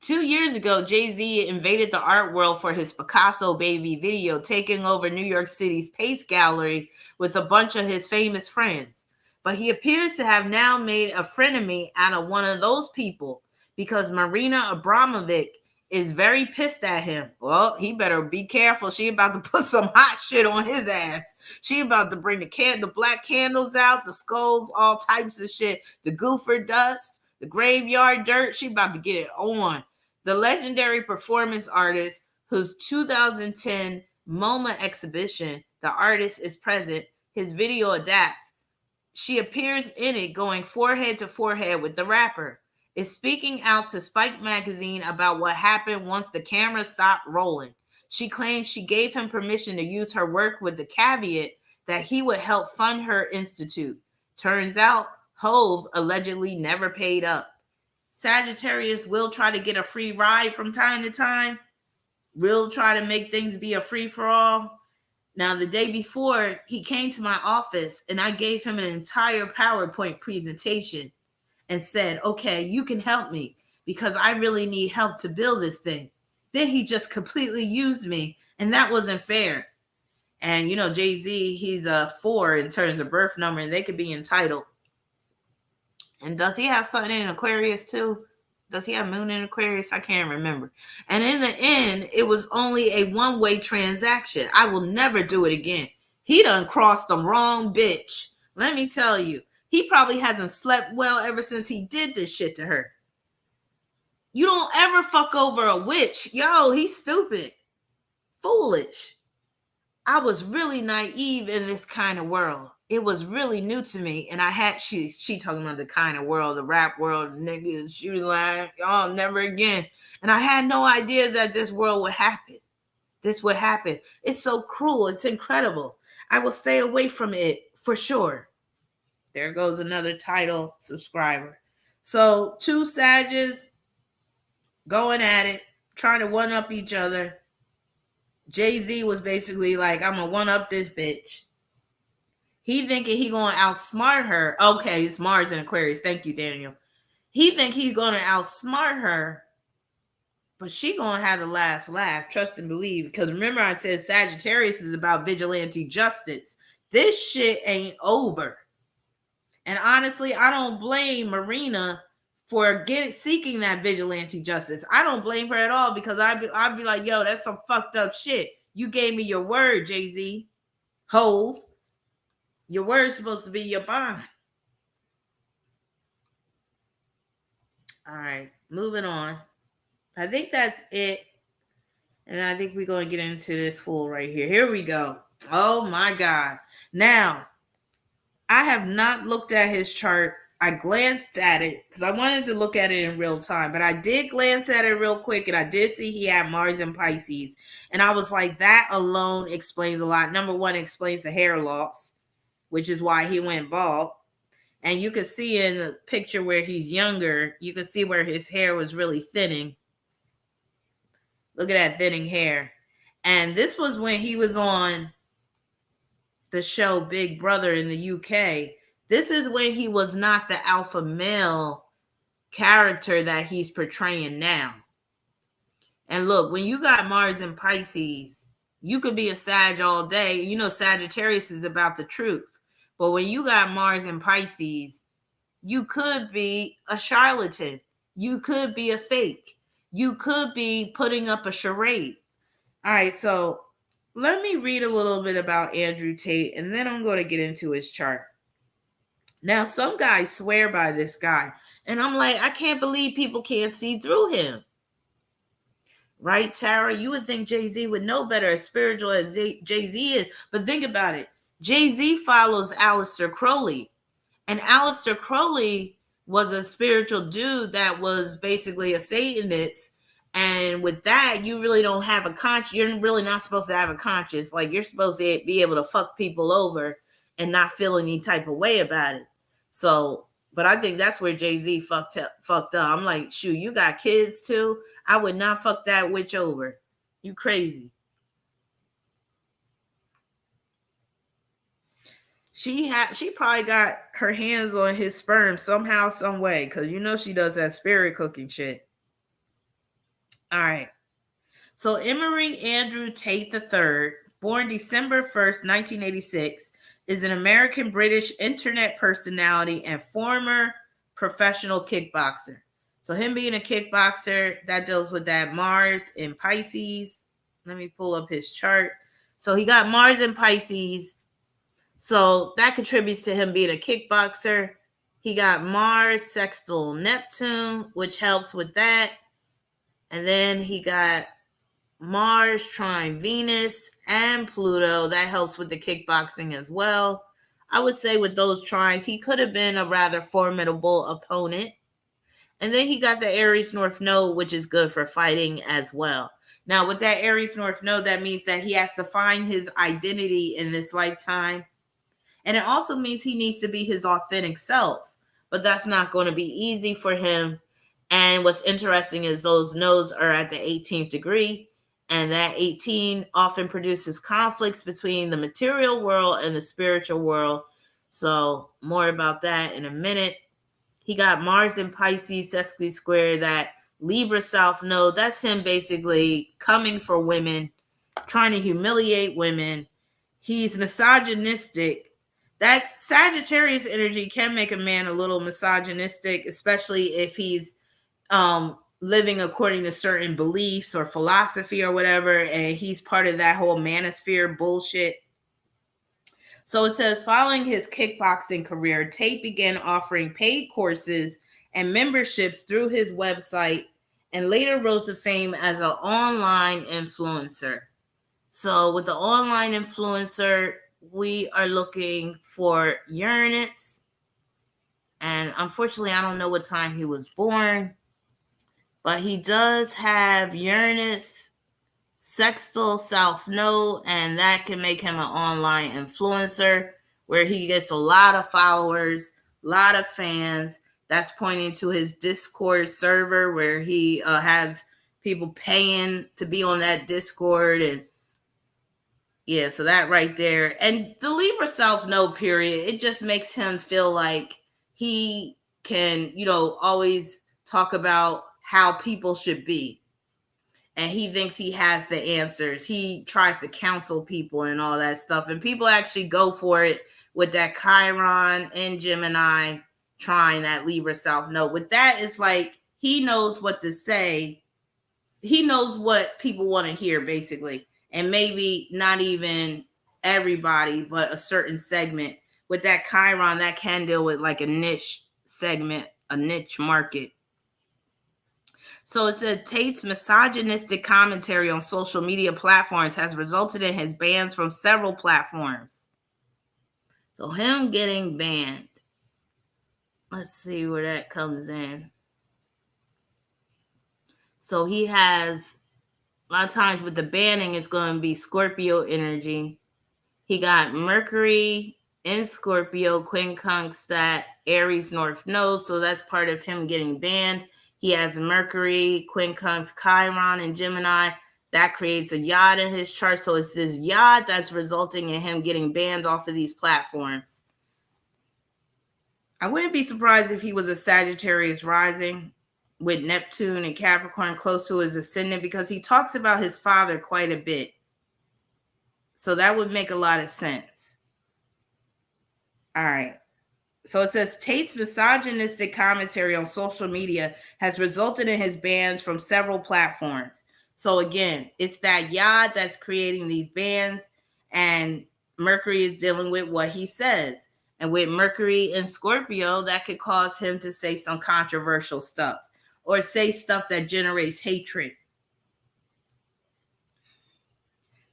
[SPEAKER 1] 2 years ago, Jay-Z invaded the art world for his Picasso Baby video, taking over New York City's Pace Gallery with a bunch of his famous friends. But he appears to have now made a frenemy out of one of those people because Marina Abramovic is very pissed at him. Well, he better be careful. She about to put some hot shit on his ass. She about to bring the black candles out, the skulls, all types of shit, the goofer dust, the graveyard dirt. She about to get it on. The legendary performance artist whose 2010 MoMA exhibition, the artist is present, his video adapts. She appears in it going forehead to forehead with the rapper, is speaking out to Spike magazine about what happened once the camera stopped rolling. She claims she gave him permission to use her work with the caveat that he would help fund her institute. Turns out, Hove allegedly never paid up. Sagittarius will try to get a free ride from time to time. Will try to make things be a free-for-all. Now, the day before, he came to my office and I gave him an entire PowerPoint presentation and said, okay, you can help me because I really need help to build this thing. Then he just completely used me, and that wasn't fair. And, you know, Jay-Z, he's a 4 in terms of birth number, and they could be entitled. And does he have something in Aquarius too? Does he have moon in Aquarius? I can't remember. And in the end, it was only a one-way transaction. I will never do it again. He done crossed the wrong bitch. Let me tell you. He probably hasn't slept well ever since he did this shit to her. You don't ever fuck over a witch. Yo, he's stupid. Foolish. I was really naive in this kind of world. It was really new to me. And I had, she talking about the kind of world, the rap world, niggas. She was like, oh, never again. And I had no idea that this world would happen. This would happen. It's so cruel. It's incredible. I will stay away from it for sure. There goes another title subscriber. So 2 Sages going at it, trying to one-up each other. Jay-Z was basically like, I'm going to one-up this bitch. He thinking he going to outsmart her. Okay, it's Mars and Aquarius. Thank you, Daniel. He think he's going to outsmart her, but she going to have the last laugh. Trust and believe. Because remember I said Sagittarius is about vigilante justice. This shit ain't over. And honestly, I don't blame Marina for seeking that vigilante justice. I don't blame her at all because I'd be like, yo, that's some fucked up shit. You gave me your word, Jay-Z. Hove. Your word's supposed to be your bond. All right, moving on. I think that's it. And I think we're going to get into this fool right here. Here we go. Oh, my God. Now, I have not looked at his chart. I glanced at it because I wanted to look at it in real time, but I did glance at it real quick, and I did see he had Mars in Pisces, and I was like, that alone explains a lot. Number one, explains the hair loss, which is why he went bald, and you can see in the picture where he's younger, you can see where his hair was really thinning. Look at that thinning hair, and this was when he was on the show Big Brother in the UK. This is when he was not the alpha male character that he's portraying now. And look, when you got Mars in Pisces, you could be a Sag all day. You know, Sagittarius is about the truth. But when you got Mars in Pisces, you could be a charlatan. You could be a fake. You could be putting up a charade. All right, so let me read a little bit about Andrew Tate, and then I'm going to get into his chart. Now, some guys swear by this guy, and I'm like, I can't believe people can't see through him. Right, Tara? You would think Jay-Z would know better, as spiritual as Jay-Z is. But think about it. Jay-Z follows Aleister Crowley. And Aleister Crowley was a spiritual dude that was basically a Satanist. And with that, you really don't have a conscience. You're really not supposed to have a conscience. Like, you're supposed to be able to fuck people over and not feel any type of way about it. So, but I think that's where Jay-Z fucked up. I'm like, shoot, you got kids too? I would not fuck that witch over. You crazy. She probably got her hands on his sperm somehow, some way, because you know she does that spirit cooking shit. All right. So Emory Andrew Tate III, born December 1st, 1986, is an American-British internet personality and former professional kickboxer. So him being a kickboxer, that deals with that Mars in Pisces. Let me pull up his chart. So he got Mars in Pisces. So that contributes to him being a kickboxer. He got Mars sextile Neptune, which helps with that. And then he got Mars trine Venus and Pluto. That helps with the kickboxing as well. I would say with those trines, he could have been a rather formidable opponent. And then he got the Aries North Node, which is good for fighting as well. Now, with that Aries North Node, that means that he has to find his identity in this lifetime. And it also means he needs to be his authentic self. But that's not going to be easy for him. And what's interesting is those nodes are at the 18th degree. And that 18 often produces conflicts between the material world and the spiritual world. So more about that in a minute. He got Mars in Pisces, sesqui square, that Libra South node. That's him basically coming for women, trying to humiliate women. He's misogynistic. That Sagittarius energy can make a man a little misogynistic, especially if he's living according to certain beliefs or philosophy or whatever, and he's part of that whole manosphere bullshit. So it says, following his kickboxing career, Tate began offering paid courses and memberships through his website and later rose to fame as an online influencer. So with the online influencer, we are looking for Uranus. And unfortunately, I don't know what time he was born, but he does have Uranus sextile South Node, and that can make him an online influencer where he gets a lot of followers, a lot of fans. That's pointing to his Discord server where he has people paying to be on that Discord. And yeah, so that right there. And the Libra South Node period, it just makes him feel like he can, always talk about how people should be. And he thinks he has the answers. He tries to counsel people and all that stuff. And people actually go for it with that Chiron and Gemini trine that Libra South Node. With that, it's like he knows what to say. He knows what people want to hear, basically. And maybe not even everybody, but a certain segment. With that Chiron, that can deal with like a niche segment, a niche market. So it said Tate's misogynistic commentary on social media platforms has resulted in his bans from several platforms. So him getting banned. Let's see where that comes in. So he has, a lot of times with the banning, it's going to be Scorpio energy. He got Mercury in Scorpio, quincunx that Aries North Node. So that's part of him getting banned. He has Mercury, quincunx, Chiron, and Gemini. That creates a yod in his chart. So it's this yod that's resulting in him getting banned off of these platforms. I wouldn't be surprised if he was a Sagittarius rising with Neptune and Capricorn close to his ascendant, because he talks about his father quite a bit. So that would make a lot of sense. All right. So it says Tate's misogynistic commentary on social media has resulted in his bans from several platforms. So again, it's that Yod that's creating these bans, and Mercury is dealing with what he says. And with Mercury in Scorpio, that could cause him to say some controversial stuff or say stuff that generates hatred.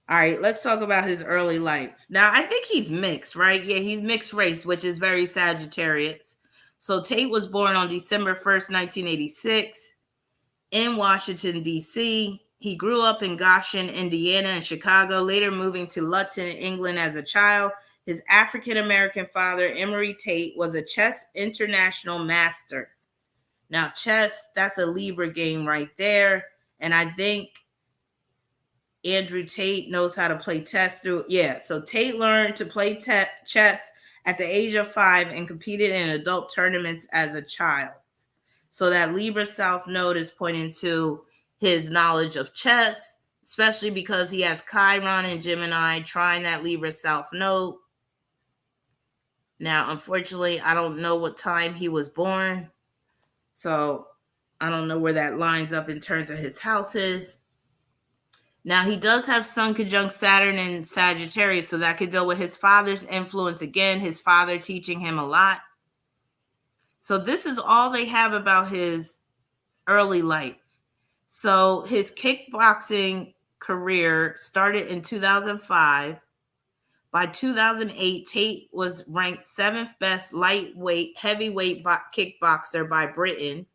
[SPEAKER 1] All right, let's talk about his early life. Now, I think he's mixed, right? Yeah, he's mixed race, which is very Sagittarius. So Tate was born on December 1st, 1986 in Washington, D.C. He grew up in Goshen, Indiana, and Chicago, later moving to Luton, England as a child. His African-American father, Emory Tate, was a chess international master. Now, chess, that's a Libra game right there. And I think Andrew Tate knows how to play chess through. Yeah, so Tate learned to play chess at the age of 5 and competed in adult tournaments as a child. So that Libra South node is pointing to his knowledde of chess, especially because he has Chiron and Gemini trying that Libra South node. Now, unfortunately, I don't know what time he was born, so I don't know where that lines up in terms of his houses. Now, he does have Sun conjunct Saturn in Sagittarius, so that could deal with his father's influence. Again, his father teaching him a lot. So this is all they have about his early life. So his kickboxing career started in 2005. By 2008, Tate was ranked 7th best lightweight, heavyweight kickboxer by Britain.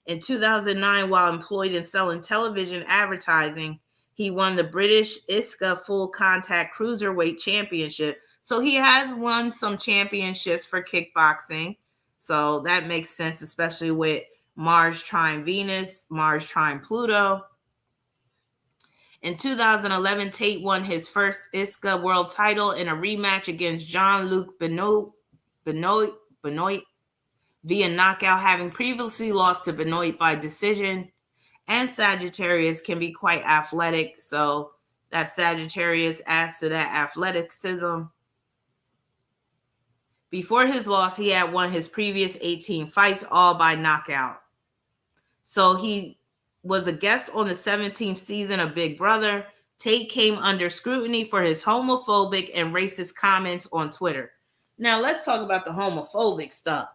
[SPEAKER 1] In 2009, while employed in selling television advertising, he won the British ISCA Full Contact Cruiserweight Championship. So he has won some championships for kickboxing. So that makes sense, especially with Mars trine Venus, Mars trine Pluto. In 2011, Tate won his first ISCA world title in a rematch against Jean-Luc Benoit via knockout, having previously lost to Benoit by decision. And Sagittarius can be quite athletic, so that Sagittarius adds to that athleticism. Before his loss, he had won his previous 18 fights, all by knockout. So he was a guest on the 17th season of Big Brother. Tate came under scrutiny for his homophobic and racist comments on Twitter. Now, let's talk about the homophobic stuff.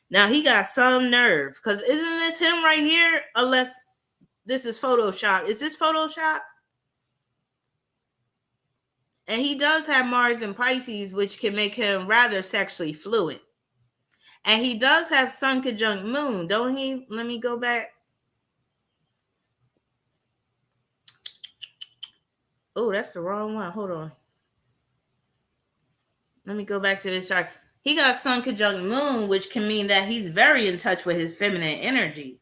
[SPEAKER 1] Now, he got some nerve, because isn't this him right here? Unless this is Photoshop. Is this Photoshop? And he does have Mars in Pisces, which can make him rather sexually fluid. And he does have Sun conjunct Moon, don't he? Let me go back. Oh, that's the wrong one. Hold on. Let me go back to this chart. He got Sun conjunct Moon, which can mean that he's very in touch with his feminine energy.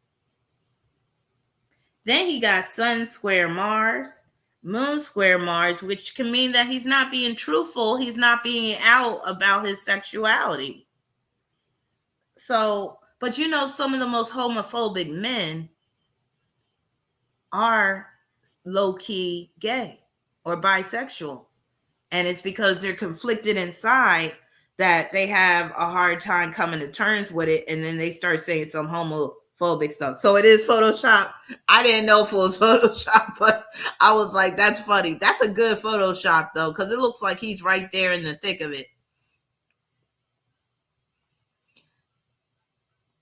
[SPEAKER 1] Then he got Sun square Mars, Moon square Mars, which can mean that he's not being truthful. He's not being out about his sexuality. So, but you know, some of the most homophobic men are low-key gay or bisexual. And it's because they're conflicted inside that they have a hard time coming to terms with it. And then they start saying some homophobic stuff. So it is Photoshop. I didn't know if it was Photoshop, but I was like, that's funny. That's a good Photoshop, though, because it looks like he's right there in the thick of it.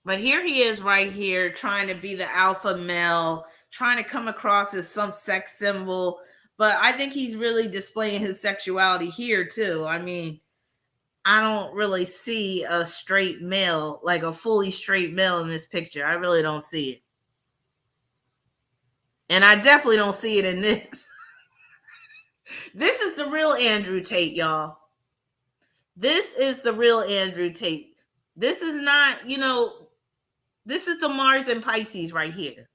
[SPEAKER 1] But here he is right here trying to be the alpha male, trying to come across as some sex symbol. But I think he's really displaying his sexuality here, too. I mean, I don't really see a straight male, like a fully straight male in this picture. I really don't see it. And I definitely don't see it in this. This is the real Andrew Tate, y'all. This is the real Andrew Tate. This is not, you know, this is the Mars and Pisces right here.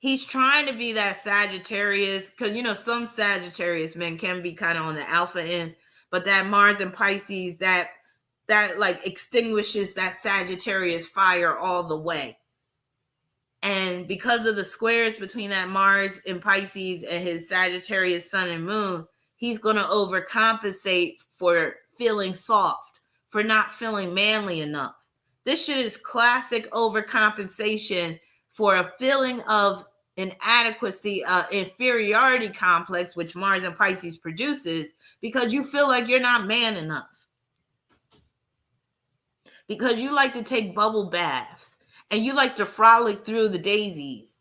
[SPEAKER 1] He's trying to be that Sagittarius, because, you know, some Sagittarius men can be kind of on the alpha end, but that Mars and Pisces, that like extinguishes that Sagittarius fire all the way. And because of the squares between that Mars and Pisces and his Sagittarius sun and moon, he's going to overcompensate for feeling soft, for not feeling manly enough. This shit is classic overcompensation for a feeling of inadequacy, inferiority complex, which Mars and Pisces produces, because you feel like you're not man enough. Because you like to take bubble baths and you like to frolic through the daisies.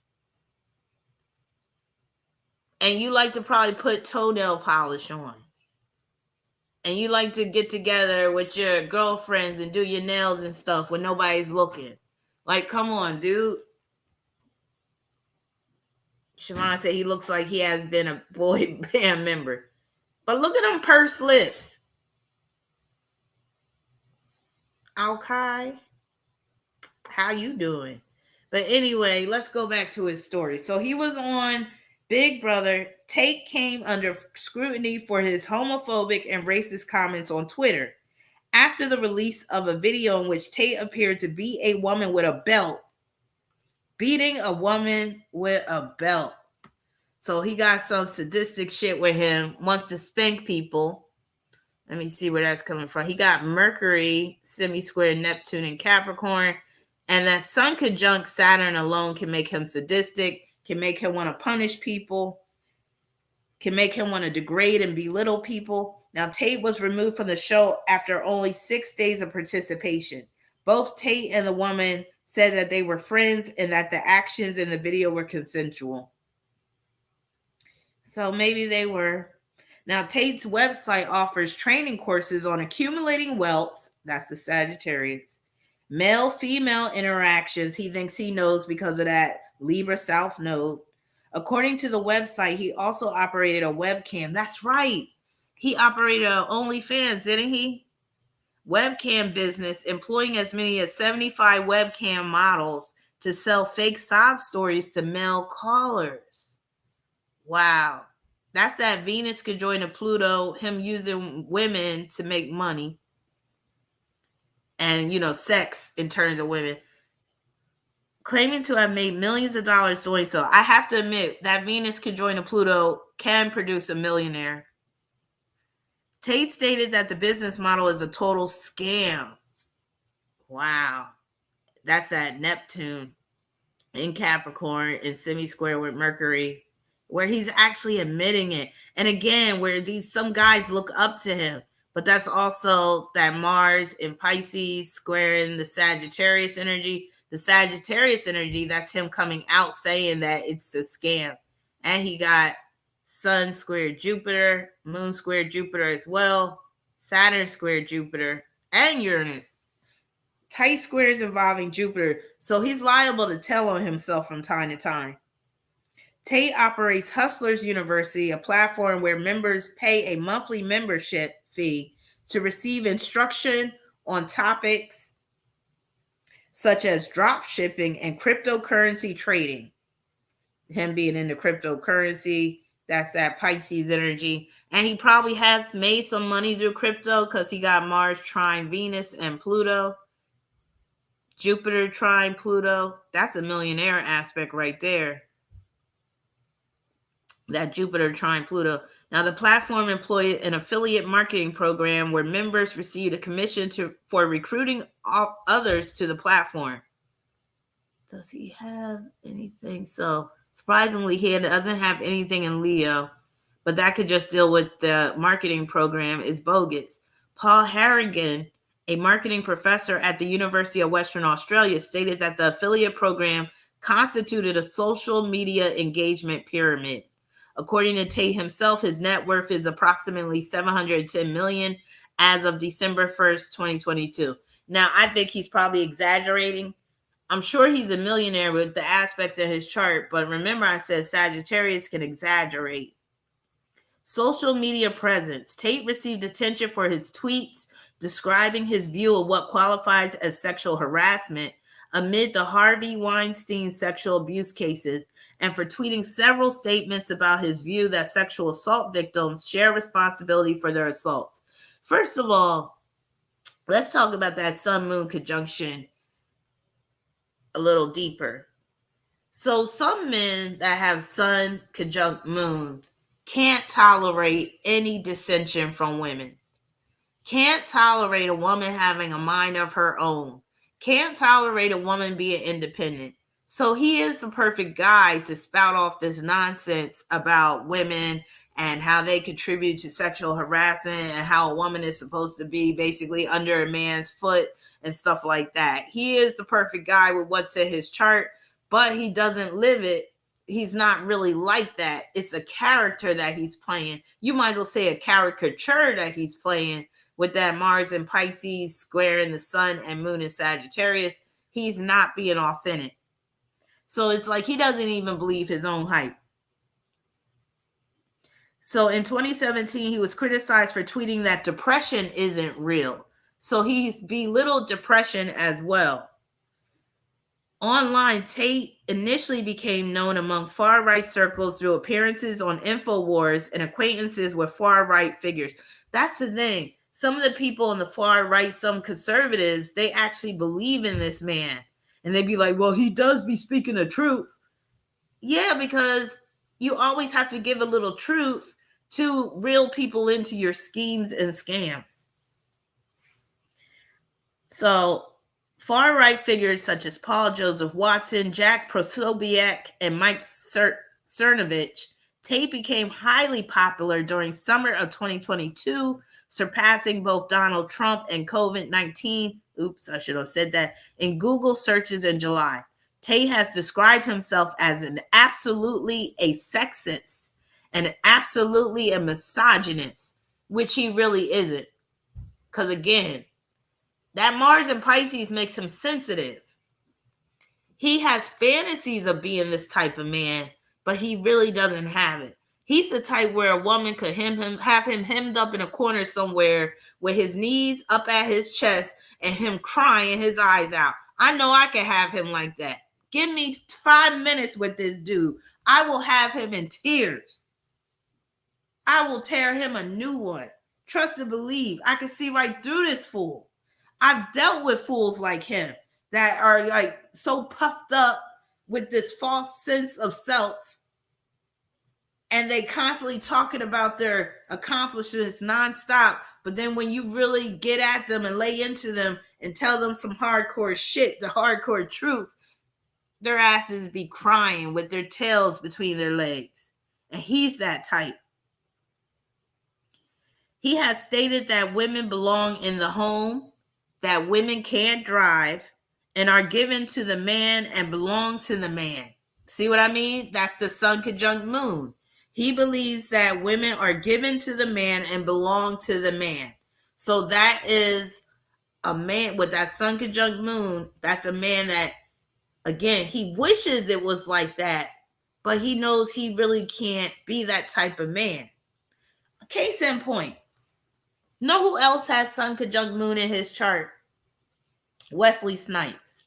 [SPEAKER 1] And you like to probably put toenail polish on. And you like to get together with your girlfriends and do your nails and stuff when nobody's looking. Like, come on, dude. Siobhan said he looks like he has been a boy band member. But look at them pursed lips. Okay. How you doing? But anyway, let's go back to his story. So he was on Big Brother. Tate came under scrutiny for his homophobic and racist comments on Twitter after the release of a video in which Tate appeared to beat a woman with a belt. Beating a woman with a belt. So he got some sadistic shit with him, wants to spank people. Let me see where that's coming from. He got Mercury, semi-square Neptune, and Capricorn. And that Sun conjunct Saturn alone can make him sadistic, can make him want to punish people, can make him want to degrade and belittle people. Now, Tate was removed from the show after only 6 days of participation. Both Tate and the woman said that they were friends and that the actions in the video were consensual. So maybe they were. Now, Tate's website offers training courses on accumulating wealth. That's the Sagittarius. Male-female interactions. He thinks he knows because of that Libra South node. According to the website, he also operated a webcam. That's right. He operated an OnlyFans, didn't he? Webcam business, employing as many as 75 webcam models to sell fake sob stories to male callers. Wow. That's that Venus conjoined to Pluto, him using women to make money. And, sex in terms of women. Claiming to have made millions of dollars doing so. I have to admit, that Venus conjoined to Pluto can produce a millionaire. Tate stated that the business model is a total scam. Wow. That's that Neptune in Capricorn and semi-square with Mercury, where he's actually admitting it. And again, where some guys look up to him. But that's also that Mars in Pisces squaring the Sagittarius energy. The Sagittarius energy, that's him coming out saying that it's a scam. And he got Sun squared Jupiter, Moon squared Jupiter as well, Saturn squared Jupiter, and Uranus. Tight squares involving Jupiter. So he's liable to tell on himself from time to time. Tate operates Hustlers University, a platform where members pay a monthly membership fee to receive instruction on topics such as drop shipping and cryptocurrency trading. Him being into cryptocurrency, that's that Pisces energy. And he probably has made some money through crypto because he got Mars trine Venus and Pluto. Jupiter trine Pluto. That's a millionaire aspect right there. That Jupiter trine Pluto. Now, the platform employed an affiliate marketing program where members received a commission for recruiting others to the platform. Does he have anything? So, surprisingly, he doesn't have anything in Leo, but that could just deal with the marketing program is bogus. Paul Harrigan, a marketing professor at the University of Western Australia, stated that the affiliate program constituted a social media engagement pyramid. According to Tate himself, his net worth is approximately $710 million as of December 1st, 2022. Now, I think he's probably exaggerating. I'm sure he's a millionaire with the aspects in his chart, but remember I said Sagittarius can exaggerate. Social media presence. Tate received attention for his tweets describing his view of what qualifies as sexual harassment amid the Harvey Weinstein sexual abuse cases, and for tweeting several statements about his view that sexual assault victims share responsibility for their assaults. First of all, let's talk about that Sun-Moon conjunction a little deeper. So some men that have Sun conjunct Moon can't tolerate any dissension from women. Can't tolerate a woman having a mind of her own. Can't tolerate a woman being independent. So he is the perfect guy to spout off this nonsense about women and how they contribute to sexual harassment and how a woman is supposed to be basically under a man's foot and stuff like that. He is the perfect guy with what's in his chart, but he doesn't live it. He's not really like that. It's a character that he's playing. You might as well say a caricature that he's playing with that Mars and Pisces square in the sun and moon in Sagittarius. He's not being authentic. So it's like he doesn't even believe his own hype. So in 2017, he was criticized for tweeting that depression isn't real. So he's belittled depression as well. Online, Tate initially became known among far-right circles through appearances on InfoWars and acquaintances with far-right figures. That's the thing. Some of the people on the far right, some conservatives, they actually believe in this man. And they'd be like, well, he does be speaking the truth. Yeah, because you always have to give a little truth to reel people into your schemes and scams. So far right figures such as Paul Joseph Watson, Jack Posobiec, and Mike Cernovich, Tate became highly popular during summer of 2022, surpassing both Donald Trump and COVID-19. Oops, I should have said that. In Google searches in July. Tate has described himself as an absolutely a sexist and absolutely a misogynist, which he really isn't. Because again, that Mars and Pisces makes him sensitive. He has fantasies of being this type of man, but he really doesn't have it. He's the type where a woman could have him hemmed up in a corner somewhere with his knees up at his chest and him crying his eyes out. I know I can have him like that. Give me 5 minutes with this dude. I will have him in tears. I will tear him a new one. Trust and believe. I can see right through this fool. I've dealt with fools like him that are like so puffed up with this false sense of self. And they constantly talking about their accomplishments nonstop. But then when you really get at them and lay into them and tell them some hardcore shit, the hardcore truth, their asses be crying with their tails between their legs. And he's that type. He has stated that women belong in the home, that women can't drive, and are given to the man and belong to the man. See what I mean? That's the sun conjunct moon. He believes that women are given to the man and belong to the man. So that is a man with that sun conjunct moon. That's a man that, again, he wishes it was like that, but he knows he really can't be that type of man. Case in point. Know who else has sun conjunct moon in his chart? Wesley Snipes.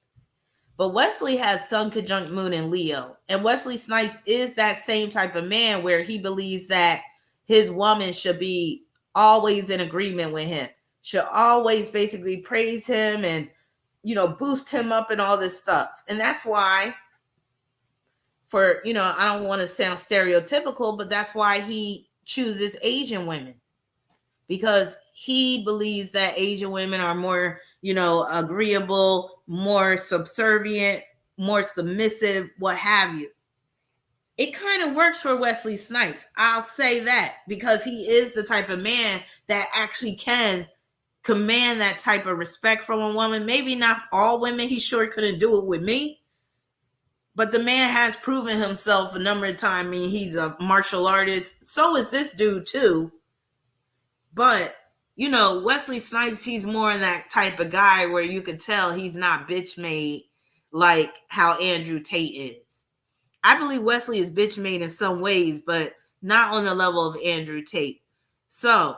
[SPEAKER 1] But Wesley has sun conjunct moon in Leo. And Wesley Snipes is that same type of man where he believes that his woman should be always in agreement with him, should always basically praise him and, boost him up and all this stuff. And that's why, I don't want to sound stereotypical, but that's why he chooses Asian women. Because he believes that Asian women are more, agreeable, more subservient, more submissive, what have you. It kind of works for Wesley Snipes. I'll say that because he is the type of man that actually can command that type of respect from a woman. Maybe not all women. He sure couldn't do it with me. But the man has proven himself a number of times. I mean, he's a martial artist. So is this dude too. But, Wesley Snipes, he's more in that type of guy where you could tell he's not bitch made like how Andrew Tate is. I believe Wesley is bitch made in some ways, but not on the level of Andrew Tate. So,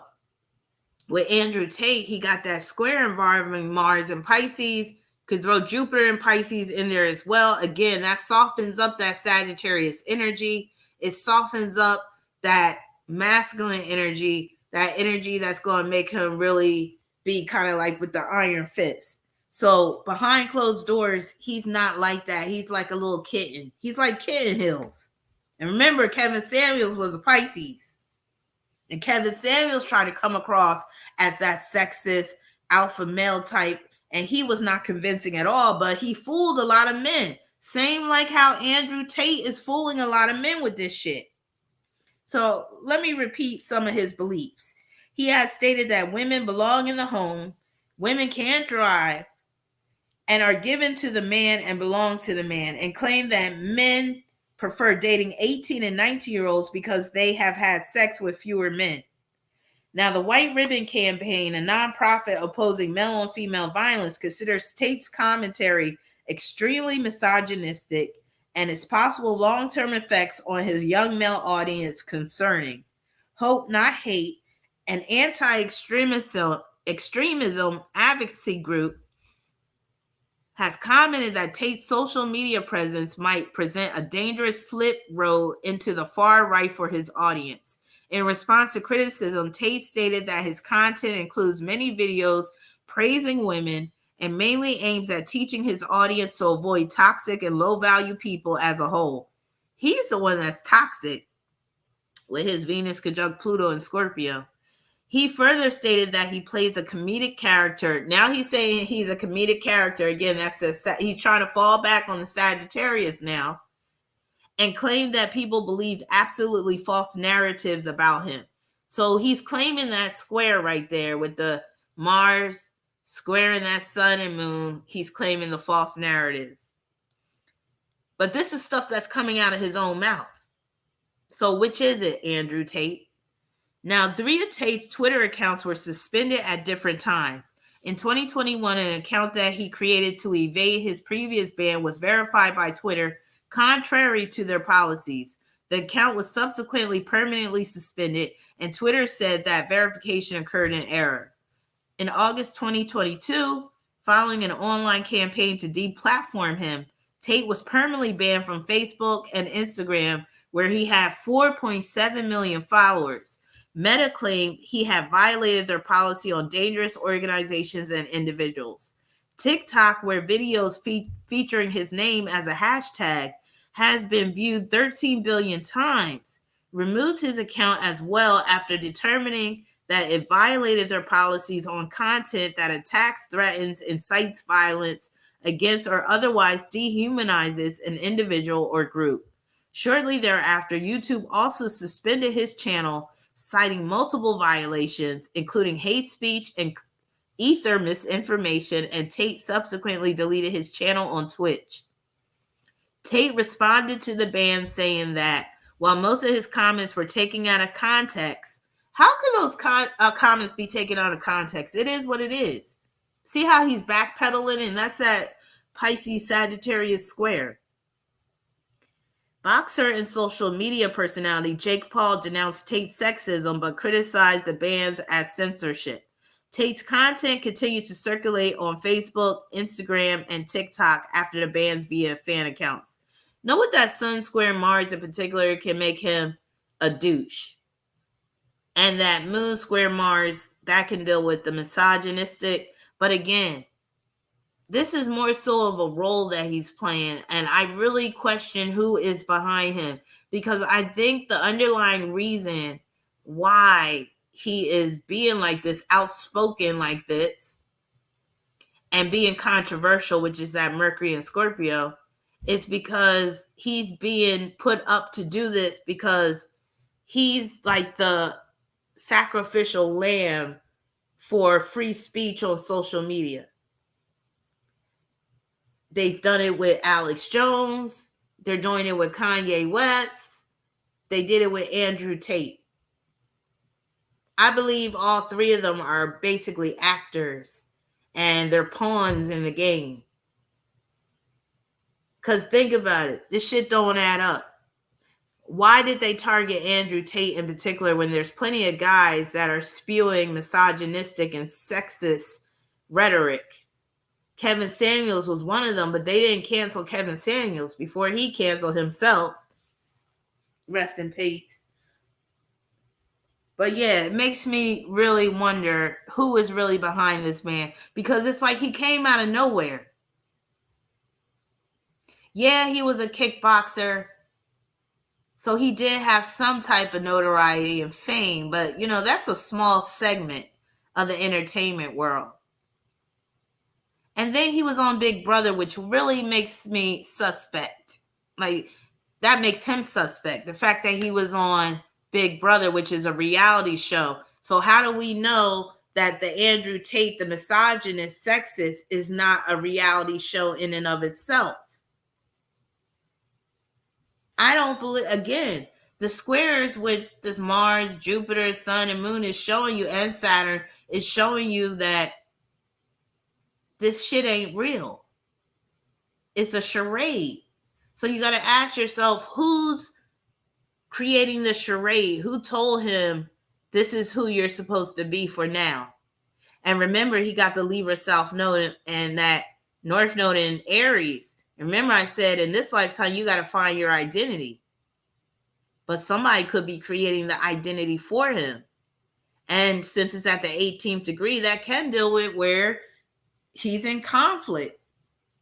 [SPEAKER 1] with Andrew Tate, he got that square involving Mars and Pisces. Could throw Jupiter and Pisces in there as well. Again, that softens up that Sagittarius energy. It softens up that masculine energy. That energy that's going to make him really be kind of like with the iron fist. So behind closed doors, he's not like that. He's like a little kitten. He's like Kitten Hills. And remember, Kevin Samuels was a Pisces. And Kevin Samuels tried to come across as that sexist alpha male type, and he was not convincing at all, but he fooled a lot of men. Same like how Andrew Tate is fooling a lot of men with this shit. So let me repeat some of his beliefs. He has stated that women belong in the home, women can't drive, and are given to the man and belong to the man, and claim that men prefer dating 18 and 19-year-olds because they have had sex with fewer men. Now, the White Ribbon Campaign, a nonprofit opposing male on female violence, considers Tate's commentary extremely misogynistic and its possible long-term effects on his young male audience concerning Hope Not Hate, an anti-extremism advocacy group, has commented that Tate's social media presence might present a dangerous slip road into the far right for his audience. In response to criticism, Tate stated that his content includes many videos praising women and mainly aims at teaching his audience to avoid toxic and low-value people as a whole. He's the one that's toxic with his Venus conjunct Pluto and Scorpio. He further stated that he plays a comedic character. Now he's saying he's a comedic character. Again, he's trying to fall back on the Sagittarius now, and claimed that people believed absolutely false narratives about him. So he's claiming that square right there with the Mars squaring that sun and moon. He's claiming the false narratives. But this is stuff that's coming out of his own mouth. So which is it, Andrew Tate? Now, 3 of Tate's Twitter accounts were suspended at different times. In 2021, an account that he created to evade his previous ban was verified by Twitter, contrary to their policies. The account was subsequently permanently suspended, and Twitter said that verification occurred in error. In August 2022, following an online campaign to deplatform him, Tate was permanently banned from Facebook and Instagram, where he had 4.7 million followers. Meta claimed he had violated their policy on dangerous organizations and individuals. TikTok, where videos featuring his name as a hashtag has been viewed 13 billion times, removed his account as well after determining that it violated their policies on content that attacks, threatens, incites violence against, or otherwise dehumanizes an individual or group. Shortly thereafter, YouTube also suspended his channel, citing multiple violations, including hate speech and ether misinformation, and Tate subsequently deleted his channel on Twitch. Tate responded to the ban saying that while most of his comments were taken out of context, how can those comments be taken out of context? It is what it is. See how he's backpedaling, and that's that Pisces Sagittarius square. Boxer and social media personality Jake Paul denounced Tate's sexism but criticized the bans as censorship. Tate's content continued to circulate on Facebook, Instagram, and TikTok after the bans via fan accounts. Know what that Sun Square Mars in particular can make him a douche. And that Moon Square Mars, that can deal with the misogynistic. But again, this is more so of a role that he's playing, and I really question who is behind him, because I think the underlying reason why he is being like this, outspoken like this, and being controversial, which is that Mercury and Scorpio, is because he's being put up to do this because he's like the sacrificial lamb for free speech on social media. They've done it with Alex Jones. They're doing it with Kanye West. They did it with Andrew Tate. I believe all 3 of them are basically actors and they're pawns in the game. Because think about it. This shit don't add up. Why did they target Andrew Tate in particular when there's plenty of guys that are spewing misogynistic and sexist rhetoric? Kevin Samuels was one of them, but they didn't cancel Kevin Samuels before he canceled himself. Rest in peace. But yeah, it makes me really wonder who is really behind this man, because it's like he came out of nowhere. Yeah, he was a kickboxer. So he did have some type of notoriety and fame, but that's a small segment of the entertainment world. And then he was on Big Brother, which really makes me suspect. Like, that makes him suspect. The fact that he was on Big Brother, which is a reality show. So how do we know that the Andrew Tate, the misogynist, sexist, is not a reality show in and of itself? I don't believe, again, the squares with this Mars, Jupiter, Sun, and Moon is showing you, and Saturn is showing you that this shit ain't real. It's a charade. So you got to ask yourself, who's creating the charade? Who told him this is who you're supposed to be for now? And remember, he got the Libra South Node and that North Node in Aries. Remember, I said in this lifetime, you got to find your identity. But somebody could be creating the identity for him. And since it's at the 18th degree, that can deal with where he's in conflict.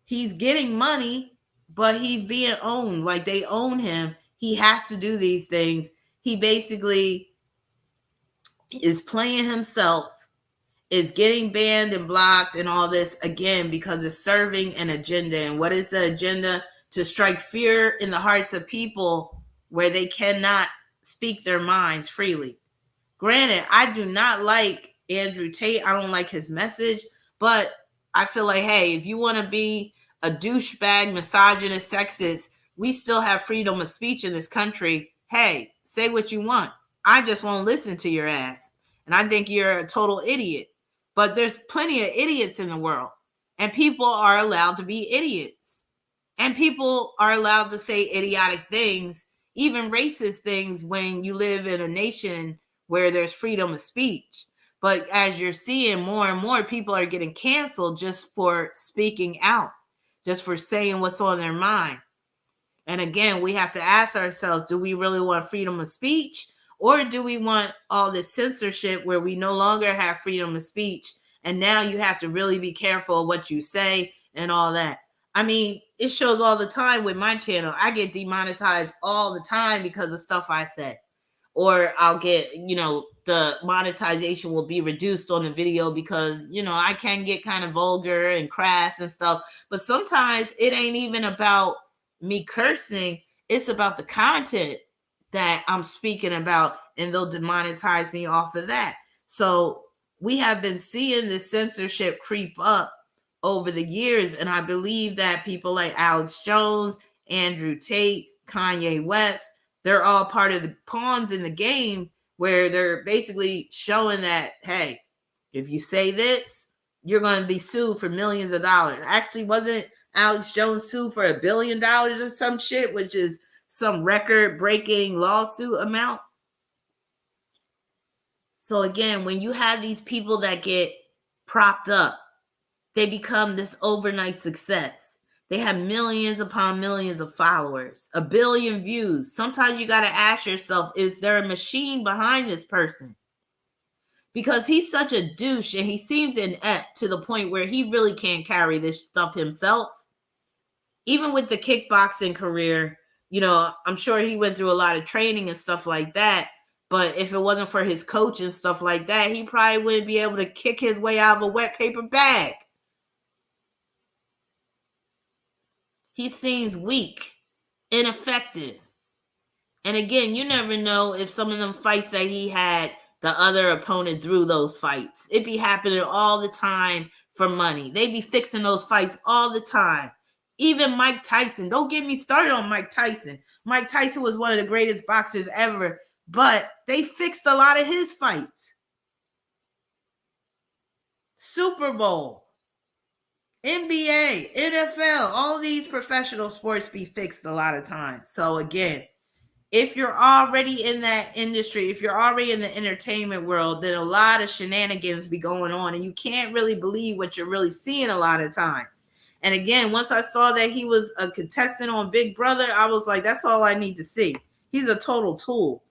[SPEAKER 1] He's getting money, but he's being owned. Like, they own him. He has to do these things. He basically is playing himself, is getting banned and blocked and all this, again, because it's serving an agenda. And what is the agenda? To strike fear in the hearts of people where they cannot speak their minds freely. Granted, I do not like Andrew Tate. I don't like his message, but I feel like, hey, if you want to be a douchebag, misogynist, sexist, we still have freedom of speech in this country. Hey, say what you want. I just won't listen to your ass. And I think you're a total idiot. But there's plenty of idiots in the world. And people are allowed to be idiots. And people are allowed to say idiotic things, even racist things, when you live in a nation where there's freedom of speech. But as you're seeing, more and more people are getting canceled just for speaking out, just for saying what's on their mind. And again, we have to ask ourselves, do we really want freedom of speech? Or do we want all this censorship where we no longer have freedom of speech? And now you have to really be careful of what you say and all that. I mean, it shows all the time with my channel. I get demonetized all the time because of stuff I said. Or I'll get, the monetization will be reduced on the video because, I can get kind of vulgar and crass and stuff. But sometimes it ain't even about me cursing. It's about the content that I'm speaking about, and they'll demonetize me off of that. So we have been seeing this censorship creep up over the years. And I believe that people like Alex Jones, Andrew Tate, Kanye West, they're all part of the pawns in the game where they're basically showing that, hey, if you say this, you're going to be sued for millions of dollars. Actually, wasn't Alex Jones sued for $1 billion or some shit, which is some record-breaking lawsuit amount? So again, when you have these people that get propped up, they become this overnight success. They have millions upon millions of followers, 1 billion views. Sometimes you got to ask yourself, is there a machine behind this person? Because he's such a douche and he seems inept to the point where he really can't carry this stuff himself. Even with the kickboxing career, I'm sure he went through a lot of training and stuff like that. But if it wasn't for his coach and stuff like that, he probably wouldn't be able to kick his way out of a wet paper bag. He seems weak, ineffective. And again, you never know if some of them fights that he had, the other opponent drew those fights. It be happening all the time for money. They be fixing those fights all the time. Even Mike Tyson. Don't get me started on Mike Tyson. Mike Tyson was one of the greatest boxers ever, but they fixed a lot of his fights. Super Bowl, NBA, NFL, all these professional sports be fixed a lot of times. So again, if you're already in that industry, if you're already in the entertainment world, then a lot of shenanigans be going on and you can't really believe what you're really seeing a lot of times. And again, once I saw that he was a contestant on Big Brother, I was like, that's all I need to see. He's a total tool.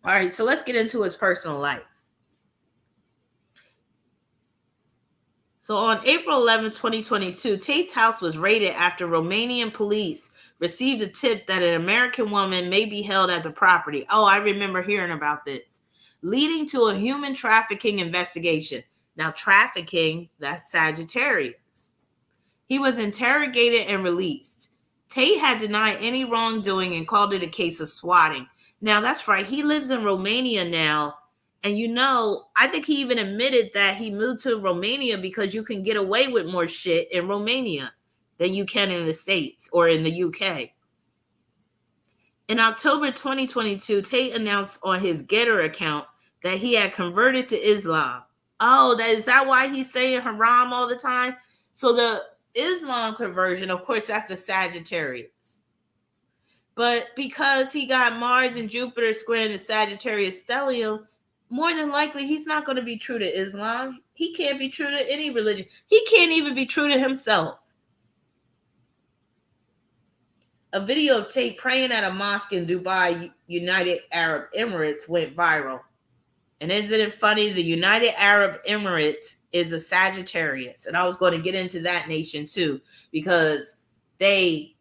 [SPEAKER 1] All right, so let's get into his personal life. So on April 11, 2022, Tate's house was raided after Romanian police received a tip that an American woman may be held at the property. Oh, I remember hearing about this. Leading to a human trafficking investigation. Now, trafficking, that's Sagittarius. He was interrogated and released. Tate had denied any wrongdoing and called it a case of swatting. Now, that's right. He lives in Romania now. And I think he even admitted that he moved to Romania because you can get away with more shit in Romania than you can in the States or in the UK. In October 2022, Tate announced on his Getter account that he had converted to Islam. Oh, is that why he's saying haram all the time? So the Islam conversion, of course, that's the Sagittarius. But because he got Mars and Jupiter square in the Sagittarius stellium, more than likely, he's not going to be true to Islam. He can't be true to any religion. He can't even be true to himself. A video of Tate praying at a mosque in Dubai, United Arab Emirates, went viral. And isn't it funny? The United Arab Emirates is a Sagittarius. And I was going to get into that nation too, because they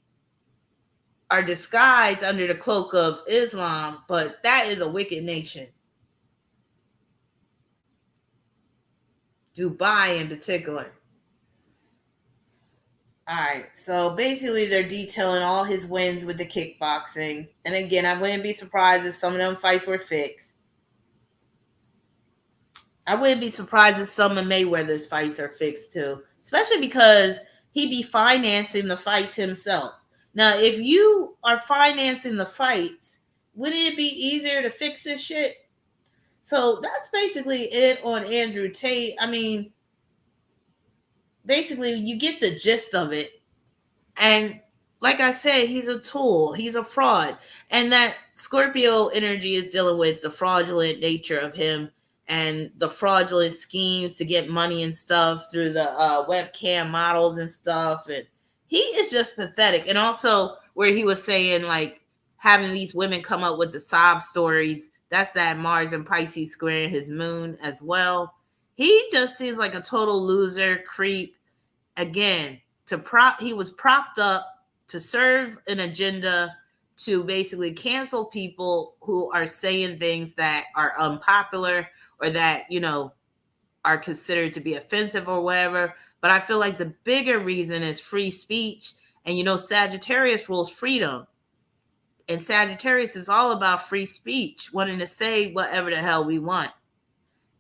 [SPEAKER 1] are disguised under the cloak of Islam, but that is a wicked nation. Dubai in particular. All right, so basically they're detailing all his wins with the kickboxing. And again, I wouldn't be surprised if some of them fights were fixed. I wouldn't be surprised if some of Mayweather's fights are fixed too, especially because he be financing the fights himself. Now, if you are financing the fights, wouldn't it be easier to fix this shit? So that's basically it on Andrew Tate. I mean, basically, you get the gist of it. And like I said, he's a tool. He's a fraud. And that Scorpio energy is dealing with the fraudulent nature of him and the fraudulent schemes to get money and stuff through the webcam models and stuff. And he is just pathetic. And also where he was saying, like, having these women come up with the sob stories, that's that Mars and Pisces square his moon as well. He just seems like a total loser, creep. Again, he was propped up to serve an agenda to basically cancel people who are saying things that are unpopular or that, are considered to be offensive or whatever. But I feel like the bigger reason is free speech. And, Sagittarius rules freedom. And Sagittarius is all about free speech, wanting to say whatever the hell we want.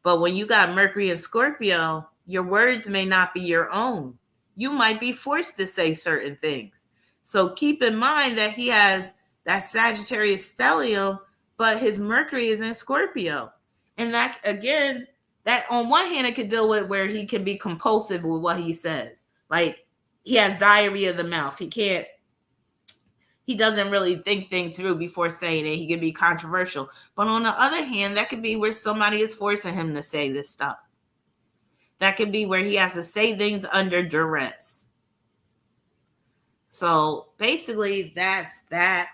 [SPEAKER 1] But when you got Mercury and Scorpio, your words may not be your own. You might be forced to say certain things. So keep in mind that he has that Sagittarius stellium, but his Mercury is in Scorpio. And that, again, that on one hand, it could deal with where he can be compulsive with what he says. Like, he has diarrhea of the mouth. He doesn't really think things through before saying it. He can be controversial. But on the other hand, that could be where somebody is forcing him to say this stuff. That could be where he has to say things under duress. So basically, that's that.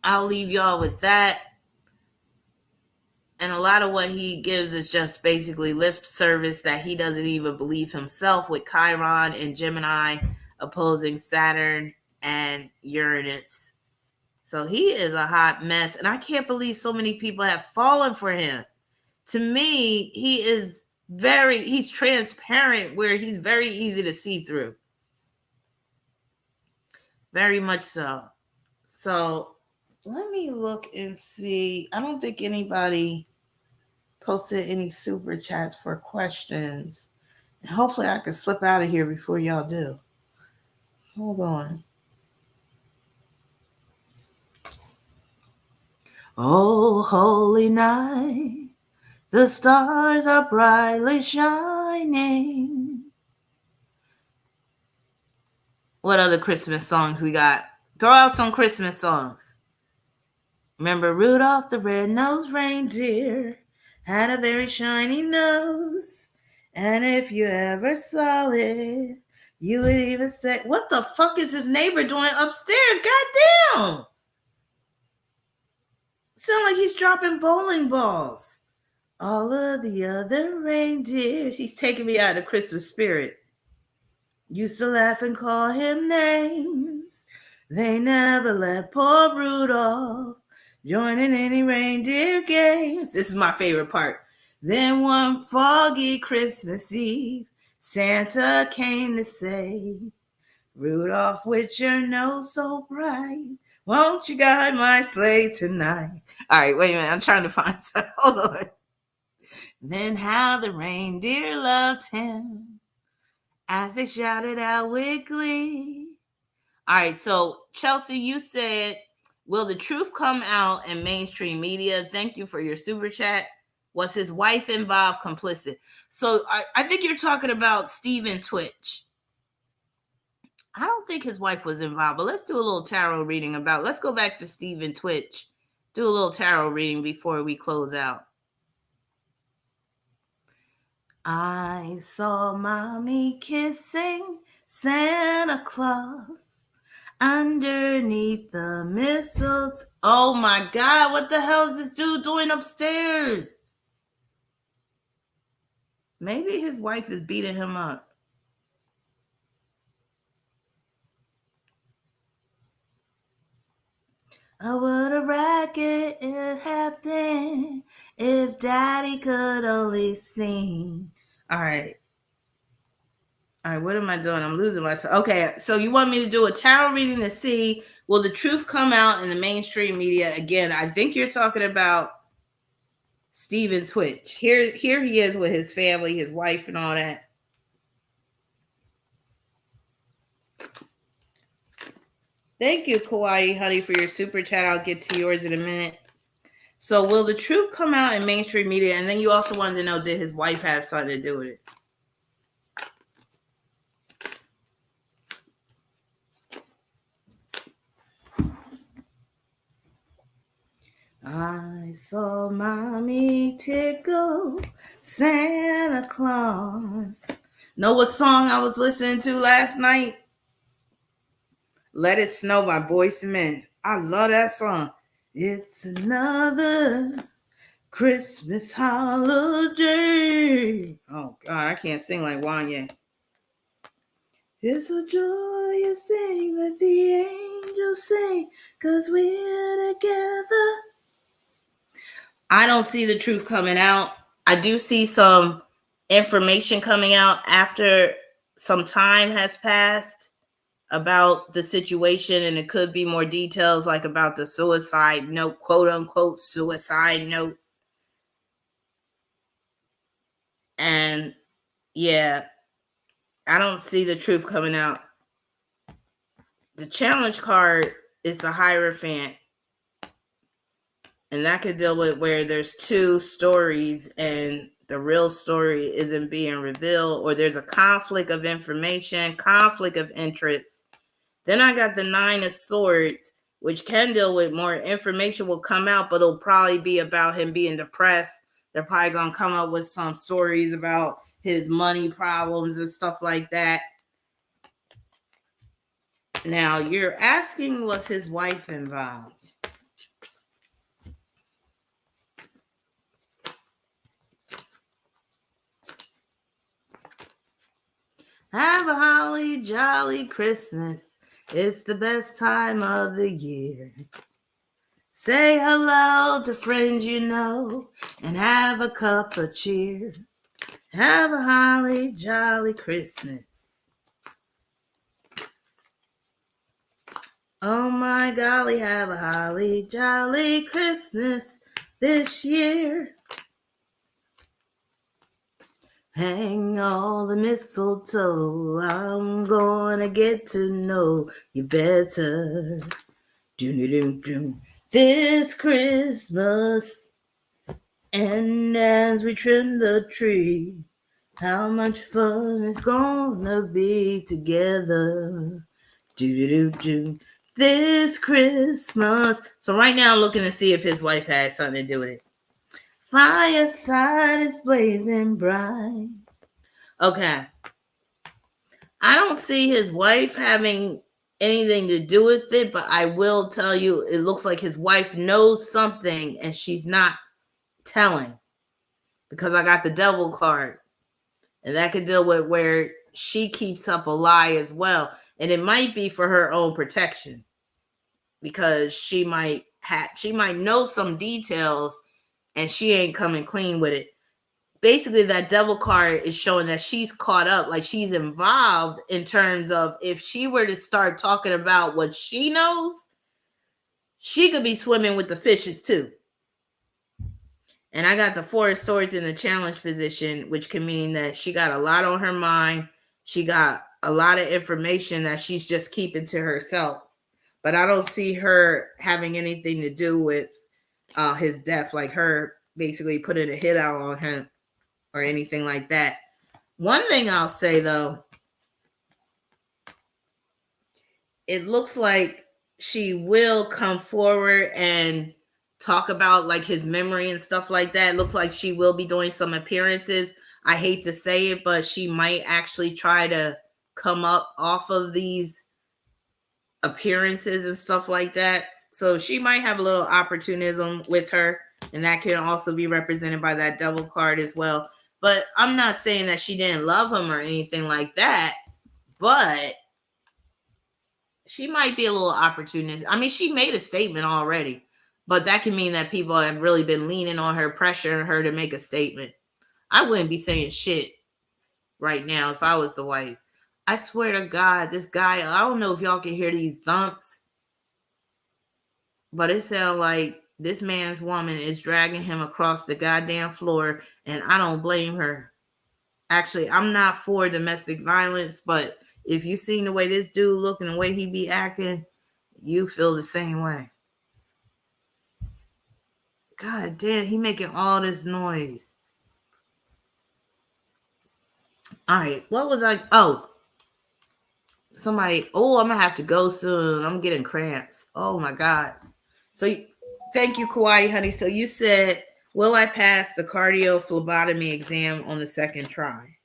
[SPEAKER 1] I'll leave y'all with that. And a lot of what he gives is just basically lip service that he doesn't even believe himself, with Chiron and Gemini opposing Saturn and Uranus. So he is a hot mess. And I can't believe so many people have fallen for him. To me, he's transparent, where he's very easy to see through. Very much so. So let me look and see. I don't think anybody posted any super chats for questions. And hopefully I can slip out of here before y'all do. Hold on. Oh, holy night, the stars are brightly shining. What other Christmas songs we got? Throw out some Christmas songs. Remember Rudolph the Red-Nosed Reindeer had a very shiny nose. And if you ever saw it, you would even say, what the fuck is his neighbor doing upstairs? Goddamn! Sound like he's dropping bowling balls. All of the other reindeers. He's taking me out of Christmas spirit. Used to laugh and call him names. They never let poor Rudolph join in any reindeer games. This is my favorite part. Then one foggy Christmas Eve, Santa came to say, Rudolph, with your nose so bright, won't you guide my sleigh tonight? All right, wait a minute. I'm trying to find something. Hold on. Then how the reindeer loved him as they shouted out with glee. All right, so Chelsea, you said, will the truth come out in mainstream media? Thank you for your super chat. Was his wife involved, complicit? So I think you're talking about Stephen Twitch. I don't think his wife was involved, but let's do a little tarot reading about, let's go back to Stephen Twitch. Do a little tarot reading before we close out. I saw mommy kissing Santa Claus underneath the mistletoe. Oh my God, what the hell is this dude doing upstairs? Maybe his wife is beating him up. Oh, what a racket it had been if Daddy could only sing. All right, what am I doing? I'm losing myself. Okay, so you want me to do a tarot reading to see, will the truth come out in the mainstream media? Again, I think you're talking about Stephen Twitch. Here he is with his family, his wife, and all that. Thank you, Kawaii Honey, for your super chat. I'll get to yours in a minute. So will the truth come out in mainstream media? And then you also wanted to know, did his wife have something to do with it? I saw mommy tickle Santa Claus. Know what song I was listening to last night? Let It Snow by Boyz II Men. I love that song. It's another Christmas holiday. Oh God, I can't sing like Wanye. It's a joyous thing that the angels sing, 'cause we're together. I don't see the truth coming out. I do see some information coming out after some time has passed about the situation, and it could be more details, like about the suicide note, quote unquote suicide note. And yeah, I don't see the truth coming out. The challenge card is the Hierophant, and that could deal with where there's two stories and the real story isn't being revealed, or there's a conflict of information, conflict of interest. Then I got the Nine of Swords, which can deal with more information will come out, but it'll probably be about him being depressed. They're probably going to come up with some stories about his money problems and stuff like that. Now, you're asking, was his wife involved? Have a holly jolly Christmas. It's the best time of the year. Say hello to friends you know and have a cup of cheer. Have a holly jolly Christmas. Oh my golly, have a holly jolly Christmas this year. Hang all the mistletoe, I'm gonna get to know you better. This Christmas, and as we trim the tree, how much fun it's gonna be together. This Christmas. So right now I'm looking to see if his wife had something to do with it. Fireside is blazing bright. Okay. I don't see his wife having anything to do with it, but I will tell you, it looks like his wife knows something and she's not telling, because I got the Devil card, and that could deal with where she keeps up a lie as well, and it might be for her own protection. because she might know some details and she ain't coming clean with it. Basically, that devil card is showing that she's caught up, like she's involved in terms of if she were to start talking about what she knows, she could be swimming with the fishes too. And I got the Four of Swords in the challenge position, which can mean that she got a lot on her mind. She got a lot of information that she's just keeping to herself. But I don't see her having anything to do with his death, like her basically putting a hit out on him or anything like that. One thing I'll say, though, it looks like she will come forward and talk about like his memory and stuff like that. It looks like she will be doing some appearances. I hate to say it, but she might actually try to come up off of these appearances and stuff like that. So she might have a little opportunism with her, and that can also be represented by that devil card as well. But I'm not saying that she didn't love him or anything like that, but she might be a little opportunist. I mean, she made a statement already, but that can mean that people have really been leaning on her, pressuring her to make a statement. I wouldn't be saying shit right now if I was the wife. I swear to God, this guy, I don't know if y'all can hear these thumps, but it sounds like this man's woman is dragging him across the goddamn floor, and I don't blame her. Actually, I'm not for domestic violence, but if you seen the way this dude look and the way he be acting, you feel the same way. God damn, he making all this noise. All right, what was I? Oh, somebody. Oh, I'm gonna have to go soon. I'm getting cramps. Oh my God. So thank you, Kauai, honey. So you said, will I pass the cardio phlebotomy exam on the second try?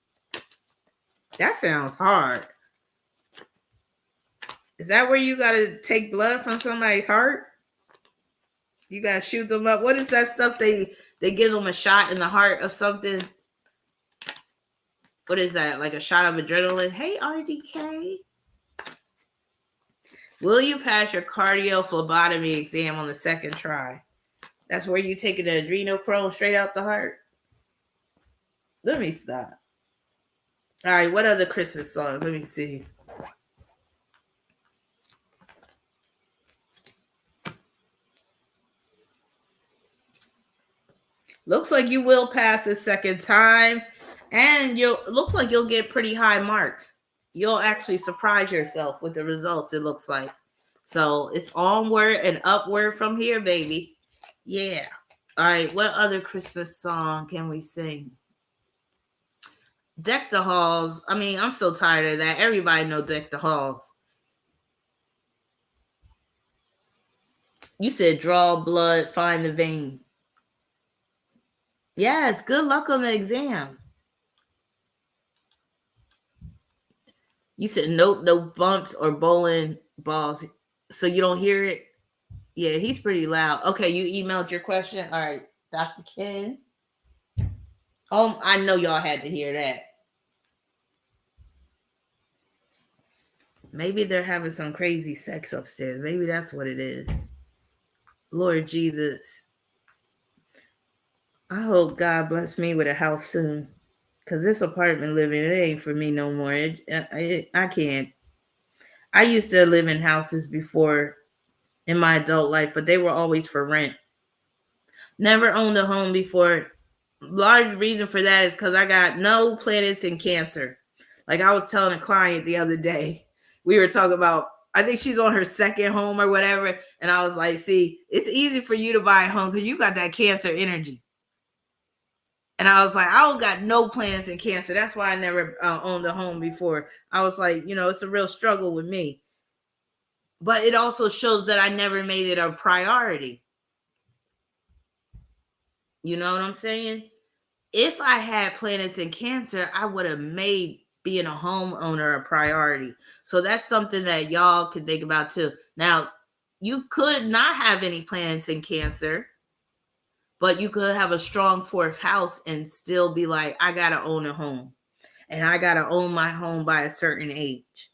[SPEAKER 1] That sounds hard. Is that where you got to take blood from somebody's heart? You got to shoot them up. What is that stuff they give them a shot in the heart of something? What is that? Like a shot of adrenaline? Hey, RDK. Will you pass your cardio phlebotomy exam on the second try? That's where you take an adrenochrome straight out the heart. Let me stop. All right, what other Christmas songs? Let me see. Looks like you will pass the second time, and looks like you'll get pretty high marks. You'll actually surprise yourself with the results, it looks like. So it's onward and upward from here, baby. Yeah. All right, what other Christmas song can we sing? Deck the Halls. I mean, I'm so tired of that. Everybody know Deck the Halls. You said draw blood, find the vein. Yes, good luck on the exam. You said nope, no bumps or bowling balls. So you don't hear it? Yeah, he's pretty loud. Okay, you emailed your question. All right, Dr. Ken. Oh, I know y'all had to hear that. Maybe they're having some crazy sex upstairs. Maybe that's what it is. Lord Jesus. I hope God bless me with a house soon. Because this apartment living, it ain't for me no more. I can't. I used to live in houses before in my adult life, but they were always for rent. Never owned a home before. Large reason for that is because I got no planets in Cancer. Like I was telling a client the other day, we were talking about, I think she's on her second home or whatever. And I was like, see, it's easy for you to buy a home because you got that Cancer energy. And I was like, I don't got no planets in Cancer. That's why I never owned a home before. I was like, it's a real struggle with me. But it also shows that I never made it a priority. You know what I'm saying? If I had planets in Cancer, I would have made being a homeowner a priority. So that's something that y'all could think about too. Now, you could not have any planets in Cancer, but you could have a strong fourth house and still be like, I got to own a home. And I got to own my home by a certain age.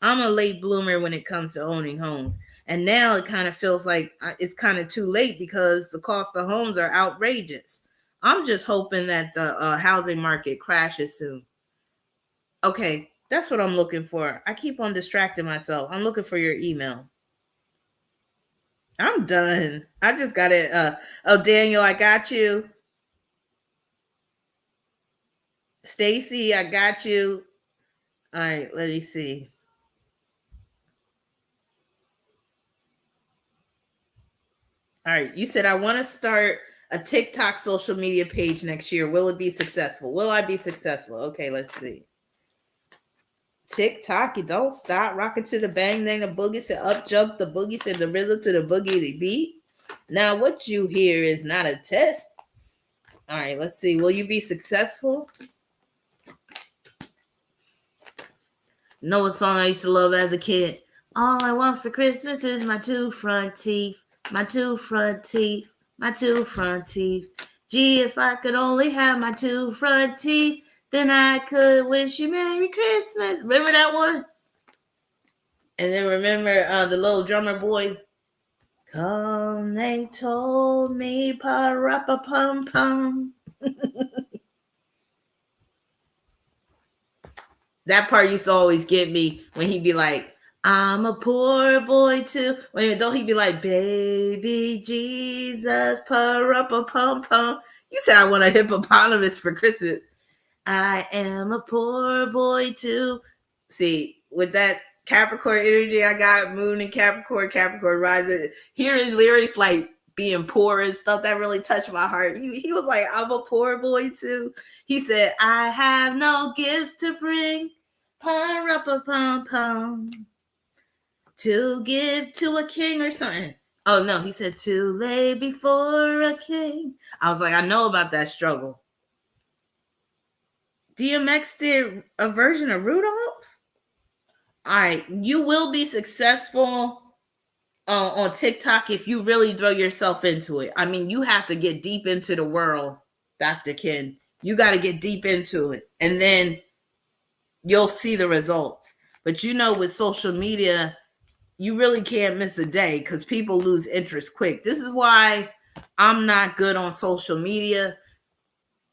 [SPEAKER 1] I'm a late bloomer when it comes to owning homes. And now it kind of feels like it's kind of too late because the cost of homes are outrageous. I'm just hoping that the housing market crashes soon. Okay, that's what I'm looking for. I keep on distracting myself. I'm looking for your email. I'm done. I just got it. Oh, Daniel, I got you. Stacy, I got you. All right, let me see. All right, you said I want to start a TikTok social media page next year. Will it be successful? Will I be successful? Okay, let's see. TikTok, you don't stop rocking to the bang, then the boogie said up jump the boogie said the rhythm to the boogie beat. Now what you hear is not a test. All right, let's see. Will you be successful? Know a song I used to love as a kid? All I want for Christmas is my two front teeth, my two front teeth, my two front teeth. Gee, if I could only have my two front teeth, then I could wish you Merry Christmas. Remember that one? And then remember the little drummer boy? Come, they told me, pa-ra-pa-pum-pum. That part used to always get me when he'd be like, I'm a poor boy too. Wait a minute, don't he be like, baby Jesus, pa-ra-pa-pum-pum. You said I want a hippopotamus for Christmas. I am a poor boy too. See, with that Capricorn energy I got, moon in Capricorn, Capricorn rising, hearing lyrics like being poor and stuff, that really touched my heart. He was like, I'm a poor boy too. He said, I have no gifts to bring, pa-ra-pa-pum-pum, to give to a king or something. Oh no, he said, to lay before a king. I was like, I know about that struggle. DMX did a version of Rudolph. All right, you will be successful on TikTok if you really throw yourself into it. I mean, you have to get deep into the world, Dr. Ken. You got to get deep into it, and then you'll see the results. But you know, with social media, you really can't miss a day because people lose interest quick. This is why I'm not good on social media.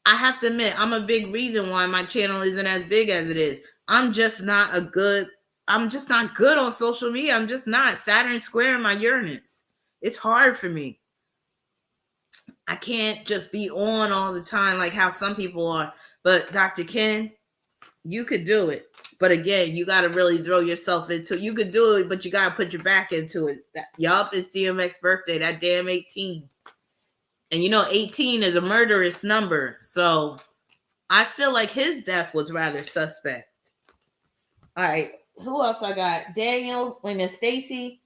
[SPEAKER 1] I have to admit, I'm a big reason why my channel isn't as big as it is. I'm just not good on social media. I'm just not. Saturn square in my Uranus. It's hard for me. I can't just be on all the time like how some people are. But Dr. Ken, you could do it. But again, you got to really throw yourself into it. You could do it, but you got to put your back into it. Yup, it's DMX birthday. That damn 18. And you know, 18 is a murderous number. So I feel like his death was rather suspect. All right. Who else I got? Daniel. Wait a minute. Stacy.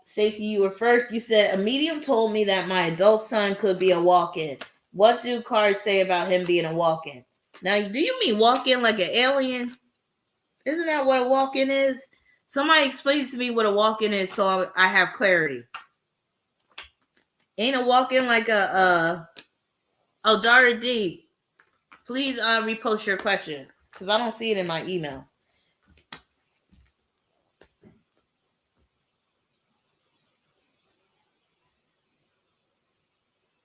[SPEAKER 1] Stacy, you were first. You said a medium told me that my adult son could be a walk-in. What do cards say about him being a walk-in? Now, do you mean walk-in like an alien? Isn't that what a walk-in is? Somebody explain to me what a walk-in is so I have clarity. Ain't a walk-in like a oh, Dara D, please repost your question because I don't see it in my email.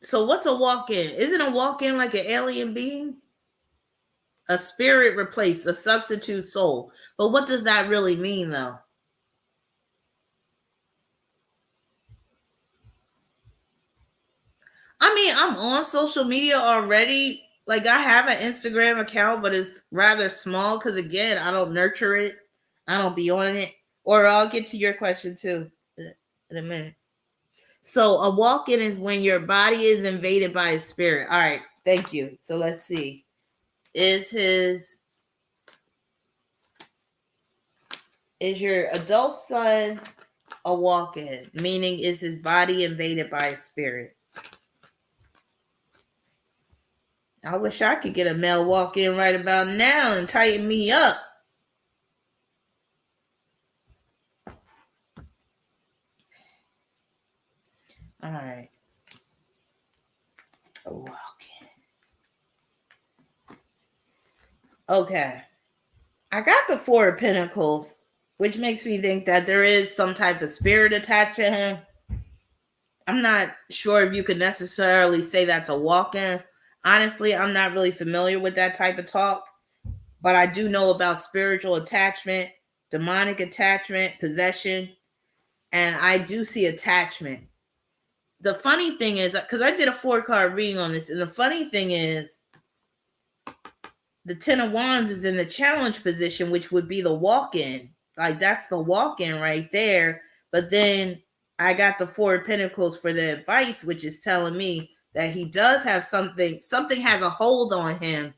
[SPEAKER 1] So what's a walk-in? Isn't a walk-in like an alien being? A spirit replaced, a substitute soul. But what does that really mean though? I mean, I'm on social media already. Like I have an Instagram account, but it's rather small because again, I don't nurture it. I don't be on it. Or I'll get to your question too in a minute. So a walk-in is when your body is invaded by a spirit. All right, thank you. So let's see. Is your adult son a walk-in? Meaning, is his body invaded by a spirit? I wish I could get a male walk-in right about now and tighten me up. All right. A walk-in. Okay. I got the Four of Pentacles. which makes me think that there is some type of spirit attached to him. I'm not sure if you could necessarily say that's a walk-in. Honestly, I'm not really familiar with that type of talk, but I do know about spiritual attachment, demonic attachment, possession, and I do see attachment. The funny thing is, because I did a 4-card reading on this, and the funny thing is, the 10 of Wands is in the challenge position, which would be the walk-in. Like, that's the walk-in right there. But then I got the 4 of Pentacles for the advice, which is telling me that he does have something has a hold on him.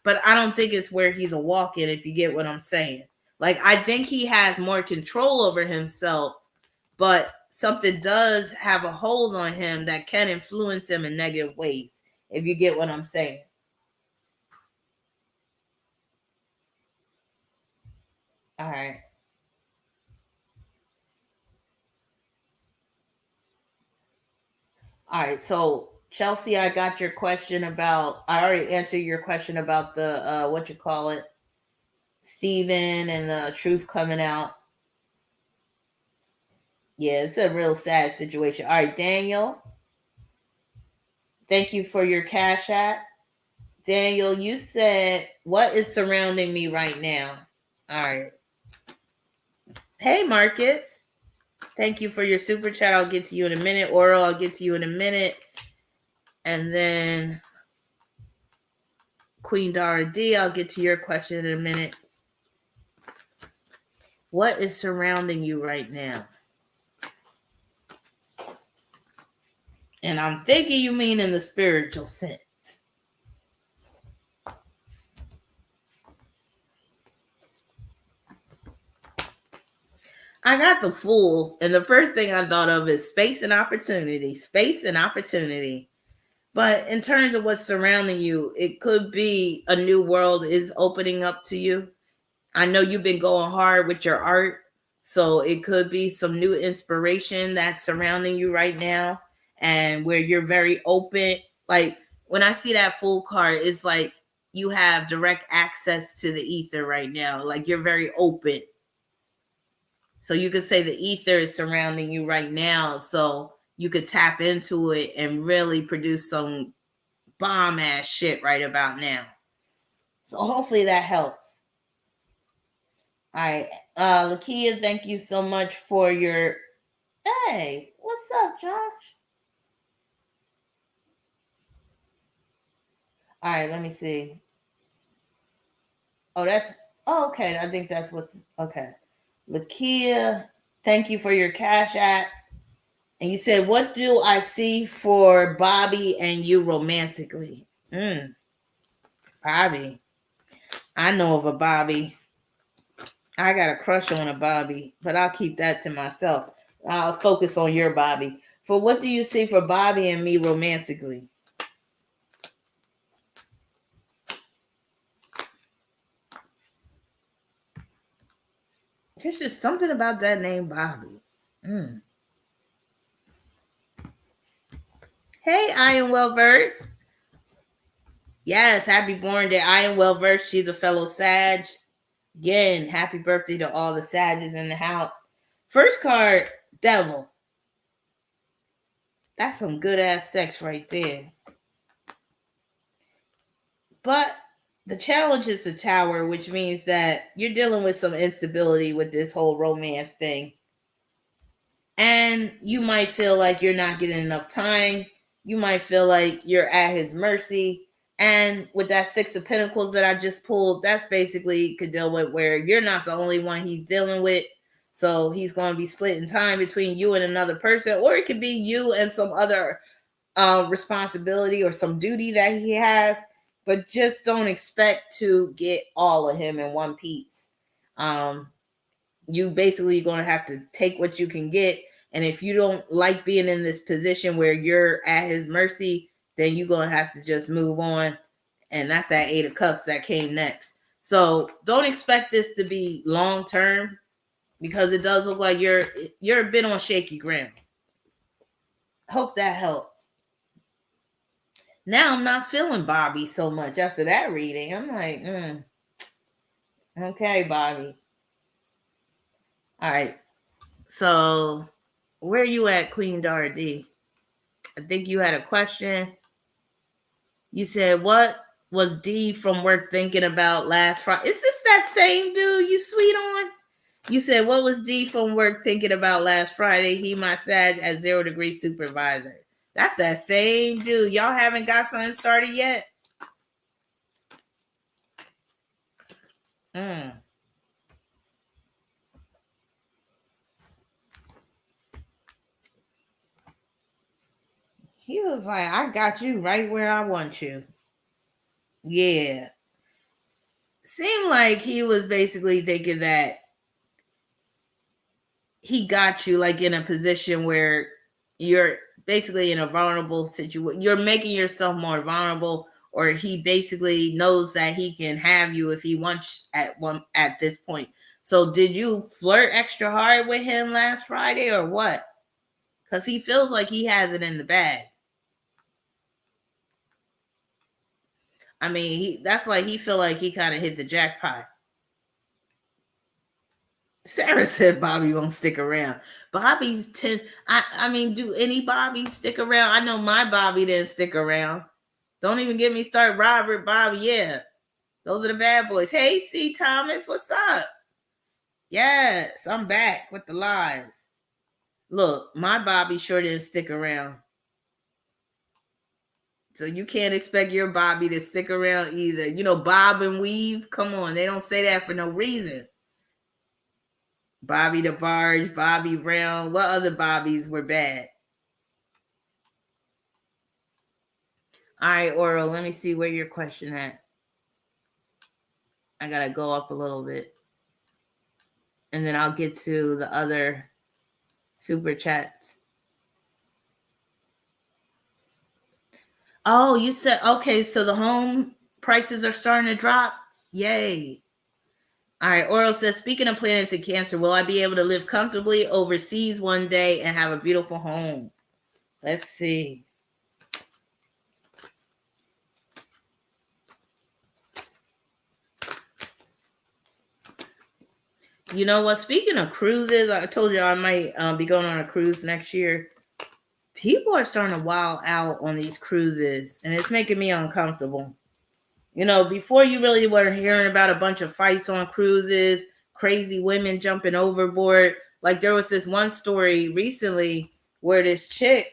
[SPEAKER 1] But I don't think it's where he's a walk-in, if you get what I'm saying. Like, I think he has more control over himself, but something does have a hold on him that can influence him in negative ways, if you get what I'm saying. All right. All right. So, Chelsea, I got your question about, I already answered your question about the, what you call it, Steven and the truth coming out. Yeah, it's a real sad situation. All right, Daniel. Thank you for your cash app. Daniel, you said, what is surrounding me right now? All right. Hey, Marcus. Thank you for your super chat. I'll get to you in a minute. Oral, I'll get to you in a minute. And then Queen Dara D, I'll get to your question in a minute. What is surrounding you right now? And I'm thinking you mean in the spiritual sense. I got the Fool, and the first thing I thought of is space and opportunity. Space and opportunity. But in terms of what's surrounding you, it could be a new world is opening up to you. I know you've been going hard with your art, so it could be some new inspiration that's surrounding you right now, and where you're very open. Like, when I see that Fool card, it's like you have direct access to the ether right now. Like, you're very open. So you could say the ether is surrounding you right now, so you could tap into it and really produce some bomb ass shit right about now. So hopefully that helps. All right, Lakia, thank you so much for your. Hey, what's up, Josh? All right, let me see. Oh, okay. I think that's what's okay. Lakia, thank you for your cash app. And you said, what do I see for Bobby and you romantically? Bobby. I know of a Bobby. I got a crush on a Bobby, but I'll keep that to myself. I'll focus on your Bobby. For what do you see for Bobby and me romantically? There's just something about that name, Bobby. Hey, I am well versed. Yes, happy born day. I am well versed. She's a fellow Sag. Again, happy birthday to all the Sages in the house. First card, Devil. That's some good ass sex right there. But the challenge is the Tower, which means that you're dealing with some instability with this whole romance thing. And you might feel like you're not getting enough time. You might feel like you're at his mercy. And with that 6 of Pentacles that I just pulled, that's basically could deal with where you're not the only one he's dealing with. So he's going to be splitting time between you and another person, or it could be you and some other responsibility or some duty that he has. But just don't expect to get all of him in one piece. You basically going to have to take what you can get. And if you don't like being in this position where you're at his mercy, then you're going to have to just move on. And that's that 8 of Cups that came next. So don't expect this to be long term, because it does look like you're a bit on shaky ground. Hope that helps. Now I'm not feeling Bobby so much after that reading. I'm like, okay, Bobby. All right. So where you at, Queen Dara D? I think you had a question. You said, what was D from work thinking about last Friday? Is this that same dude you sweet on? You said, what was D from work thinking about last Friday? He, my Sag, at 0 degree supervisor. That's that same dude. Y'all haven't got something started yet? He was like, I got you right where I want you. Yeah. Seemed like he was basically thinking that he got you like in a position where you're basically in a vulnerable situation. You're making yourself more vulnerable, or he basically knows that he can have you if he wants at this point. So did you flirt extra hard with him last Friday or what? Because he feels like he has it in the bag. I mean, that's like he feel like he kind of hit the jackpot. Sarah said Bobby won't stick around. Bobby's 10. I mean, do any Bobby stick around? I know my Bobby didn't stick around. Don't even get me started. Robert, Bobby, yeah. Those are the bad boys. Hey, C. Thomas, what's up? Yes, I'm back with the lies. Look, my Bobby sure didn't stick around. So you can't expect your Bobby to stick around either. You know, Bob and Weave, come on. They don't say that for no reason. Bobby the Barge, Bobby Brown. What other Bobbies were bad? All right, Oro, let me see where your question at. I got to go up a little bit. And then I'll get to the other super chats. Oh, you said, okay, so the home prices are starting to drop? Yay. All right, Oro says, speaking of planets in Cancer, will I be able to live comfortably overseas one day and have a beautiful home? Let's see. You know what? Speaking of cruises, I told you I might be going on a cruise next year. People are starting to wild out on these cruises, and it's making me uncomfortable. You know, before you really were hearing about a bunch of fights on cruises, crazy women jumping overboard. Like there was this one story recently where this chick,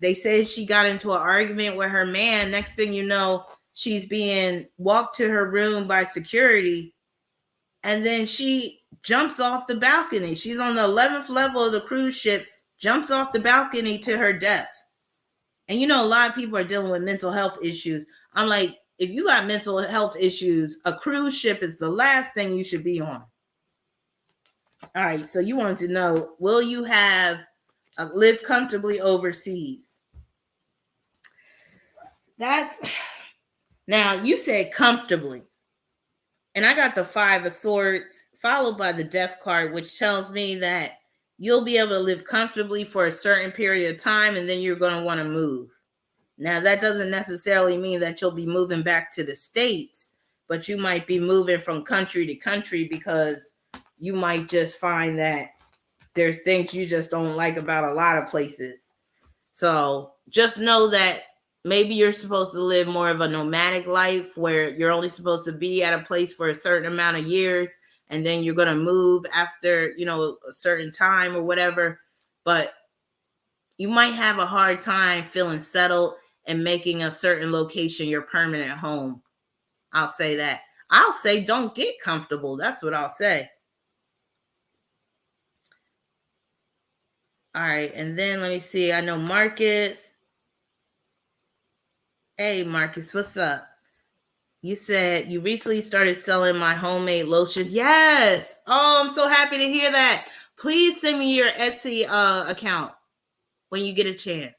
[SPEAKER 1] they said she got into an argument with her man. Next thing you know, she's being walked to her room by security. And then she jumps off the balcony. She's on the 11th level of the cruise ship, jumps off the balcony to her death. And you know, a lot of people are dealing with mental health issues. I'm like, if you got mental health issues, a cruise ship is the last thing you should be on. All right, so you wanted to know, will you have live comfortably overseas? That's now you said comfortably. And I got the 5 of Swords followed by the Death card, which tells me that you'll be able to live comfortably for a certain period of time, and then you're going to want to move. Now, that doesn't necessarily mean that you'll be moving back to the States, but you might be moving from country to country because you might just find that there's things you just don't like about a lot of places. So just know that maybe you're supposed to live more of a nomadic life where you're only supposed to be at a place for a certain amount of years, and then you're going to move after, you know, a certain time or whatever. But you might have a hard time feeling settled and making a certain location your permanent home. I'll say that. I'll say don't get comfortable. That's what I'll say. All right. And then let me see. I know Marcus. Hey, Marcus, what's up? You said you recently started selling my homemade lotions. Yes. Oh, I'm so happy to hear that. Please send me your Etsy account when you get a chance.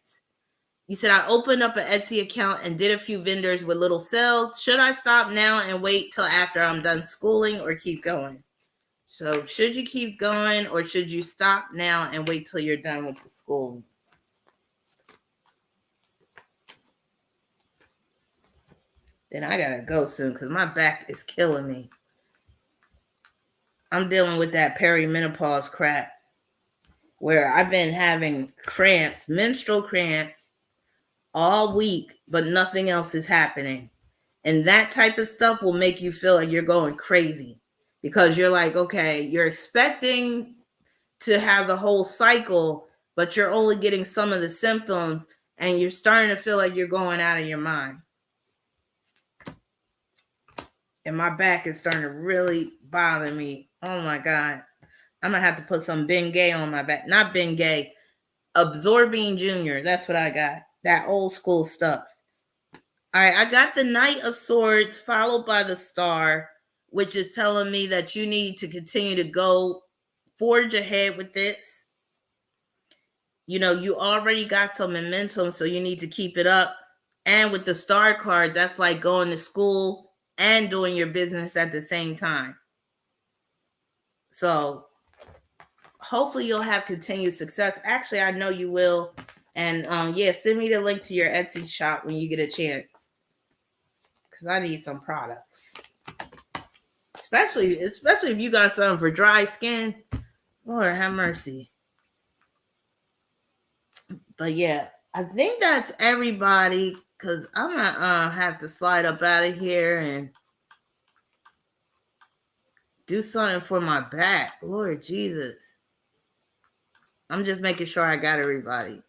[SPEAKER 1] You said I opened up an Etsy account and did a few vendors with little sales. Should I stop now and wait till after I'm done schooling or keep going? So should you keep going or should you stop now and wait till you're done with the school? Then I gotta go soon because my back is killing me. I'm dealing with that perimenopause crap where I've been having cramps, menstrual cramps all week, but nothing else is happening. And that type of stuff will make you feel like you're going crazy because you're like, okay, you're expecting to have the whole cycle, but you're only getting some of the symptoms and you're starting to feel like you're going out of your mind. And my back is starting to really bother me. Oh my God. I'm going to have to put some Bengay on my back. Not Bengay, Absorbing Junior. That's what I got. That old school stuff. All right, I got the Knight of Swords followed by the Star, which is telling me that you need to continue to go forge ahead with this. You know, you already got some momentum, so you need to keep it up. And with the Star card, that's like going to school and doing your business at the same time. So hopefully you'll have continued success. Actually, I know you will. And yeah, send me the link to your Etsy shop when you get a chance. Because I need some products. Especially if you got something for dry skin. Lord have mercy. But yeah, I think that's everybody. Because I'm going to have to slide up out of here and do something for my back. Lord Jesus. I'm just making sure I got everybody.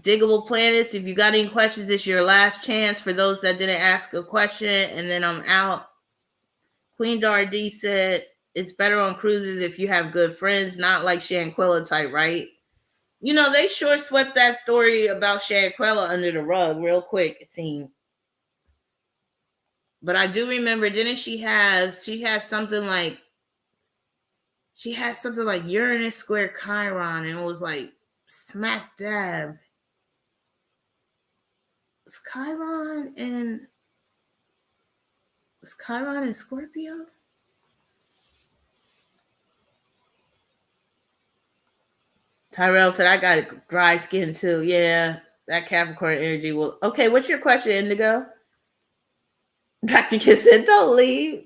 [SPEAKER 1] Diggable Planets, if you got any questions, it's your last chance for those that didn't ask a question, and then I'm out. Queen Dardy said, it's better on cruises if you have good friends, not like Shanquella type, right? You know, they sure swept that story about Shanquella under the rug real quick, it seemed. But I do remember, didn't she had something like Uranus square Chiron, and it was like smack dab. Was Chiron in Scorpio? Tyrell said, I got dry skin too. Yeah, that Capricorn energy will. Okay, what's your question, Indigo? Dr. Kid said, don't leave.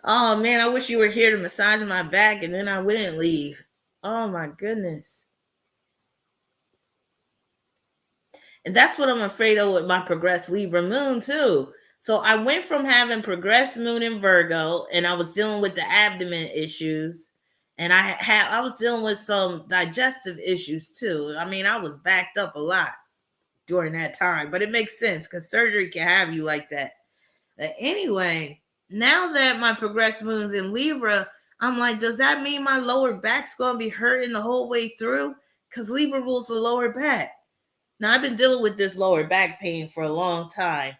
[SPEAKER 1] Oh, man, I wish you were here to massage my back and then I wouldn't leave. Oh, my goodness. And that's what I'm afraid of with my progressed Libra moon, too. So I went from having progressed moon in Virgo, and I was dealing with the abdomen issues, and I was dealing with some digestive issues, too. I mean, I was backed up a lot during that time, but it makes sense because surgery can have you like that. But anyway, now that my progressed moon's in Libra, I'm like, does that mean my lower back's going to be hurting the whole way through? Because Libra rules the lower back. Now, I've been dealing with this lower back pain for a long time.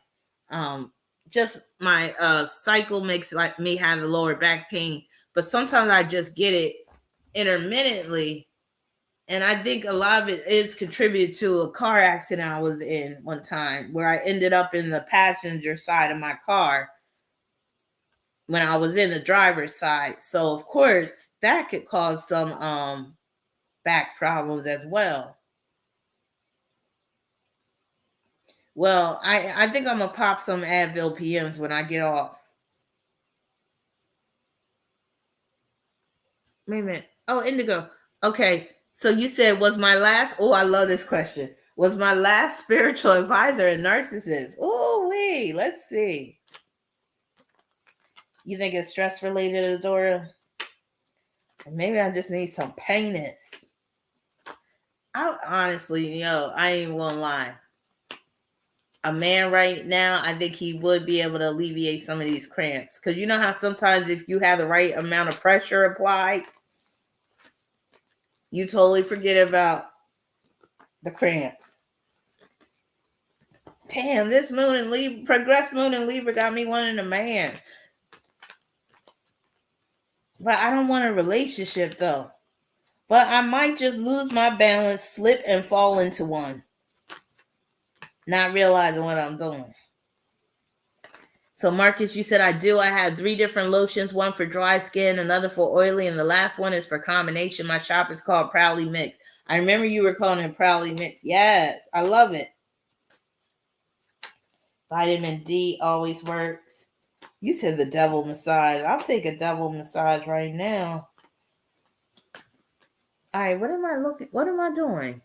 [SPEAKER 1] Just my cycle makes like me have the lower back pain, but sometimes I just get it intermittently. And I think a lot of it is contributed to a car accident I was in one time where I ended up in the passenger side of my car when I was in the driver's side. So, of course, that could cause some back problems as well. Well, I think I'm going to pop some Advil PMs when I get off. Wait a minute. Oh, Indigo. Okay. So you said, was my last, oh, I love this question. Was my last spiritual advisor a narcissist? Oh, wait, let's see. You think it's stress related, Adora? Maybe I just need some painless. I honestly, I ain't even gonna lie. A man right now, I think he would be able to alleviate some of these cramps. Because you know how sometimes if you have the right amount of pressure applied, you totally forget about the cramps. Damn, this moon in Libra, progressed moon in Libra got me wanting a man. But I don't want a relationship though. But I might just lose my balance, slip, and fall into one. Not realizing what I'm doing. So Marcus, you said I do. I have 3 different lotions, one for dry skin, another for oily, and the last one is for combination. My shop is called Proudly Mixed. I remember you were calling it Proudly Mixed. Yes, I love it. Vitamin D always works. You said the devil massage. I'll take a devil massage right now. All right, what am I looking? What am I doing?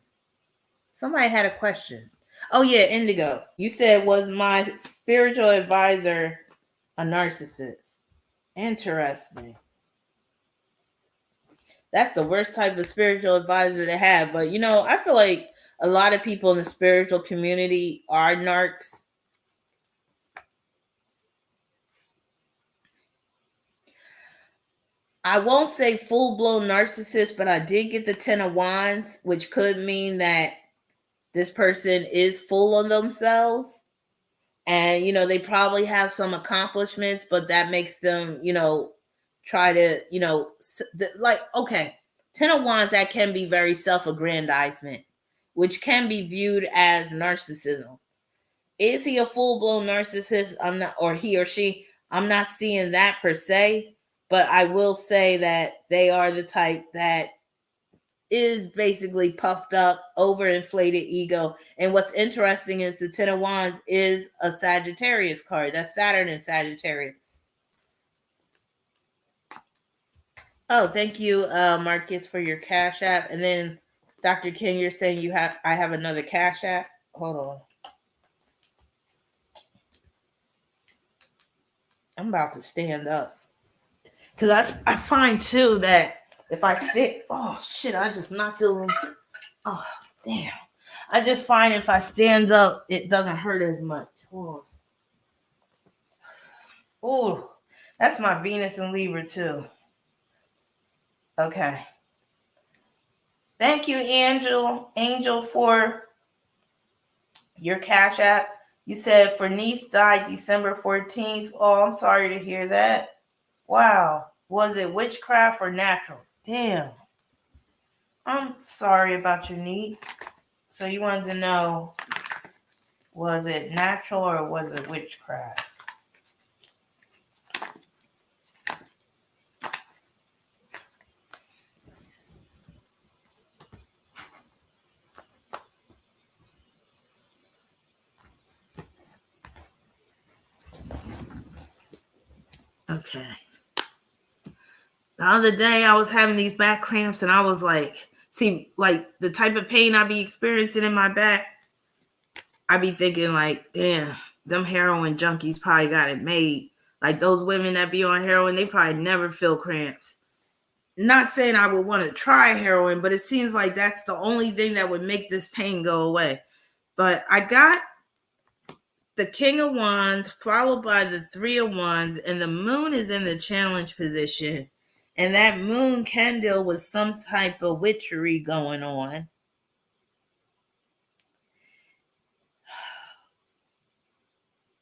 [SPEAKER 1] Somebody had a question. Oh yeah, Indigo. You said, was my spiritual advisor a narcissist? Interesting. That's the worst type of spiritual advisor to have. But you know, I feel like a lot of people in the spiritual community are narcs. I won't say full-blown narcissist, but I did get the 10 of Wands, which could mean that this person is full of themselves. And, you know, they probably have some accomplishments, but that makes them, you know, try to, you know, like, okay, 10 of Wands, that can be very self-aggrandizement, which can be viewed as narcissism. Is he a full-blown narcissist? I'm not, or he or she, I'm not seeing that per se, but I will say that they are the type that is basically puffed up, overinflated ego. And what's interesting is the 10 of Wands is a Sagittarius card. That's Saturn and Sagittarius. Oh, thank you, Marcus, for your Cash App. And then Dr. King, you're saying I have another Cash App. Hold on. I'm about to stand up. Because I find too that if I sit, oh shit, I just knocked over. Oh, damn. I just find if I stand up, it doesn't hurt as much. Oh, that's my Venus and Libra too. Okay. Thank you, Angel, for your Cash App. You said for niece died December 14th. Oh, I'm sorry to hear that. Wow. Was it witchcraft or natural? Damn. I'm sorry about your niece. So you wanted to know, was it natural or was it witchcraft? Okay. The other day I was having these back cramps and I was like, see, like the type of pain I be experiencing in my back, I be thinking like, damn, them heroin junkies probably got it made. Like those women that be on heroin, they probably never feel cramps. Not saying I would want to try heroin, but it seems like that's the only thing that would make this pain go away. But I got the King of Wands followed by the Three of Wands, and the moon is in the challenge position. And that moon can deal with some type of witchery going on.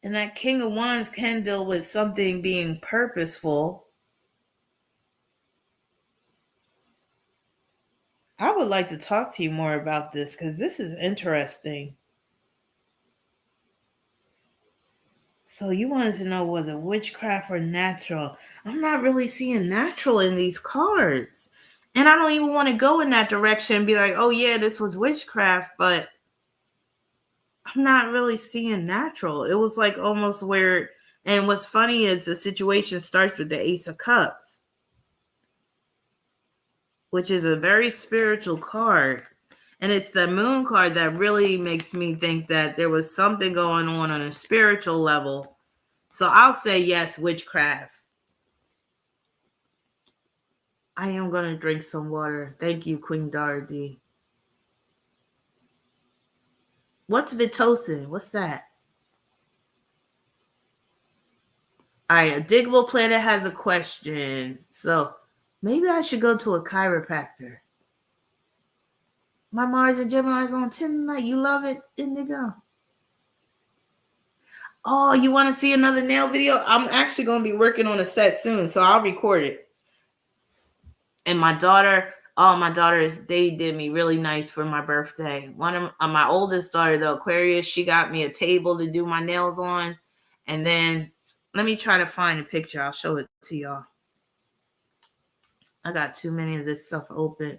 [SPEAKER 1] And that King of Wands can deal with something being purposeful. I would like to talk to you more about this because this is interesting. So you wanted to know, was it witchcraft or natural? I'm not really seeing natural in these cards. And I don't even want to go in that direction and be like, oh yeah, this was witchcraft, but I'm not really seeing natural. It was like almost where, and what's funny is the situation starts with the Ace of Cups, which is a very spiritual card. And it's the moon card that really makes me think that there was something going on a spiritual level. So I'll say yes, witchcraft. I am going to drink some water. Thank you, Queen Dorothy. What's Vitocin? What's that? All right, a Diggable Planet has a question. So maybe I should go to a chiropractor. My Mars and Gemini's on 10 tonight. You love it, Indigo? Oh, you want to see another nail video? I'm actually going to be working on a set soon, so I'll record it. And my daughters, they did me really nice for my birthday. One of my oldest daughter, the Aquarius, she got me a table to do my nails on. And then let me try to find a picture. I'll show it to y'all. I got too many of this stuff open.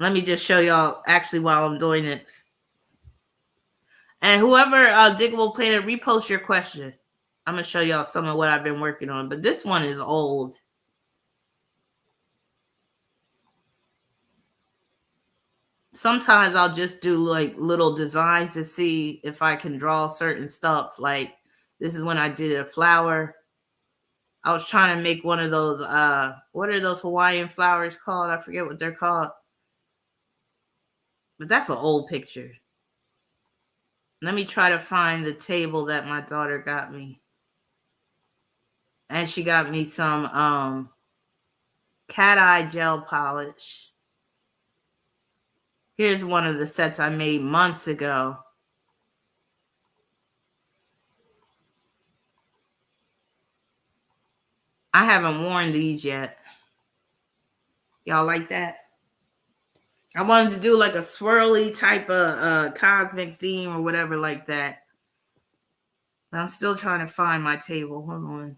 [SPEAKER 1] Let me just show y'all actually while I'm doing this. And whoever Diggable Planet, repost your question. I'm going to show y'all some of what I've been working on. But this one is old. Sometimes I'll just do like little designs to see if I can draw certain stuff. Like this is when I did a flower. I was trying to make one of those, what are those Hawaiian flowers called? I forget what they're called. But that's an old picture. Let me try to find the table that my daughter got me. And she got me some cat eye gel polish. Here's one of the sets I made months ago. I haven't worn these yet. Y'all like that? I wanted to do like a swirly type of cosmic theme or whatever like that. But I'm still trying to find my table. Hold on.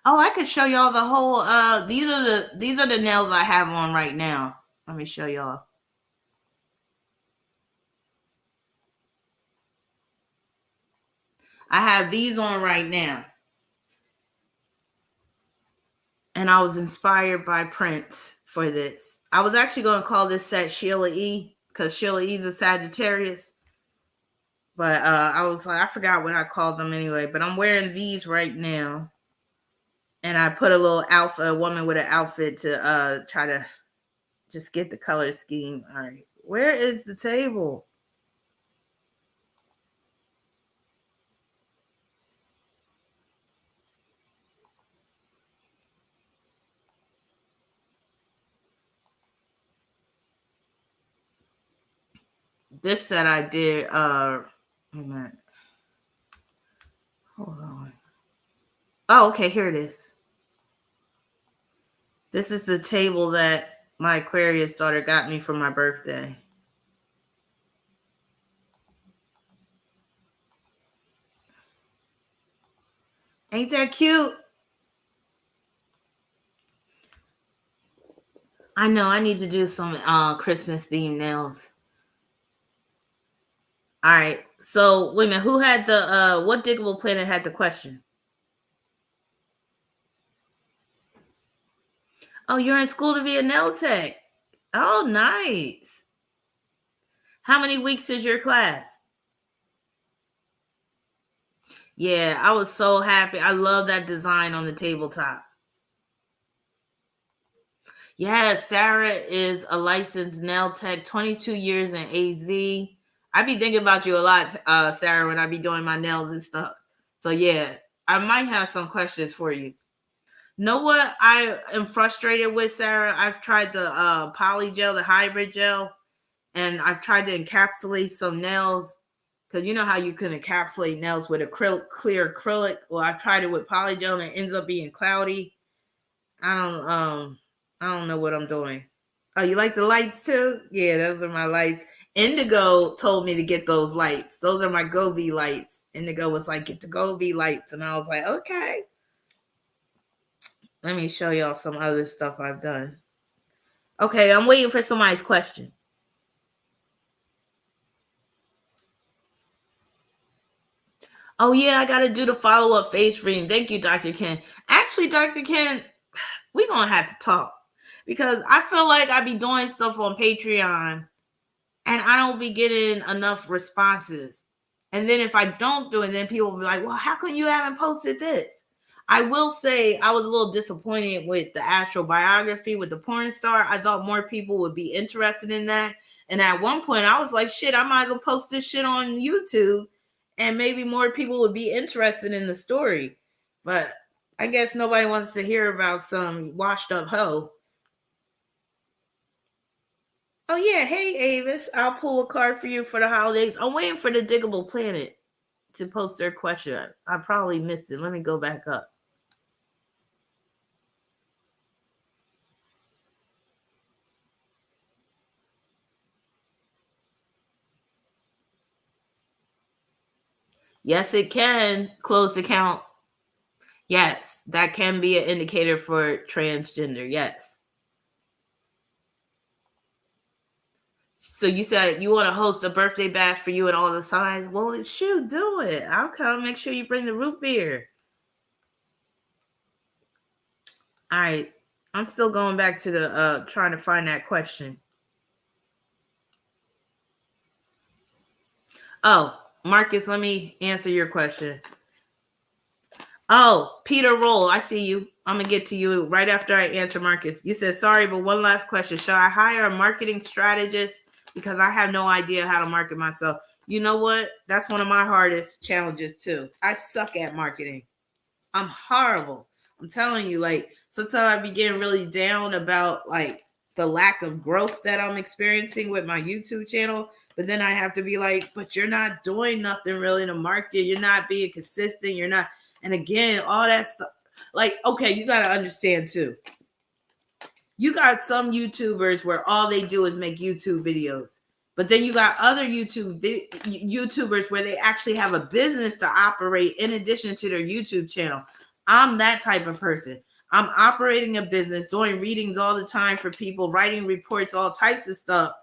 [SPEAKER 1] Oh, I could show y'all the whole these are the nails I have on right now. Let me show y'all. I have these on right now. And I was inspired by Prince for this. I was actually going to call this set Sheila E. because Sheila E is a Sagittarius. But I was like, I forgot what I called them anyway. But I'm wearing these right now. And I put a woman with an outfit to try to just get the color scheme. All right. Where is the table? This set I did, wait a minute. Hold on. Oh, okay, here it is. This is the table that my Aquarius daughter got me for my birthday. Ain't that cute? I know I need to do some Christmas themed nails. All right. So wait a minute. Who had the what Diggable Planet had the question? Oh, you're in school to be a nail tech. Oh, nice. How many weeks is your class? Yeah, I was so happy. I love that design on the tabletop. Yes, Sarah is a licensed nail tech, 22 years in AZ. I be thinking about you a lot, Sarah, when I be doing my nails and stuff. So yeah, I might have some questions for you. Know what I am frustrated with, Sarah? I've tried the poly gel, the hybrid gel, and I've tried to encapsulate some nails because you know how you can encapsulate nails with clear acrylic. Well, I've tried it with poly gel and it ends up being cloudy. I don't know what I'm doing. Oh, you like the lights too? Yeah, those are my lights. Indigo told me to get those lights. Those are my Govee lights. Indigo was like, get the Govee lights. And I was like, okay. Let me show y'all some other stuff I've done. Okay, I'm waiting for somebody's question. Oh, yeah, I got to do the follow-up face reading. Thank you, Dr. Ken. Actually, Dr. Ken, we're going to have to talk because I feel like I be doing stuff on Patreon and I don't be getting enough responses. And then if I don't do it, then people will be like, well, how come you haven't posted this? I will say I was a little disappointed with the astral biography with the porn star. I thought more people would be interested in that. And at one point I was like, shit, I might as well post this shit on YouTube and maybe more people would be interested in the story. But I guess nobody wants to hear about some washed up hoe. Oh, yeah. Hey, Avis. I'll pull a card for you for the holidays. I'm waiting for the Diggable Planet to post their question. I probably missed it. Let me go back up. Yes, it can. Closed account. Yes, that can be an indicator for transgender. Yes. So you said you want to host a birthday bash for you and all the signs. Well, shoot, do it. I'll come. Make sure you bring the root beer. All right. I'm still going back to the trying to find that question. Oh, Marcus, let me answer your question. Oh, Peter Roll, I see you. I'm going to get to you right after I answer Marcus. You said, sorry, but one last question. Shall I hire a marketing strategist? Because I have no idea how to market myself. You know what? That's one of my hardest challenges too. I suck at marketing. I'm horrible. I'm telling you, like, sometimes I be getting really down about like the lack of growth that I'm experiencing with my YouTube channel. But then I have to be like, but you're not doing nothing really to market. You're not being consistent. You're not. And again, all that stuff. Like, okay, you got to understand too. You got some YouTubers where all they do is make YouTube videos. But then you got other YouTubers where they actually have a business to operate in addition to their YouTube channel. I'm that type of person. I'm operating a business, doing readings all the time for people, writing reports, all types of stuff.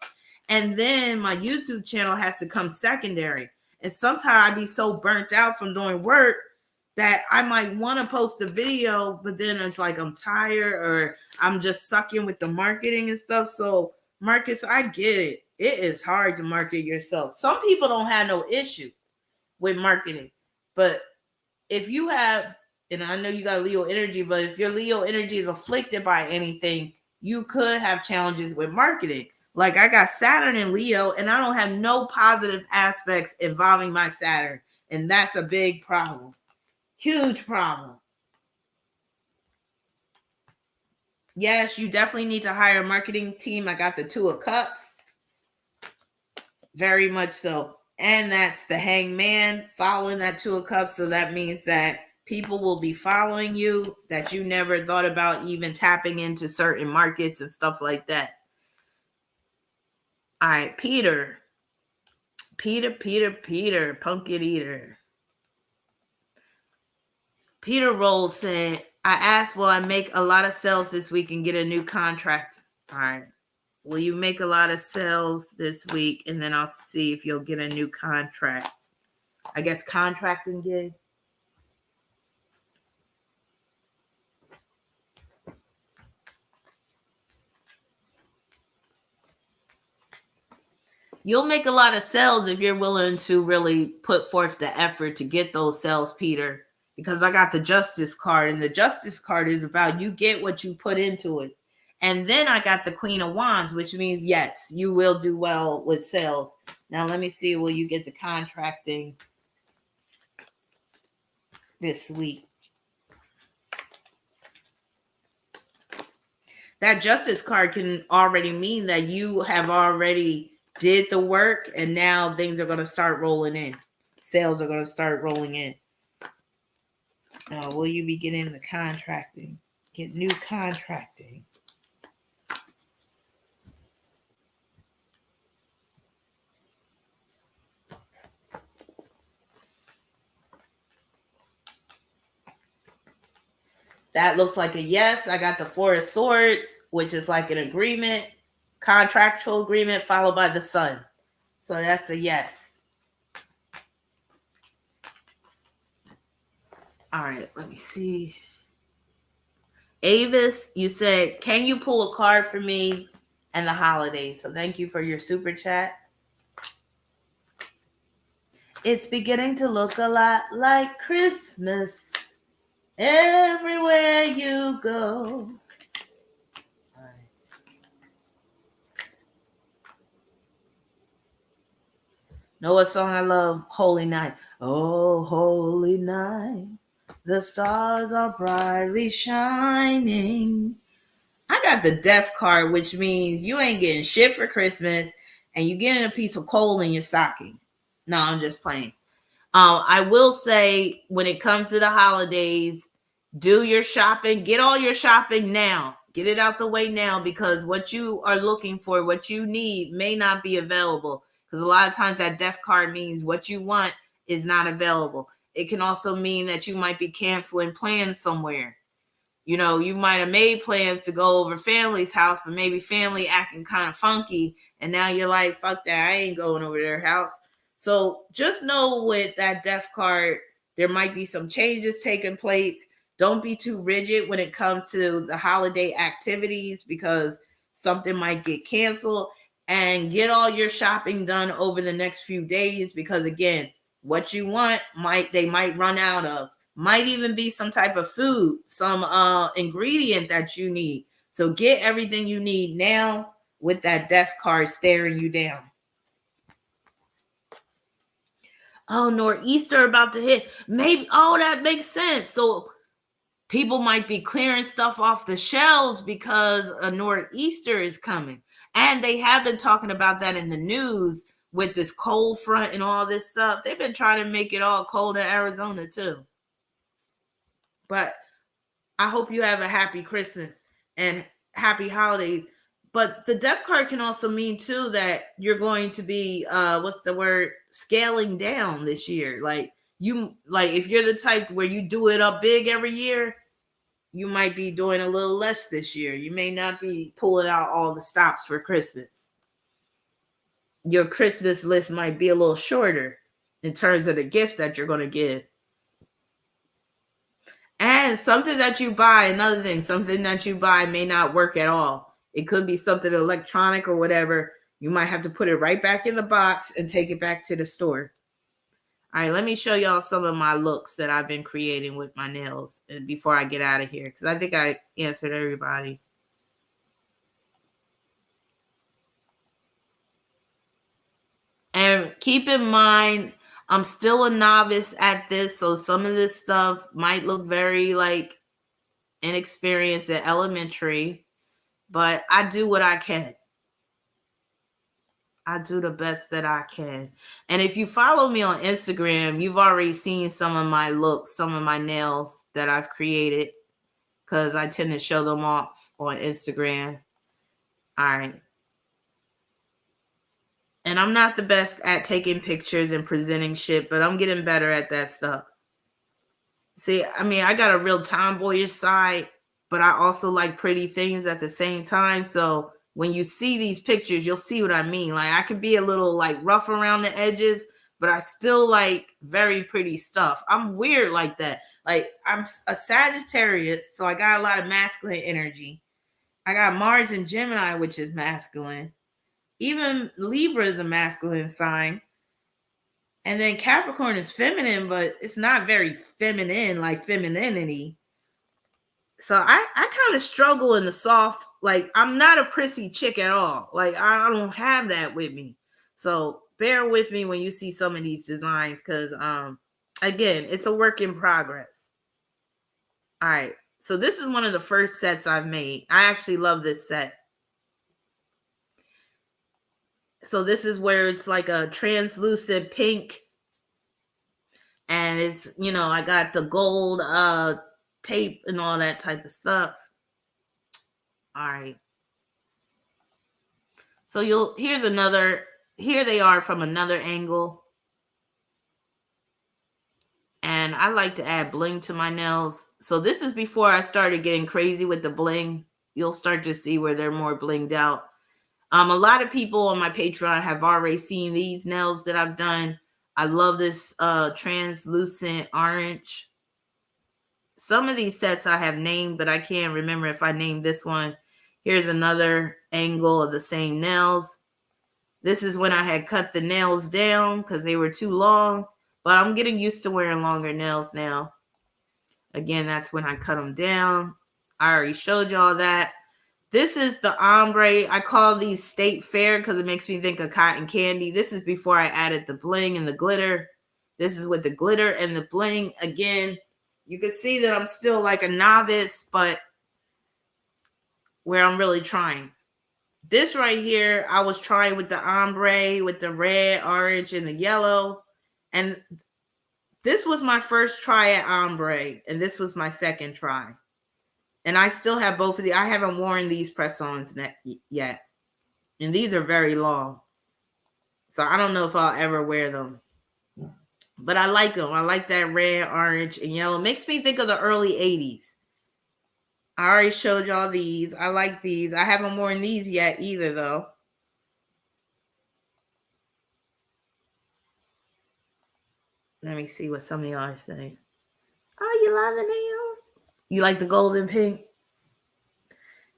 [SPEAKER 1] And then my YouTube channel has to come secondary. And sometimes I be so burnt out from doing work that I might want to post a video, but then it's like I'm tired or I'm just sucking with the marketing and stuff. So Marcus, I get it. It is hard to market yourself. Some people don't have no issue with marketing, but if you have, and I know you got Leo energy, but if your Leo energy is afflicted by anything, you could have challenges with marketing. Like I got Saturn in Leo, and I don't have no positive aspects involving my Saturn, and that's a big problem. Huge problem. Yes, you definitely need to hire a marketing team. I got the Two of Cups. Very much so. And that's the Hangman following that Two of Cups. So that means that people will be following you that you never thought about even tapping into certain markets and stuff like that. All right, Peter, Pumpkin Eater. Peter Rolls said, I asked, will I make a lot of sales this week and get a new contract? All right. Will you make a lot of sales this week? And then I'll see if you'll get a new contract. I guess contracting gig. You'll make a lot of sales if you're willing to really put forth the effort to get those sales, Peter. Because I got the Justice card, and the Justice card is about you get what you put into it. And then I got the Queen of Wands, which means, yes, you will do well with sales. Now, let me see, will you get the contracting this week? That Justice card can already mean that you have already did the work, and now things are going to start rolling in. Sales are going to start rolling in. Now, will you be getting the contracting? Get new contracting. That looks like a yes. I got the Four of Swords, which is like an agreement, contractual agreement followed by the Sun. So that's a yes. All right, let me see. Avis, you said, can you pull a card for me and the holidays? So thank you for your super chat. It's beginning to look a lot like Christmas everywhere you go. All right. Know what song I love? Holy Night. Oh, holy night. The stars are brightly shining. I got the Death card, which means you ain't getting shit for Christmas and you getting a piece of coal in your stocking. No, I'm just playing. I will say when it comes to the holidays, do your shopping. Get all your shopping now. Get it out the way now because what you are looking for, what you need may not be available. Because a lot of times that Death card means what you want is not available. It can also mean that you might be canceling plans somewhere. You know, you might have made plans to go over family's house, but maybe family acting kind of funky. And now you're like, fuck that, I ain't going over their house. So just know with that death card, there might be some changes taking place. Don't be too rigid when it comes to the holiday activities because something might get canceled. And get all your shopping done over the next few days because, again, what you want they might run out of. Might even be some type of food, some ingredient that you need. So get everything you need now with that death card staring you down. Oh, nor'easter about to hit. Maybe, that makes sense. So people might be clearing stuff off the shelves because a nor'easter is coming. And they have been talking about that in the news with this cold front and all this stuff. They've been trying to make it all cold in Arizona too. But I hope you have a happy Christmas and happy holidays. But the death card can also mean too that you're going to be scaling down this year. Like if you're the type where you do it up big every year, you might be doing a little less this year. You may not be pulling out all the stops for Christmas. Your Christmas list might be a little shorter in terms of the gifts that you're going to give. And something that you buy may not work at all. It could be something electronic or whatever. You might have to put it right back in the box and take it back to the store. All right, let me show y'all some of my looks that I've been creating with my nails and before I get out of here, because I think I answered everybody. And keep in mind, I'm still a novice at this, so some of this stuff might look very like inexperienced and elementary, but I do what I can. I do the best that I can. And if you follow me on Instagram, you've already seen some of my looks, some of my nails that I've created, because I tend to show them off on Instagram. All right. And I'm not the best at taking pictures and presenting shit, but I'm getting better at that stuff. See, I mean, I got a real tomboyish side, but I also like pretty things at the same time. So when you see these pictures, you'll see what I mean. Like I could be a little like rough around the edges, but I still like very pretty stuff. I'm weird like that. Like I'm a Sagittarius, so I got a lot of masculine energy. I got Mars in Gemini, which is masculine. Even Libra is a masculine sign. And then Capricorn is feminine, but it's not very feminine, like femininity. So I kind of struggle in the soft, like I'm not a prissy chick at all. Like I don't have that with me. So bear with me when you see some of these designs, because again, it's a work in progress. All right. So this is one of the first sets I've made. I actually love this set. So this is where it's like a translucent pink. And it's, you know, I got the gold tape and all that type of stuff. All right. So here they are from another angle. And I like to add bling to my nails. So this is before I started getting crazy with the bling. You'll start to see where they're more blinged out. A lot of people on my Patreon have already seen these nails that I've done. I love this translucent orange. Some of these sets I have named, but I can't remember if I named this one. Here's another angle of the same nails. This is when I had cut the nails down because they were too long, but I'm getting used to wearing longer nails now. Again, that's when I cut them down. I already showed y'all that. This is the ombre. I call these State Fair because it makes me think of cotton candy. This is before I added the bling and the glitter. This is with the glitter and the bling. Again, you can see that I'm still like a novice, but where I'm really trying. This right here, I was trying with the ombre, with the red, orange, and the yellow. And this was my first try at ombre, and this was my second try. And I still have both of these. I haven't worn these press-ons yet. And these are very long. So I don't know if I'll ever wear them. But I like them. I like that red, orange, and yellow. Makes me think of the early 80s. I already showed y'all these. I like these. I haven't worn these yet either, though. Let me see what some of y'all are saying. Oh, you love the nails? You like the golden pink?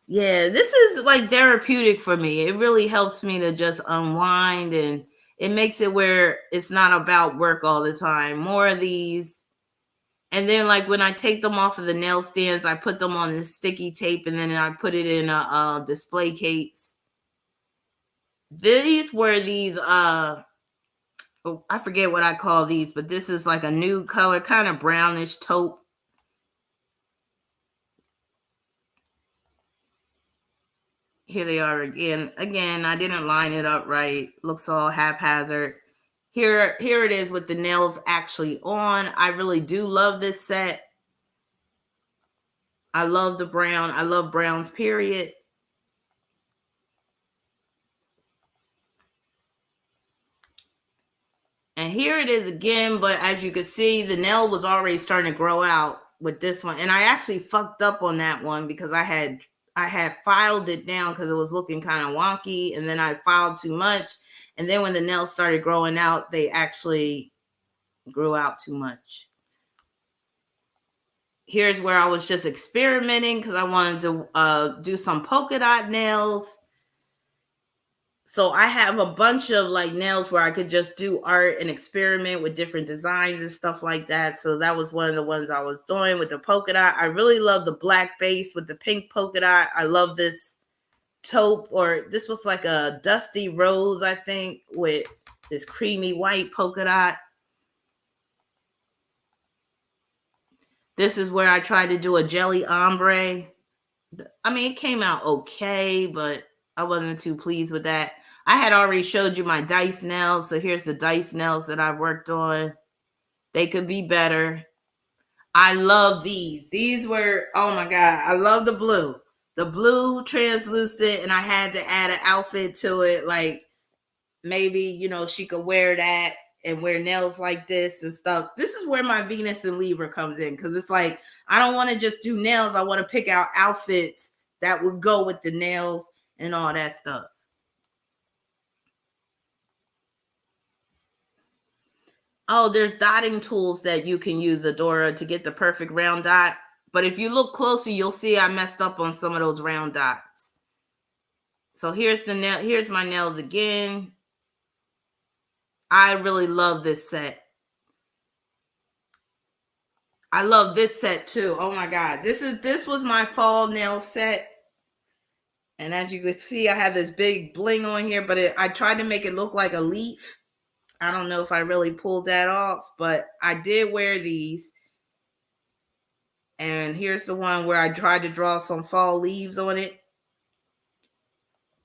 [SPEAKER 1] Yeah, this is like therapeutic for me. It really helps me to just unwind, and it makes it where it's not about work all the time. More of these. And then like when I take them off of the nail stands, I put them on this sticky tape, and then I put it in a display case. These were these I forget what I call these, but this is like a nude color, kind of brownish taupe. Here they are again. Again, I didn't line it up right. Looks all haphazard. Here it is with the nails actually on. I really do love this set. I love the brown. I love browns, period. And here it is again, but as you can see, the nail was already starting to grow out with this one. And I actually fucked up on that one because I had filed it down because it was looking kind of wonky, and then I filed too much. And then when the nails started growing out, they actually grew out too much. Here's where I was just experimenting because I wanted to do some polka dot nails. So I have a bunch of like nails where I could just do art and experiment with different designs and stuff like that. So that was one of the ones I was doing with the polka dot. I really love the black base with the pink polka dot. I love this taupe, or this was like a dusty rose, I think, with this creamy white polka dot. This is where I tried to do a jelly ombre. I mean, it came out okay, but I wasn't too pleased with that. I had already showed you my dice nails, so here's the dice nails that I've worked on. They could be better. I love these. These were, oh my God, I love the blue. The blue translucent, and I had to add an outfit to it. Like maybe, you know, she could wear that and wear nails like this and stuff. This is where my Venus and Libra comes in, because it's like, I don't want to just do nails. I want to pick out outfits that would go with the nails and all that stuff. Oh, there's dotting tools that you can use, Adora, to get the perfect round dot. But if you look closer, you'll see I messed up on some of those round dots. So here's the nail. Here's my nails again. I really love this set. I love this set too. Oh my God. This was my fall nail set. And as you can see, I have this big bling on here, but I tried to make it look like a leaf. I don't know if I really pulled that off, but I did wear these. And here's the one where I tried to draw some fall leaves on it.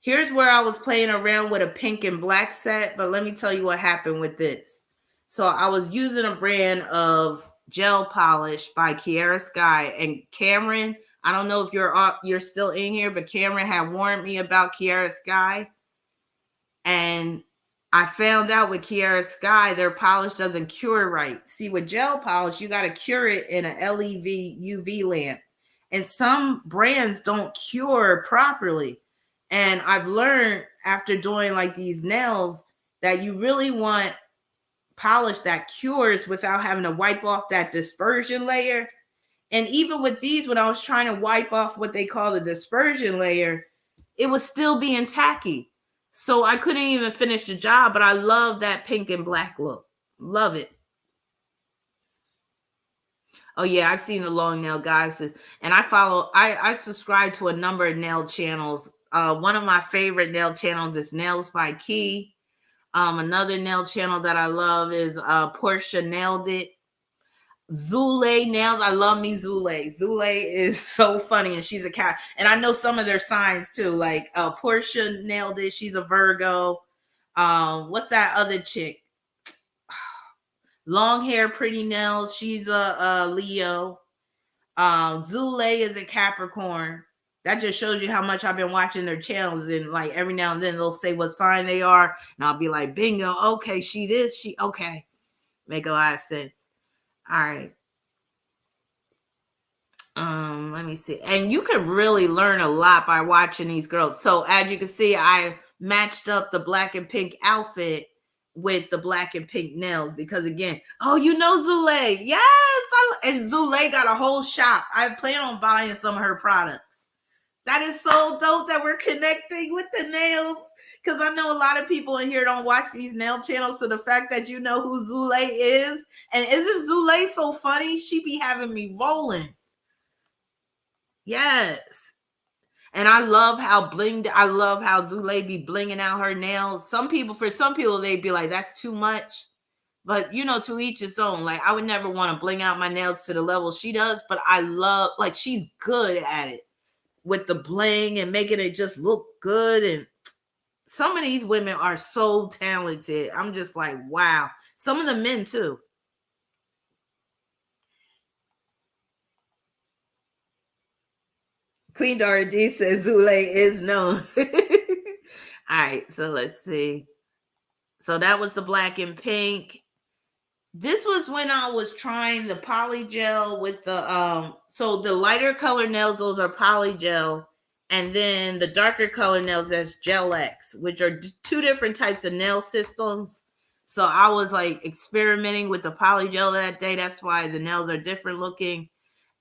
[SPEAKER 1] Here's where I was playing around with a pink and black set, but let me tell you what happened with this. So I was using a brand of gel polish by Kiara Sky, and Cameron, I don't know if you're still in here, but Cameron had warned me about Kiara Sky. And I found out with Kiara Sky, their polish doesn't cure right. See, with gel polish, you got to cure it in an LED UV lamp. And some brands don't cure properly. And I've learned after doing like these nails that you really want polish that cures without having to wipe off that dispersion layer. And even with these, when I was trying to wipe off what they call the dispersion layer, it was still being tacky. So I couldn't even finish the job, but I love that pink and black look. Love it. Oh yeah, I've seen the long nail guys. And I subscribe to a number of nail channels. One of my favorite nail channels is Nails by Key. Another nail channel that I love is Portia Nailed It. Zule Nails. I love me Zule. Zule is so funny, and she's a cat. And I know some of their signs too. Like Portia Nailed It. She's a Virgo. What's that other chick? Long hair, pretty nails. She's a Leo. Zule is a Capricorn. That just shows you how much I've been watching their channels, and like every now and then they'll say what sign they are, and I'll be like, bingo, okay, she okay. Make a lot of sense. All right. Let me see. And you can really learn a lot by watching these girls. So as you can see, I matched up the black and pink outfit with the black and pink nails because again, oh, you know Zule. Yes. And Zule got a whole shop. I plan on buying some of her products. That is so dope that we're connecting with the nails. Because I know a lot of people in here don't watch these nail channels. So the fact that you know who Zule is, and isn't Zule so funny? She be having me rolling. Yes. And I love how blinged, I love how Zule be blinging out her nails. For some people, they'd be like, that's too much. But, you know, to each his own. Like, I would never want to bling out my nails to the level she does. But I love, like, she's good at it with the bling and making it just look good. And some of these women are so talented. I'm just like, wow. Some of the men, too. Queen Dora D says Zule is known. All right, so let's see. So that was the black and pink. This was when I was trying the polygel with the so the lighter color nails, those are polygel, and then the darker color nails, that's Gel X, which are two different types of nail systems. So I was like experimenting with the polygel that day. That's why the nails are different looking.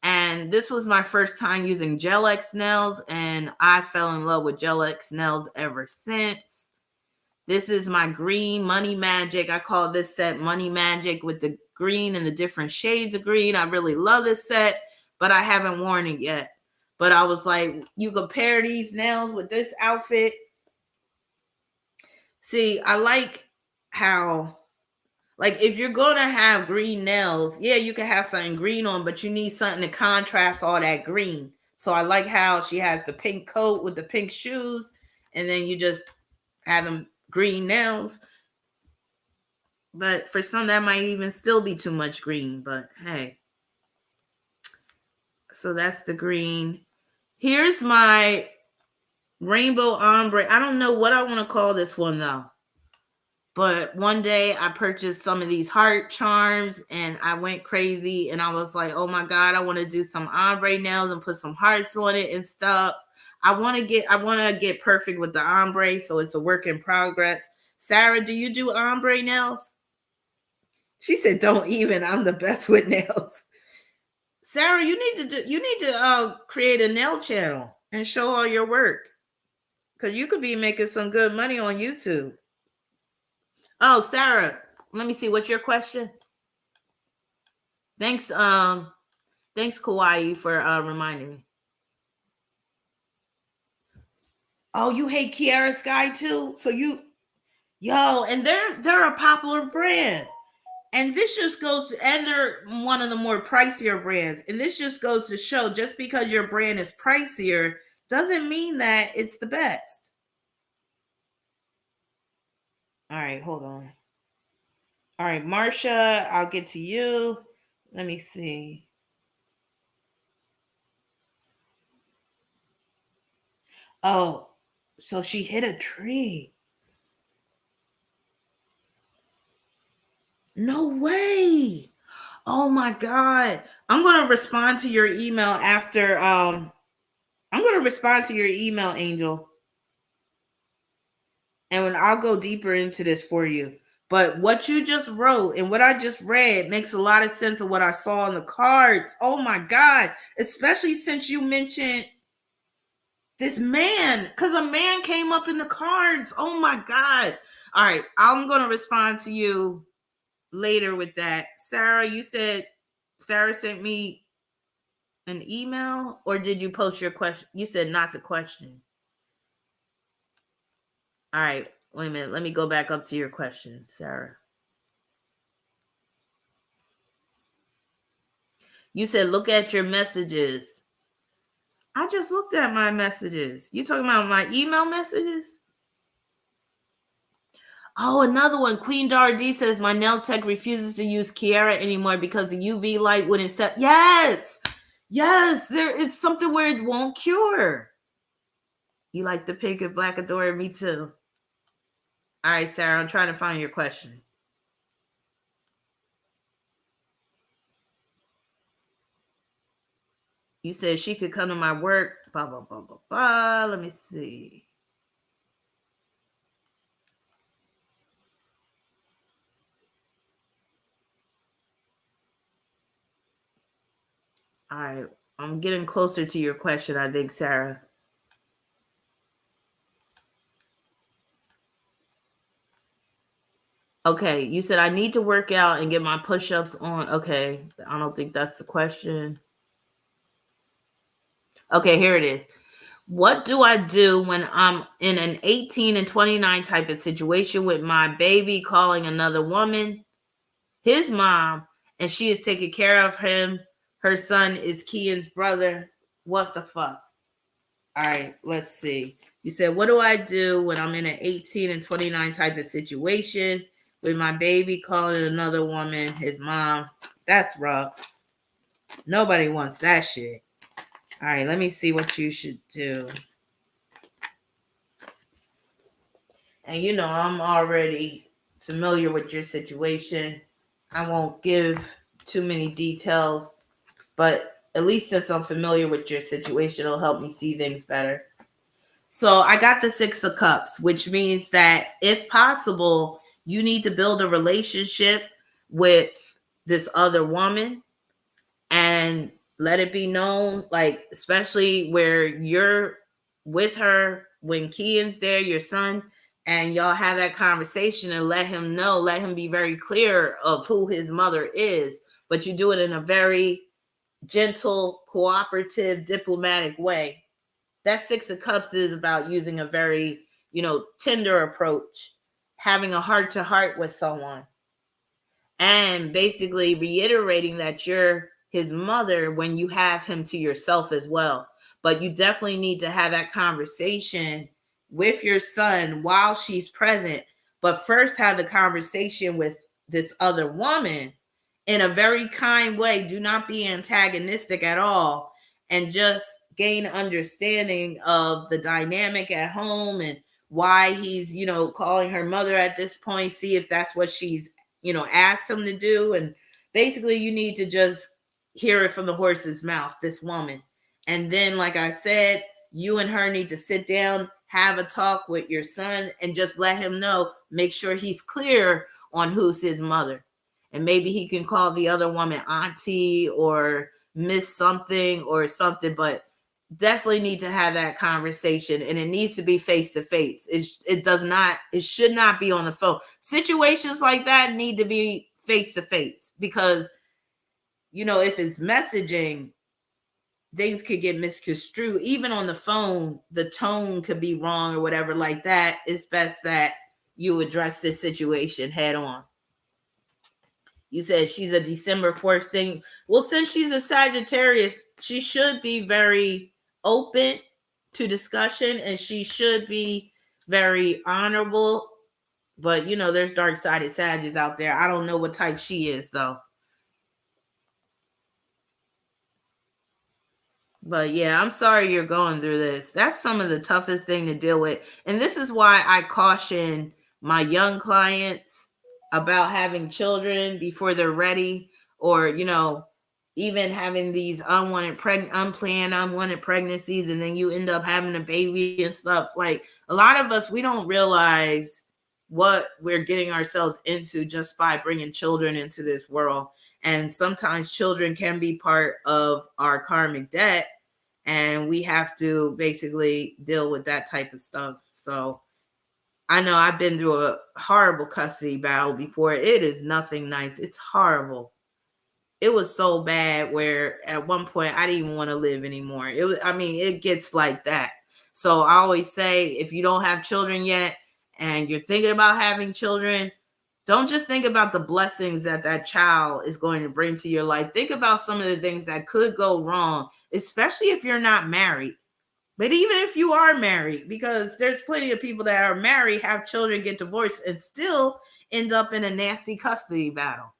[SPEAKER 1] And this was my first time using Gel X nails, and I fell in love with Gel X nails ever since. This is my green Money Magic. I call this set Money Magic with the green and the different shades of green. I really love this set, but I haven't worn it yet. But I was like, you compare these nails with this outfit. See, I like how, like, if you're going to have green nails, yeah, you can have something green on, but you need something to contrast all that green. So I like how she has the pink coat with the pink shoes, and then you just have them green nails. But for some, that might even still be too much green, but hey. So that's the green. Here's my rainbow ombre. I don't know what I want to call this one, though. But one day I purchased some of these heart charms and I went crazy and I was like, oh my God, I want to do some ombre nails and put some hearts on it and stuff. I want to get perfect with the ombre. So it's a work in progress. Sarah, do you do ombre nails? She said, don't even, I'm the best with nails. Sarah, you need to create a nail channel and show all your work. Cause you could be making some good money on YouTube. Oh, Sarah, let me see. What's your question? Thanks, Kauai, for reminding me. Oh, you hate Kiara Sky too? So and they're a popular brand. And this just goes to, and they're one of the more pricier brands. And this just goes to show, just because your brand is pricier doesn't mean that it's the best. All right, hold on. All right, Marsha, I'll get to you. Let me see. Oh, so she hit a tree. No way. Oh my God. I'm going to respond to your email after. I'm going to respond to your email, Angel. And when I'll go deeper into this for you. But what you just wrote and what I just read makes a lot of sense of what I saw in the cards. Oh my God. Especially since you mentioned this man, because a man came up in the cards. Oh my God. All right. I'm going to respond to you later with that. Sarah, you said Sarah sent me an email, or did you post your question? You said not the question. All right. Wait a minute. Let me go back up to your question, Sarah. You said look at your messages. I just looked at my messages. You talking about my email messages? Oh, another one. Queen Dara D says my nail tech refuses to use Kiara anymore because the UV light wouldn't set. Yes. Yes. It's something where it won't cure. You like the pink and black Adora? Me too. All right, Sarah, I'm trying to find your question. You said she could come to my work. Blah, blah, blah, blah, blah. Let me see. All right. I'm getting closer to your question, I think, Sarah. Okay, you said I need to work out and get my push-ups on. Okay, I don't think that's the question. Okay, here it is. What do I do when I'm in an 18 and 29 type of situation with my baby calling another woman his mom, and she is taking care of him? Her son is Kian's brother. What the fuck? All right, let's see. You said, what do I do when I'm in an 18 and 29 type of situation with my baby calling another woman his mom? That's rough. Nobody wants that shit. All right, let me see what you should do. And you know, I'm already familiar with your situation. I won't give too many details, but at least since I'm familiar with your situation, it'll help me see things better. So I got the 6 of Cups, which means that if possible, you need to build a relationship with this other woman and let it be known, like, especially where you're with her when Kian's there, your son, and y'all have that conversation and let him know, let him be very clear of who his mother is, but you do it in a very gentle, cooperative, diplomatic way. That 6 of Cups is about using a very, tender approach, having a heart-to-heart with someone, and basically reiterating that you're his mother when you have him to yourself as well. But you definitely need to have that conversation with your son while she's present. But first have the conversation with this other woman in a very kind way. Do not be antagonistic at all, and just gain understanding of the dynamic at home and why he's, calling her mother at this point. See if that's what she's, asked him to do. And basically you need to just hear it from the horse's mouth, this woman. And then, like I said, you and her need to sit down, have a talk with your son, and just let him know, make sure he's clear on who's his mother. And maybe he can call the other woman auntie or miss something or something, but definitely need to have that conversation, and it needs to be face to face. It should not be on the phone. Situations like that need to be face to face, because if it's messaging, things could get misconstrued. Even on the phone, the tone could be wrong or whatever like that. It's best that you address this situation head on. You said she's a December 4th thing. Well, since she's a Sagittarius, she should be very open to discussion, and she should be very honorable. But, there's dark-sided Sagittarius out there. I don't know what type she is, though. But, yeah, I'm sorry you're going through this. That's some of the toughest thing to deal with. And this is why I caution my young clients about having children before they're ready, or, even having these unplanned unwanted pregnancies, and then you end up having a baby and stuff. Like, a lot of us, we don't realize what we're getting ourselves into just by bringing children into this world. And sometimes children can be part of our karmic debt, and we have to basically deal with that type of stuff. So I know I've been through a horrible custody battle before. It is nothing nice. It's horrible. It was so bad where at one point I didn't even want to live anymore. It gets like that. So I always say, if you don't have children yet and you're thinking about having children, don't just think about the blessings that child is going to bring to your life. Think about some of the things that could go wrong, especially if you're not married. But even if you are married, because there's plenty of people that are married, have children, get divorced, and still end up in a nasty custody battle.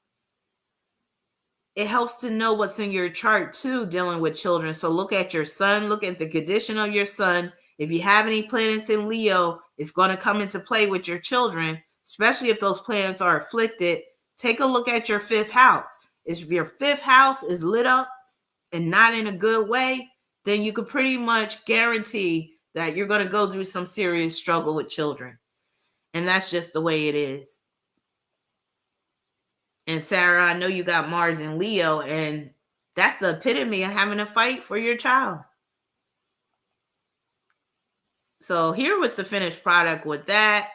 [SPEAKER 1] It helps to know what's in your chart too, dealing with children. So look at your son, look at the condition of your son. If you have any planets in Leo, it's going to come into play with your children, especially if those planets are afflicted. Take a look at your 5th house. If your 5th house is lit up, and not in a good way, then you could pretty much guarantee that you're going to go through some serious struggle with children. And that's just the way it is. And Sarah, I know you got Mars and Leo, and that's the epitome of having to fight for your child. So here was the finished product with that.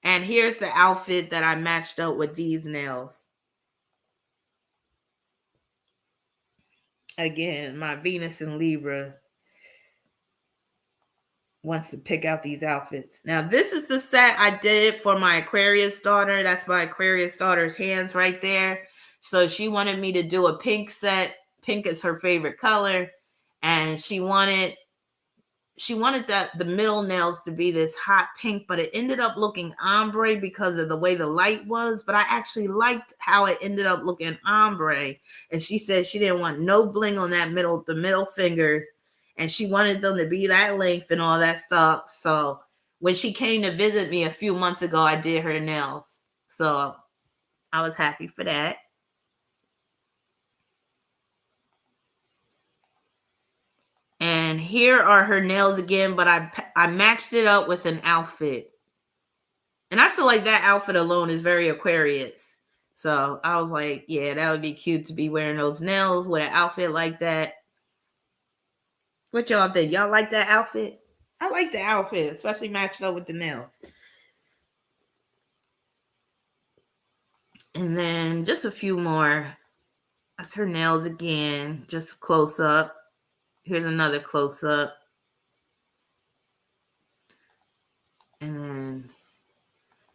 [SPEAKER 1] And here's the outfit that I matched up with these nails. Again, my Venus and Libra wants to pick out these outfits. Now, this is the set I did for my Aquarius daughter. That's my Aquarius daughter's hands right there. So she wanted me to do a pink set. Pink is her favorite color. And she wanted that the middle nails to be this hot pink, but it ended up looking ombre because of the way the light was. But I actually liked how it ended up looking ombre. And she said she didn't want no bling on the middle fingers. And she wanted them to be that length and all that stuff. So when she came to visit me a few months ago, I did her nails. So I was happy for that. And here are her nails again, but I matched it up with an outfit. And I feel like that outfit alone is very Aquarius. So I was like, yeah, that would be cute to be wearing those nails with an outfit like that. What y'all think? Y'all like that outfit? I like the outfit, especially matched up with the nails. And then just a few more. That's her nails again, just close up. Here's another close up. And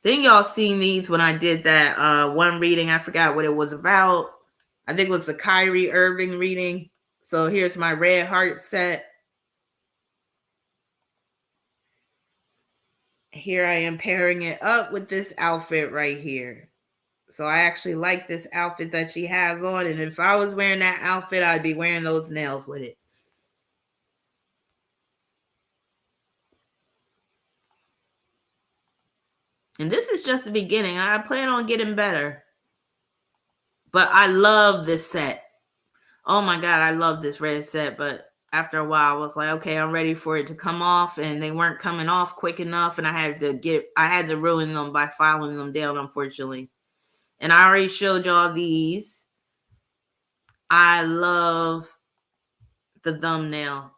[SPEAKER 1] then y'all seen these when I did that one reading. I forgot what it was about. I think it was the Kyrie Irving reading. So here's my red heart set. Here I am pairing it up with this outfit right here. So I actually like this outfit that she has on. And if I was wearing that outfit, I'd be wearing those nails with it. And this is just the beginning. I plan on getting better. But I love this set. Oh my God, I love this red set. But after a while, I was like, okay, I'm ready for it to come off. And they weren't coming off quick enough. And I had to ruin them by filing them down, unfortunately. And I already showed y'all these. I love the thumbnail.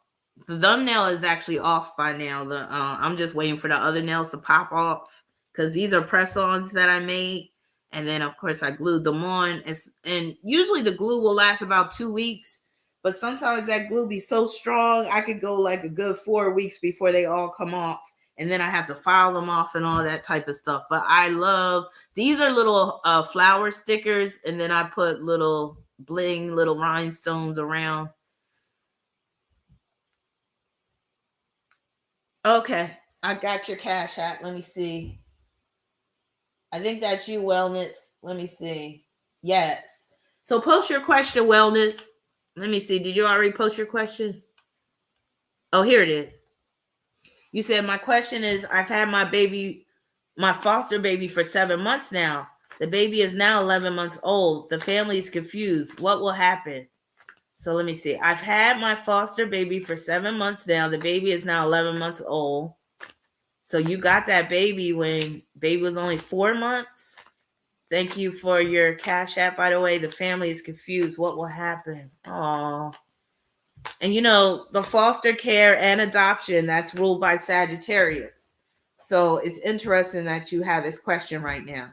[SPEAKER 1] The thumbnail is actually off by now. I'm just waiting for the other nails to pop off. Because these are press-ons that I made. And then, of course, I glued them on. And usually the glue will last about 2 weeks. But sometimes that glue be so strong, I could go like a good 4 weeks before they all come off. And then I have to file them off and all that type of stuff. But I love, these are little flower stickers. And then I put little bling, little rhinestones around. Okay, I got your Cash App. Let me see. I think that's you, Wellness. Let me see. Yes. So post your question, Wellness. Let me see. Did you already post your question? Oh, here it is. You said, my question is, I've had my foster baby for 7 months now. The baby is now 11 months old. The family is confused. What will happen? So let me see. I've had my foster baby for 7 months now. The baby is now 11 months old. So you got that baby when baby was only 4 months. Thank you for your Cash App, by the way. The family is confused. What will happen? Oh. And you know, the foster care and adoption, that's ruled by Sagittarius. So it's interesting that you have this question right now.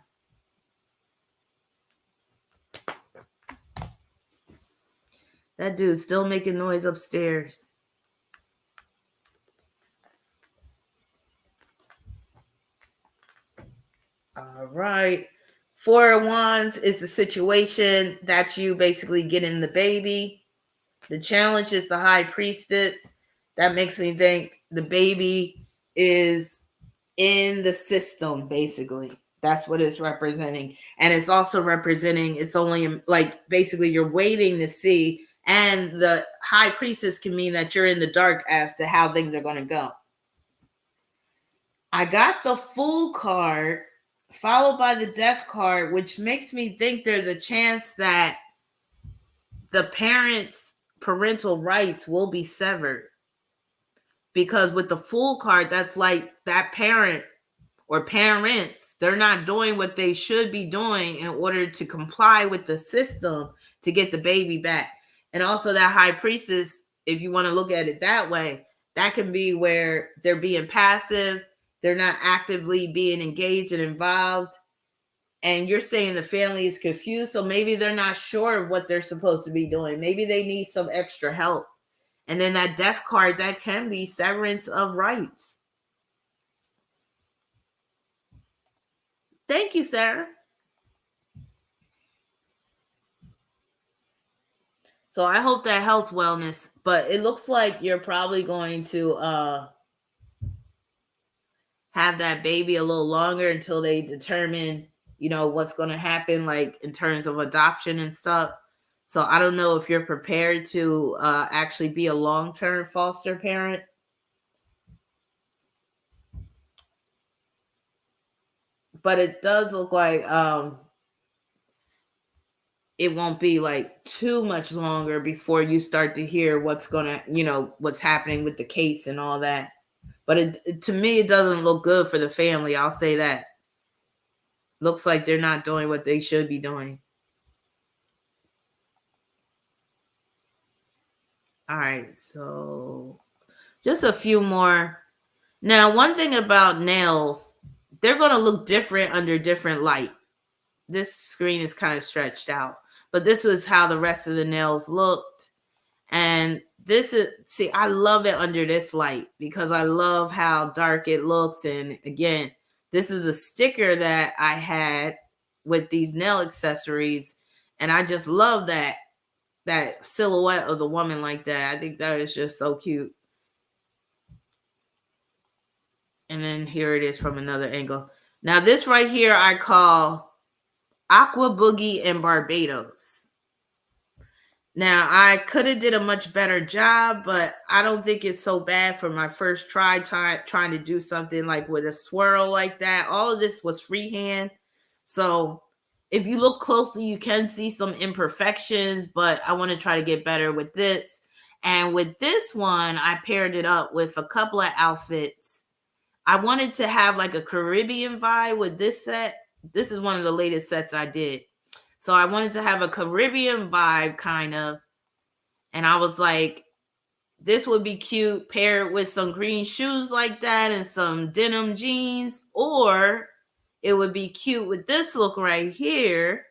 [SPEAKER 1] That dude's still making noise upstairs. All right. 4 of Wands is the situation that you basically get in the baby. The challenge is the High Priestess. That makes me think the baby is in the system, basically. That's what it's representing. And it's also representing, it's only like basically you're waiting to see. And the High Priestess can mean that you're in the dark as to how things are going to go. I got the Fool card followed by the Death card, which makes me think there's a chance that the parents' parental rights will be severed, because with the Fool card, that's like that parent or parents, they're not doing what they should be doing in order to comply with the system to get the baby back. And also that High Priestess, if you want to look at it that way, that can be where they're being passive, they're not actively being engaged and involved. And you're saying the family is confused, so maybe they're not sure of what they're supposed to be doing. Maybe they need some extra help. And then that Death card, that can be severance of rights. Thank you, Sarah. So I hope that helps, Wellness. But it looks like you're probably going to have that baby a little longer until they determine, you know, what's going to happen, like in terms of adoption and stuff. So I don't know if you're prepared to actually be a long-term foster parent. But it does look like it won't be like too much longer before you start to hear what's gonna, you know, what's happening with the case and all that. But to me, it doesn't look good for the family. I'll say that. Looks like they're not doing what they should be doing. All right, so just a few more. Now, one thing about nails, they're going to look different under different light. This screen is kind of stretched out, but this was how the rest of the nails looked. And this is, see, I love it under this light because I love how dark it looks. And again, this is a sticker that I had with these nail accessories. And I just love that silhouette of the woman like that. I think that is just so cute. And then here it is from another angle. Now this right here I call Aqua Boogie in Barbados. Now I could have did a much better job, but I don't think it's so bad for my first trying to do something like with a swirl like that. All of this was freehand. So if you look closely, you can see some imperfections, but I want to try to get better with this. And with this one, I paired it up with a couple of outfits. I wanted to have like a Caribbean vibe with this set. This is one of the latest sets I did. So I wanted to have a Caribbean vibe kind of. And I was like, this would be cute paired with some green shoes like that and some denim jeans, or it would be cute with this look right here.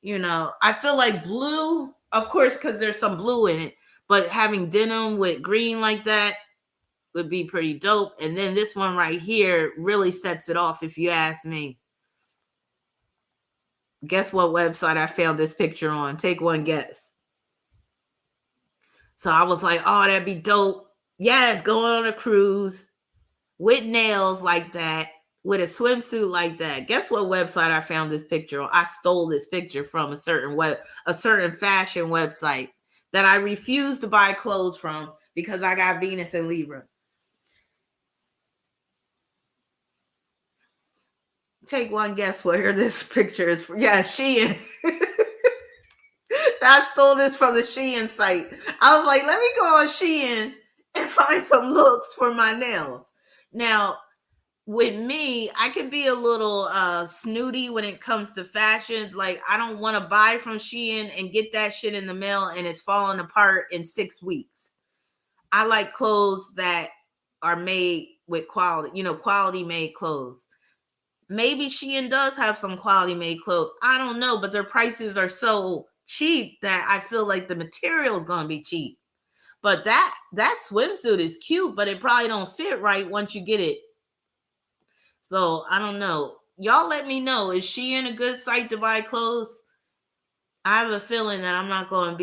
[SPEAKER 1] You know, I feel like blue, of course, because there's some blue in it, but having denim with green like that would be pretty dope. And then this one right here really sets it off, if you ask me. Guess what website I found this picture on? Take one guess. So I was like, oh, that'd be dope. Yes, going on a cruise with nails like that, with a swimsuit like that. Guess what website I found this picture on? I stole this picture from a certain fashion website that I refused to buy clothes from because I got Venus and Libra. Take one guess where this picture is from. Yeah, Shein. I stole this from the Shein site. I was like, let me go on Shein and find some looks for my nails. Now, with me, I can be a little snooty when it comes to fashion. Like, I don't want to buy from Shein and get that shit in the mail and it's falling apart in 6 weeks. I like clothes that are made with quality, you know, quality made clothes. Maybe Shein does have some quality made clothes. I don't know, but their prices are so cheap that I feel like the material is going to be cheap. But that swimsuit is cute, but it probably don't fit right once you get it. So I don't know. Y'all let me know. Is Shein a good site to buy clothes? I have a feeling that I'm going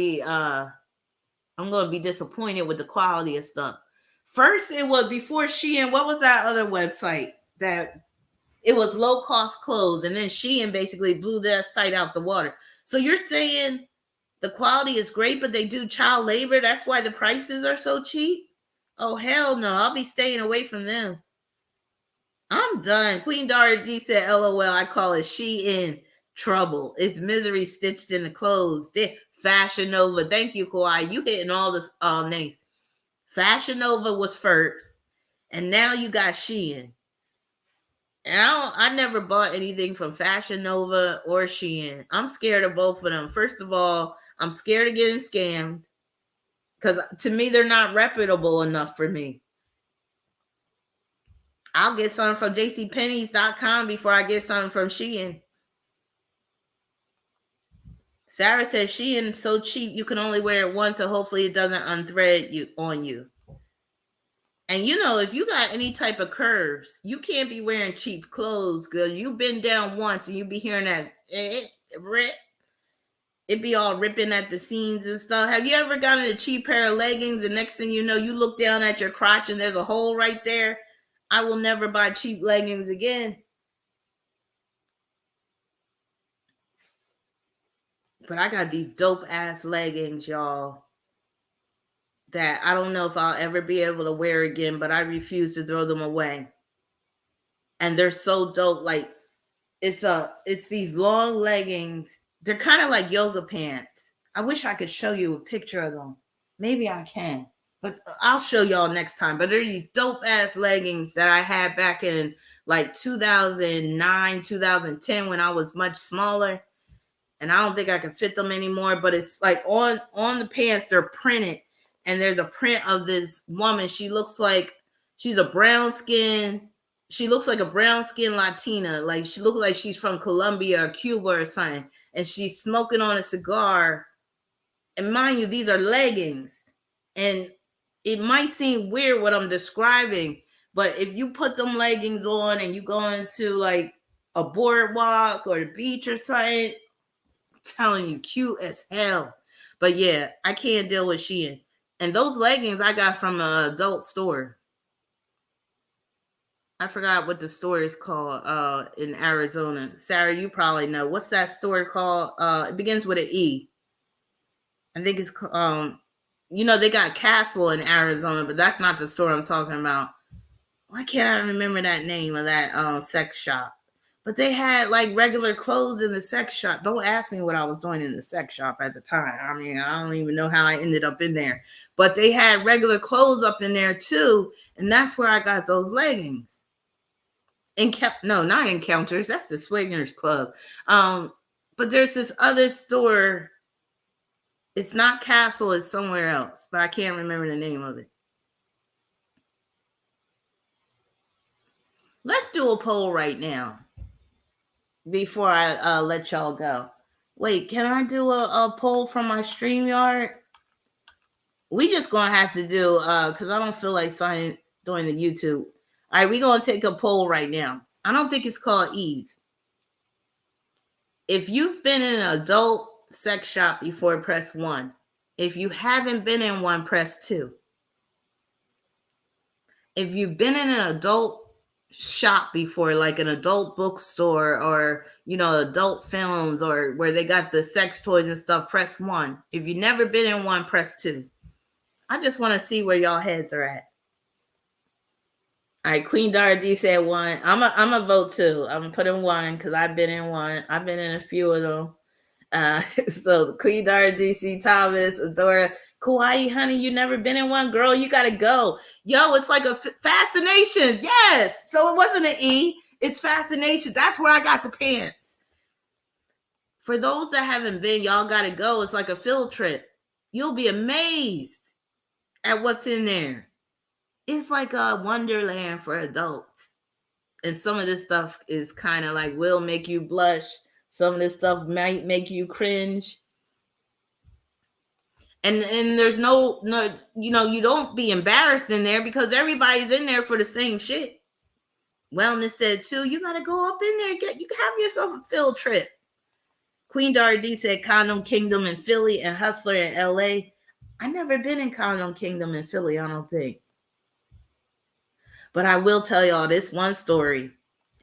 [SPEAKER 1] to be disappointed with the quality of stuff. First, it was before Shein. What was that other website that it was low cost clothes? And then Shein basically blew that site out the water. So you're saying the quality is great, but they do child labor. That's why the prices are so cheap. Oh, hell no. I'll be staying away from them. I'm done. Queen Dara D said, LOL, I call it Shein trouble. It's misery stitched in the clothes. Fashion Nova. Thank you, Kawhi. You hitting all the names. Fashion Nova was first, and now you got Shein. And I never bought anything from Fashion Nova or Shein. I'm scared of both of them. First of all, I'm scared of getting scammed because to me, they're not reputable enough for me. I'll get something from jcpenney's.com before I get something from Shein. Sarah says Shein so cheap you can only wear it once, so hopefully it doesn't unthread you on you. And you know, if you got any type of curves, you can't be wearing cheap clothes because you've been down once and you be hearing that rip. It be all ripping at the seams and stuff. Have you ever gotten a cheap pair of leggings and next thing you know, you look down at your crotch and there's a hole right there? I will never buy cheap leggings again. But I got these dope ass leggings, y'all, that I don't know if I'll ever be able to wear again, but I refuse to throw them away. And they're so dope. Like it's these long leggings. They're kind of like yoga pants. I wish I could show you a picture of them. Maybe I can, but I'll show y'all next time. But they're these dope ass leggings that I had back in like 2009, 2010 when I was much smaller. And I don't think I can fit them anymore, but it's like on the pants, they're printed. And there's a print of this woman. She looks like she's a brown skin. She looks like a brown skin Latina. Like she looks like she's from Colombia or Cuba or something. And she's smoking on a cigar. And mind you, these are leggings. And it might seem weird what I'm describing, but if you put them leggings on and you go into like a boardwalk or the beach or something, telling you, cute as hell. But yeah, I can't deal with Shein. And those leggings I got from an adult store. I forgot what the store is called in Arizona. Sarah, you probably know. What's that store called? It begins with an E. I think it's you know, they got Castle in Arizona, but that's not the store I'm talking about. Why can't I remember that name of that sex shop? But they had like regular clothes in the sex shop. Don't ask me what I was doing in the sex shop at the time. I mean, I don't even know how I ended up in there. But they had regular clothes up in there too. And that's where I got those leggings. Not Encounters. That's the Swingers Club. But there's this other store. It's not Castle. It's somewhere else. But I can't remember the name of it. Let's do a poll right now. Before I let y'all go. Wait, can I do a poll from my StreamYard? We just gonna have to do because I don't feel like doing the YouTube. All right, we're gonna take a poll right now. I don't think it's called Eves. If you've been in an adult sex shop before, press 1. If you haven't been in one, press 2. If you've been in an adult shop before, like an adult bookstore or, you know, adult films or where they got the sex toys and stuff, press 1. If you've never been in one, press 2. I just want to see where y'all heads are at. All right, Queen Dara D said 1. I'm a vote 2. I'm gonna put in 1 because I've been in one. I've been in a few of them. So Queen Dara DC Thomas, Adora, Kawaii, honey, you never been in one, girl. You gotta go. Yo, it's like a fascinations. Yes. So it wasn't an E. It's fascination. That's where I got the pants. For those that haven't been, y'all gotta go. It's like a field trip. You'll be amazed at what's in there. It's like a wonderland for adults. And some of this stuff is kind of like will make you blush. Some of this stuff might make you cringe. And there's no, you know, you don't be embarrassed in there because everybody's in there for the same shit. Wellness said too, you got to go up in there. You can have yourself a field trip. Queen Dara D said Condom Kingdom in Philly and Hustler in LA. I never been in Condom Kingdom in Philly, I don't think. But I will tell y'all this one story.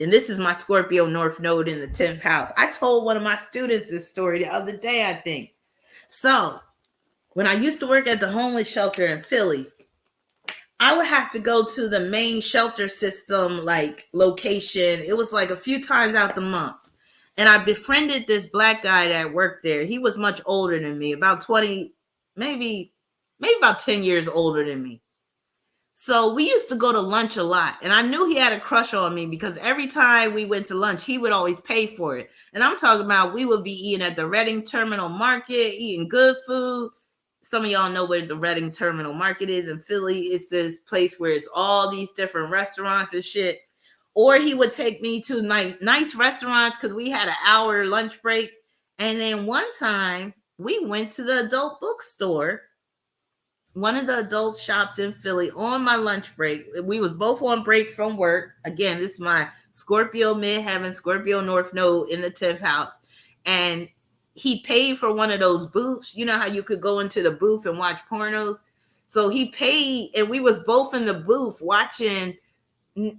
[SPEAKER 1] And this is my Scorpio North Node in the 10th house. I told one of my students this story the other day, I think. So, when I used to work at the homeless shelter in Philly, I would have to go to the main shelter system, like, location. It was like a few times out the month. And I befriended this black guy that worked there. He was much older than me, about 20, maybe about 10 years older than me. So we used to go to lunch a lot. And I knew he had a crush on me because every time we went to lunch, he would always pay for it. And I'm talking about we would be eating at the Reading Terminal Market, eating good food. Some of y'all know where the Reading Terminal Market is in Philly. It's this place where it's all these different restaurants and shit. Or he would take me to nice restaurants because we had an hour lunch break. And then one time we went to the adult bookstore, one of the adult shops in Philly, on my lunch break. We was both on break from work. Again, this is my Scorpio midheaven, Scorpio North Node in the 10th house. And he paid for one of those booths. You know how you could go into the booth and watch pornos? So he paid, and we was both in the booth watching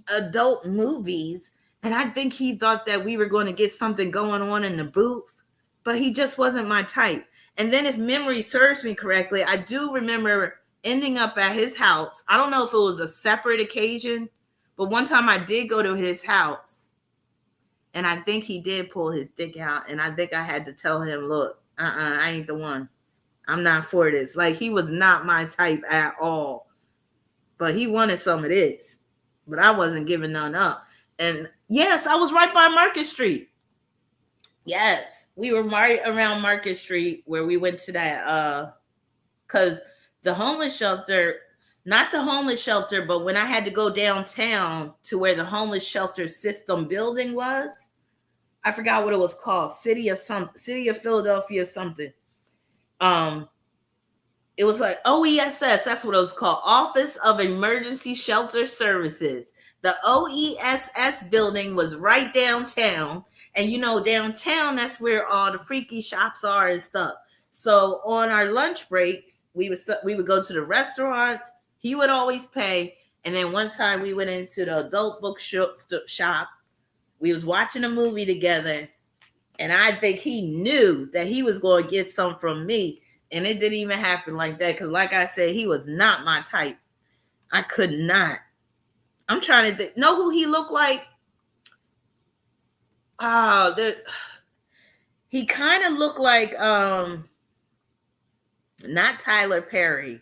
[SPEAKER 1] adult movies. And I think he thought that we were going to get something going on in the booth, but he just wasn't my type. And then if memory serves me correctly, I do remember ending up at his house. I don't know if it was a separate occasion, but one time I did go to his house, and I think he did pull his dick out. And I think I had to tell him, look, I ain't the one. I'm not for this. Like, he was not my type at all, but he wanted some of this, but I wasn't giving none up. And yes, I was right by Market Street. Yes, we were right around Market Street where we went to that, because the homeless shelter, not the homeless shelter, but when I had to go downtown to where the homeless shelter system building was, I forgot what it was called, City of Philadelphia something. It was like OESS, that's what it was called, Office of Emergency Shelter Services. The OESS building was right downtown. And you know, downtown, that's where all the freaky shops are and stuff. So on our lunch breaks, we would go to the restaurants. He would always pay. And then one time we went into the adult book shop. We was watching a movie together. And I think he knew that he was going to get some from me. And it didn't even happen like that. Because like I said, he was not my type. I could not. I'm trying to know who he looked like. He kind of looked like not Tyler Perry.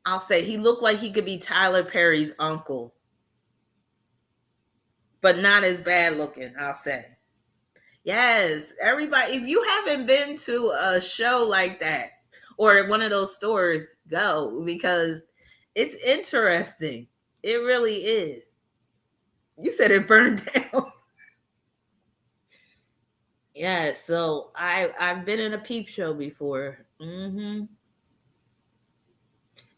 [SPEAKER 1] I'll say he looked like he could be Tyler Perry's uncle, but not as bad looking, I'll say. Yes, everybody, if you haven't been to a show like that or one of those stores, go, because it's interesting. It really is. You said it burned down. Yeah, so I've been in a peep show before.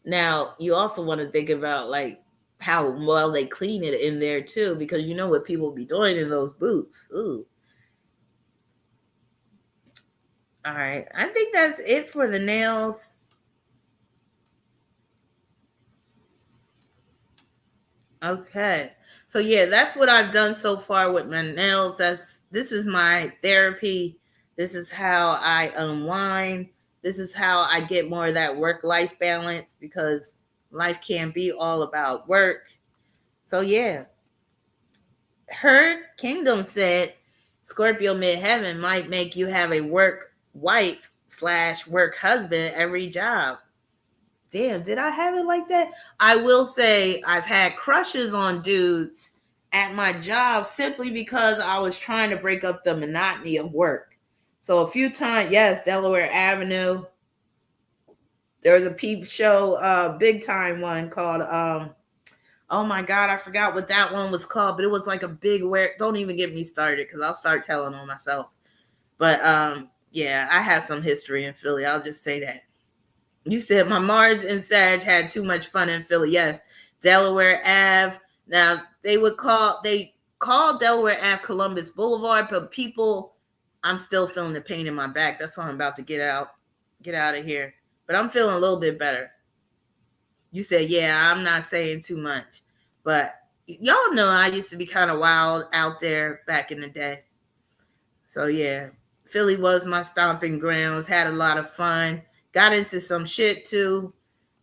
[SPEAKER 1] Now, you also want to think about like how well they clean it in there too, because you know what people be doing in those booths. Ooh. All right, I think that's it for the nails. Okay, so yeah, that's what I've done so far with my nails. This is my therapy. This is how I unwind. This is how I get more of that work-life balance, because life can't be all about work. So yeah, Her Kingdom said Scorpio midheaven might make you have a work wife / work husband every job. Damn, did I have it like that? I will say I've had crushes on dudes at my job simply because I was trying to break up the monotony of work. So a few times, yes, Delaware Avenue. There was a peep show, big time one called, oh my God, I forgot what that one was called, but it was like a big don't even get me started because I'll start telling on myself. But yeah, I have some history in Philly. I'll just say that. You said my Mars and Sag had too much fun in Philly. Yes, Delaware Ave. Now they call Delaware Ave Columbus Boulevard, but people, I'm still feeling the pain in my back. That's why I'm about to get out of here. But I'm feeling a little bit better. You said, yeah, I'm not saying too much, but y'all know I used to be kind of wild out there back in the day. So yeah, Philly was my stomping grounds. Had a lot of fun. Got into some shit too.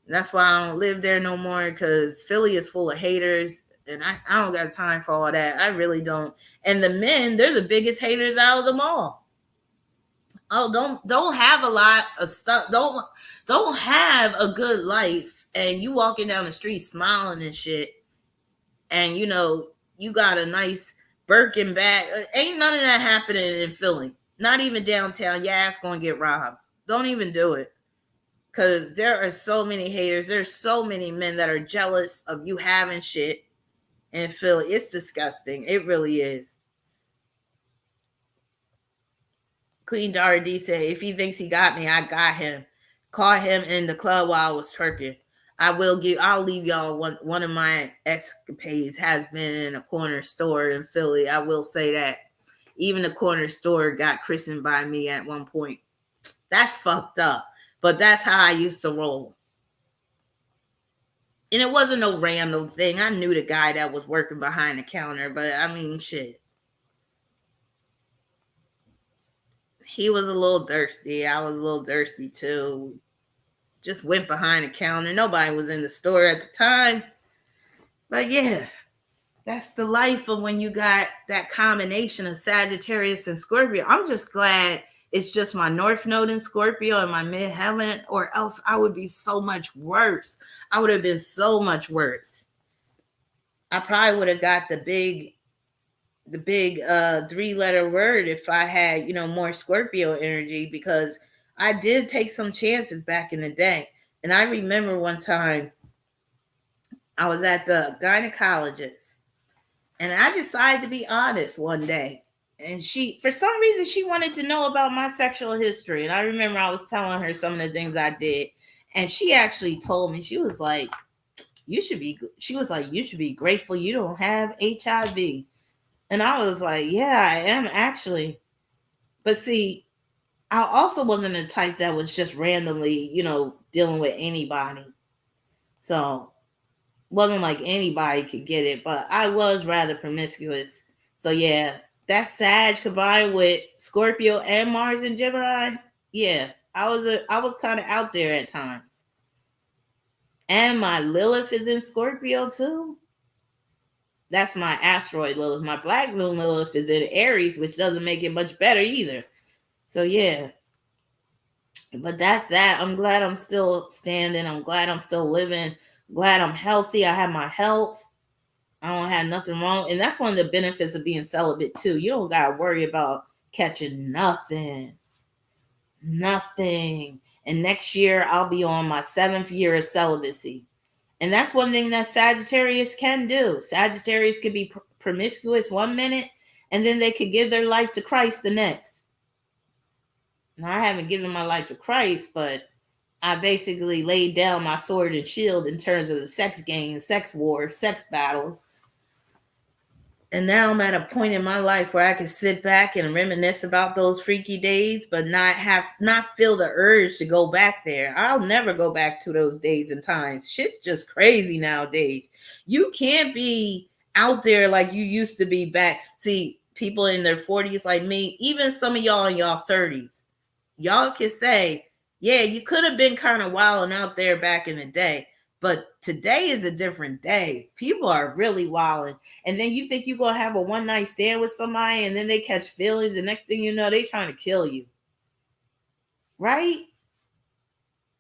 [SPEAKER 1] That's why I don't live there no more, because Philly is full of haters. And I don't got time for all that. I really don't. And the men, they're the biggest haters out of them all. Oh, don't have a lot of stuff. Don't have a good life, and you walking down the street smiling and shit, and you know you got a nice Birkin bag. Ain't none of that happening in Philly. Not even downtown. Your ass gonna get robbed. Don't even do it, because there are so many haters. There's so many men that are jealous of you having shit in Philly. It's disgusting. It really is. Queen Dara D said, if he thinks he got me, I got him. Call him in the club while I was twerking. I'll leave y'all one of my escapades has been in a corner store in Philly. I will say that. Even the corner store got christened by me at one point. That's fucked up. But that's how I used to roll. And it wasn't no random thing. I knew the guy that was working behind the counter, but I mean, shit. He was a little thirsty. I was a little thirsty too. Just went behind the counter. Nobody was in the store at the time. But yeah, that's the life of when you got that combination of Sagittarius and Scorpio. I'm just glad it's just my North Node in Scorpio and my midheaven, or else I would be so much worse. I would have been so much worse. I probably would have got the big 3-letter word if I had, more Scorpio energy, because I did take some chances back in the day. And I remember one time I was at the gynecologist and I decided to be honest one day. And for some reason, she wanted to know about my sexual history. And I remember I was telling her some of the things I did. And she actually told me, she was like, you should be grateful you don't have HIV. And I was like, yeah, I am actually. But see, I also wasn't the type that was just randomly, dealing with anybody. So wasn't like anybody could get it, but I was rather promiscuous. So yeah, that Sag combined with Scorpio and Mars and Gemini, yeah, I was kind of out there at times. And my Lilith is in Scorpio too. That's my asteroid Lilith. My black moon Lilith is in Aries, which doesn't make it much better either. So yeah. But that's that. I'm glad I'm still standing. I'm glad I'm still living. I'm glad I'm healthy. I have my health. I don't have nothing wrong. And that's one of the benefits of being celibate too. You don't got to worry about catching nothing. Nothing. And next year I'll be on my 7th year of celibacy. And that's one thing that Sagittarius can do. Sagittarius could be promiscuous one minute, and then they could give their life to Christ the next. Now, I haven't given my life to Christ, but I basically laid down my sword and shield in terms of the sex game, sex war, sex battles. And now I'm at a point in my life where I can sit back and reminisce about those freaky days, but not feel the urge to go back there. I'll never go back to those days and times. Shit's just crazy nowadays. You can't be out there like you used to be back. See, people in their 40s like me, even some of y'all in y'all 30s, y'all can say, yeah, you could have been kind of wilding out there back in the day. But today is a different day. People are really wilding. And then you think you're going to have a one-night stand with somebody and then they catch feelings. And next thing you know, they trying to kill you. Right?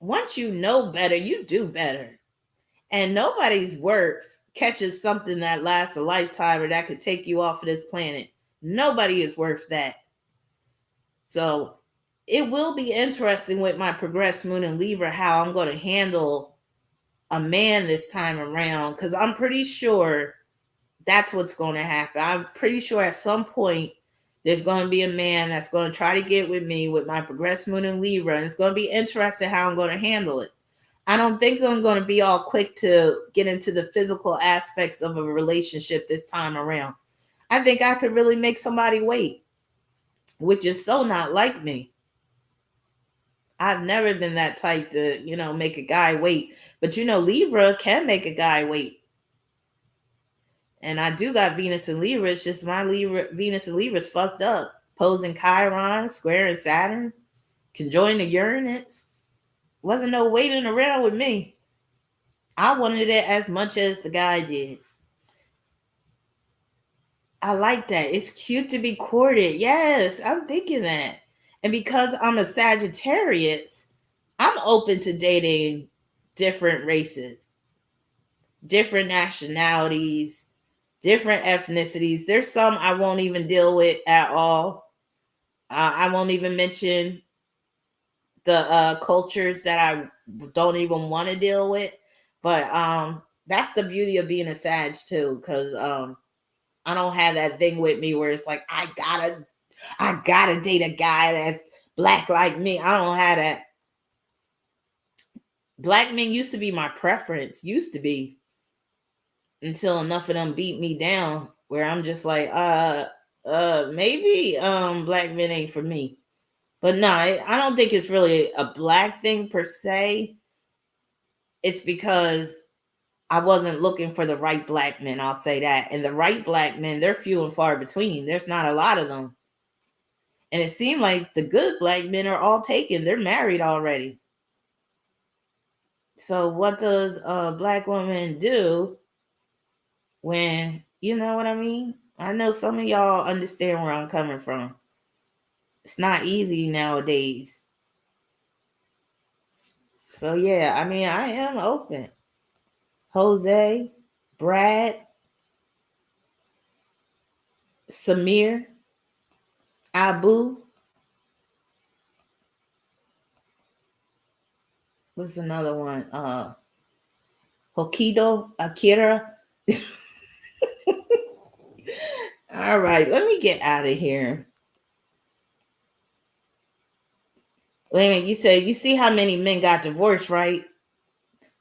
[SPEAKER 1] Once you know better, you do better. And nobody's worth catches something that lasts a lifetime or that could take you off of this planet. Nobody is worth that. So it will be interesting with my progressed moon in Libra how I'm going to handle a man this time around, because I'm pretty sure that's what's going to happen. I'm pretty sure at some point there's going to be a man that's going to try to get with me with my progressed moon in Libra, and it's going to be interesting how I'm going to handle it. I don't think I'm going to be all quick to get into the physical aspects of a relationship this time around. I think I could really make somebody wait, which is so not like me. I've never been that type to, make a guy wait. But, Libra can make a guy wait. And I do got Venus in Libra. It's just my Venus in Libra is fucked up. Posing Chiron, squaring Saturn, conjoining the Uranus. Wasn't no waiting around with me. I wanted it as much as the guy did. I like that. It's cute to be courted. Yes, I'm thinking that. And because I'm a Sagittarius, I'm open to dating different races, different nationalities, different ethnicities. There's some I won't even deal with at all. I won't even mention the cultures that I don't even want to deal with. But that's the beauty of being a Sag too, because I don't have that thing with me where it's like I gotta date a guy that's black like me. I don't have that. Black men used to be my preference, used to be, until enough of them beat me down where I'm just like, maybe black men ain't for me. But no, I don't think it's really a black thing per se. It's because I wasn't looking for the right black men, I'll say that. And the right black men, they're few and far between. There's not a lot of them. And it seemed like the good black men are all taken. They're married already. So what does a black woman do when, you know what I mean? I know some of y'all understand where I'm coming from. It's not easy nowadays. So yeah, I mean, I am open. Jose, Brad, Samir, Abu. What's another one? Hokido, Akira. All right, let me get out of here. Wait a minute, you said you see how many men got divorced, right?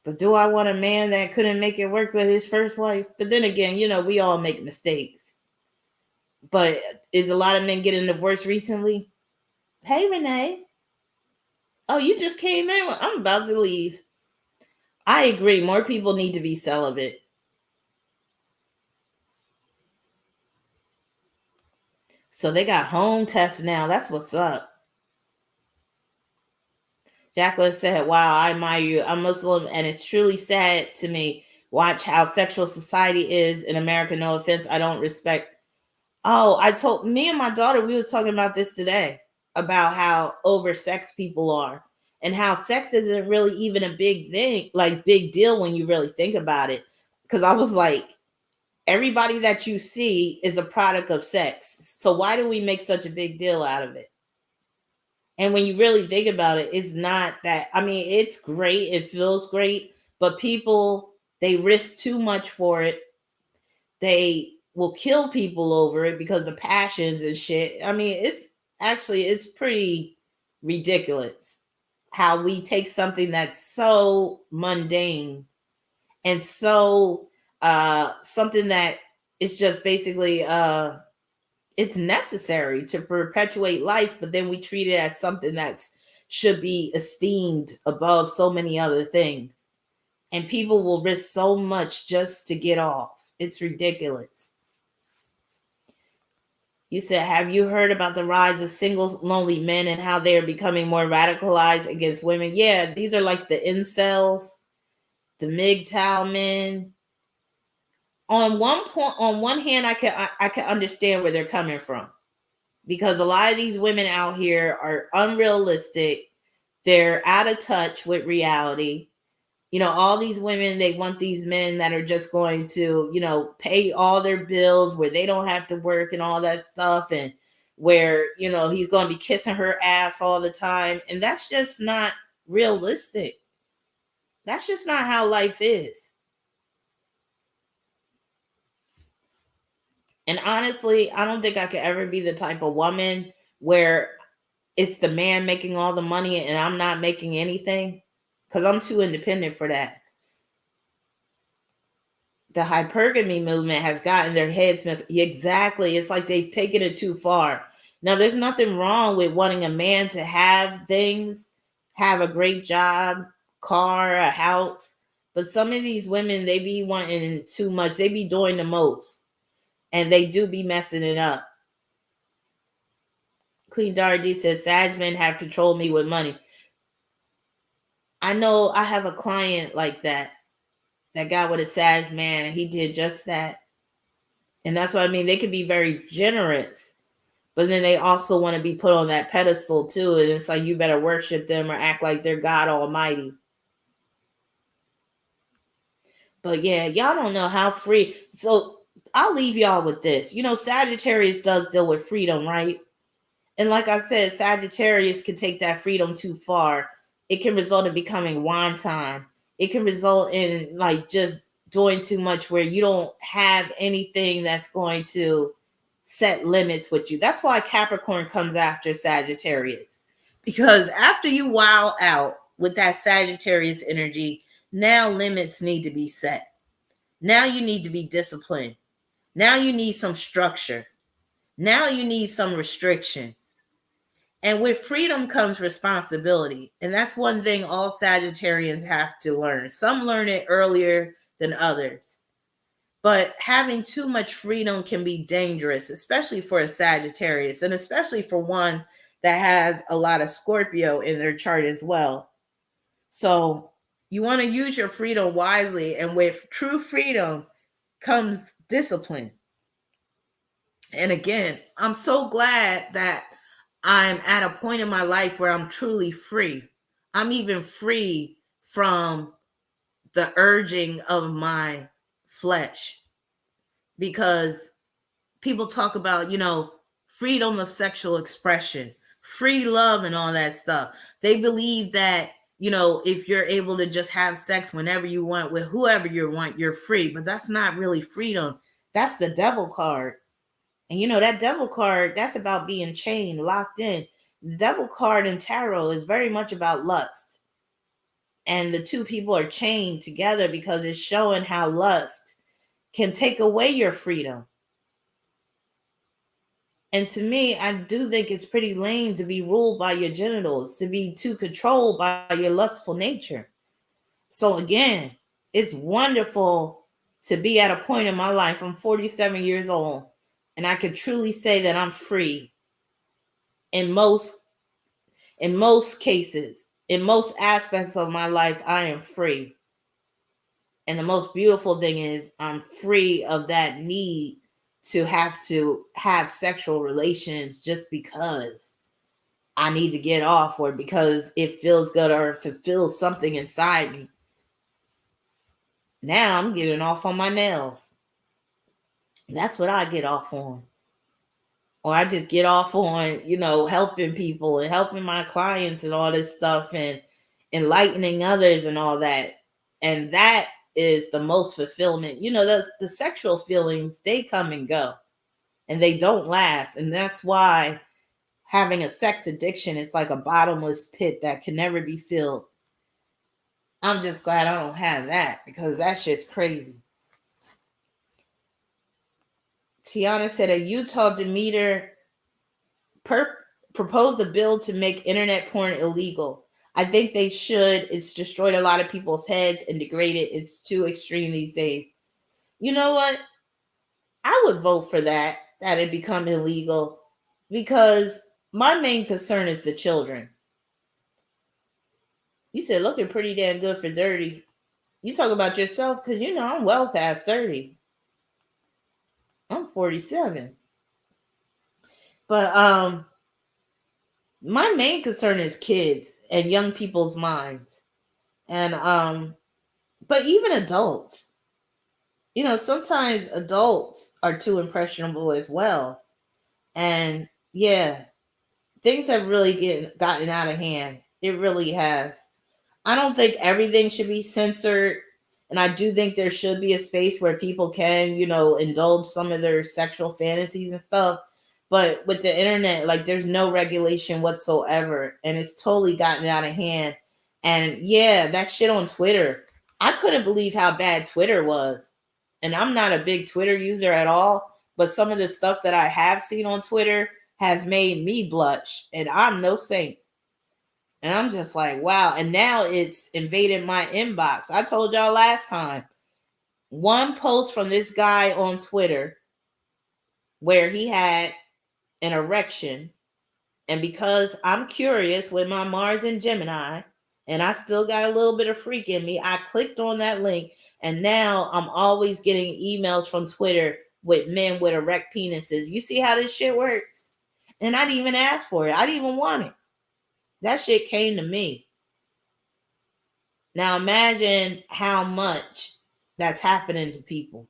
[SPEAKER 1] But do I want a man that couldn't make it work with his first wife? But then again, you know, we all make mistakes. But is a lot of men getting divorced recently? Hey, Renee. Oh, you just came in. I'm about to leave. I agree. More people need to be celibate. So they got home tests now. That's what's up. Jacqueline said, wow, I admire you. I'm Muslim, and it's truly sad to me. Watch how sexual society is in America. No offense. I don't respect. Oh, I told me and my daughter, we was talking about this today, about how oversexed people are and how sex isn't really even a big thing, like big deal when you really think about it. Because I was like, everybody that you see is a product of sex. So why do we make such a big deal out of it? And when you really think about it, it's not that. I mean, it's great. It feels great. But people, they risk too much for it. They will kill people over it because of passions and shit. I mean, it's pretty ridiculous how we take something that's so mundane and so something that is just basically it's necessary to perpetuate life, but then we treat it as something that's should be esteemed above so many other things. And people will risk so much just to get off. It's ridiculous. You said, have you heard about the rise of single lonely men and how they are becoming more radicalized against women? Yeah, these are like the incels, the MGTOW men. On one hand, I can understand where they're coming from, because a lot of these women out here are unrealistic. They're out of touch with reality. You know, all these women, they want these men that are just going to, you know, pay all their bills, where they don't have to work and all that stuff, and where, you know, he's going to be kissing her ass all the time. And that's just not realistic. That's just not how life is. And honestly, I don't think I could ever be the type of woman where it's the man making all the money and I'm not making anything, because I'm too independent for that. The hypergamy movement has gotten their heads messed. Exactly. It's like they've taken it too far. Now, there's nothing wrong with wanting a man to have things, have a great job, car, a house. But some of these women, they be wanting too much. They be doing the most. And they do be messing it up. Queen Dardy says, Sag men have controlled me with money. I know I have a client like that got with a Sag man, and he did just that. And that's what I mean. They can be very generous, but then they also want to be put on that pedestal too. And it's like, you better worship them or act like they're God Almighty. But yeah, y'all don't know how free. So I'll leave y'all with this. You know, Sagittarius does deal with freedom, right? And like I said, Sagittarius can take that freedom too far. It can result in becoming wanton. It can result in like just doing too much where you don't have anything that's going to set limits with you. That's why Capricorn comes after Sagittarius. Because after you wow out with that Sagittarius energy, now limits need to be set. Now you need to be disciplined. Now you need some structure. Now you need some restriction. And with freedom comes responsibility. And that's one thing all Sagittarians have to learn. Some learn it earlier than others. But having too much freedom can be dangerous, especially for a Sagittarius, and especially for one that has a lot of Scorpio in their chart as well. So you want to use your freedom wisely. And with true freedom comes discipline. And again, I'm so glad that I'm at a point in my life where I'm truly free. I'm even free from the urging of my flesh, because people talk about, freedom of sexual expression, free love and all that stuff. They believe that, if you're able to just have sex whenever you want with whoever you want, you're free. But that's not really freedom. That's the devil card. And that devil card, that's about being chained, locked in. The devil card in tarot is very much about lust. And the two people are chained together because it's showing how lust can take away your freedom. And to me, I do think it's pretty lame to be ruled by your genitals, to be too controlled by your lustful nature. So again, it's wonderful to be at a point in my life. I'm 47 years old. And I can truly say that I'm free in most cases, in most aspects of my life. I am free. And the most beautiful thing is I'm free of that need to have sexual relations just because I need to get off, or because it feels good, or if it feels something inside me. Now I'm getting off on my nails. That's what I get off on. Or I just get off on, helping people and helping my clients and all this stuff and enlightening others and all that. And that is the most fulfillment. The sexual feelings, they come and go and they don't last. And that's why having a sex addiction is like a bottomless pit that can never be filled. I'm just glad I don't have that, because that shit's crazy. Tiana said a Utah Demeter proposed a bill to make internet porn illegal. I think they should. It's destroyed a lot of people's heads and degraded. It's too extreme these days. You know what? I would vote for that it become illegal, because my main concern is the children. You said looking pretty damn good for 30. You talk about yourself, because I'm well past 30. I'm 47. But my main concern is kids and young people's minds. And but even adults. Sometimes adults are too impressionable as well. And yeah, things have really gotten out of hand. It really has. I don't think everything should be censored. And I do think there should be a space where people can, indulge some of their sexual fantasies and stuff. But with the internet, like, there's no regulation whatsoever. And it's totally gotten out of hand. And yeah, that shit on Twitter. I couldn't believe how bad Twitter was. And I'm not a big Twitter user at all. But some of the stuff that I have seen on Twitter has made me blush. And I'm no saint. And I'm just like, wow. And now it's invaded my inbox. I told y'all last time, one post from this guy on Twitter where he had an erection. And because I'm curious with my Mars and Gemini, and I still got a little bit of freak in me, I clicked on that link. And now I'm always getting emails from Twitter with men with erect penises. You see how this shit works? And I didn't even ask for it. I didn't even want it. That shit came to me. Now imagine how much that's happening to people.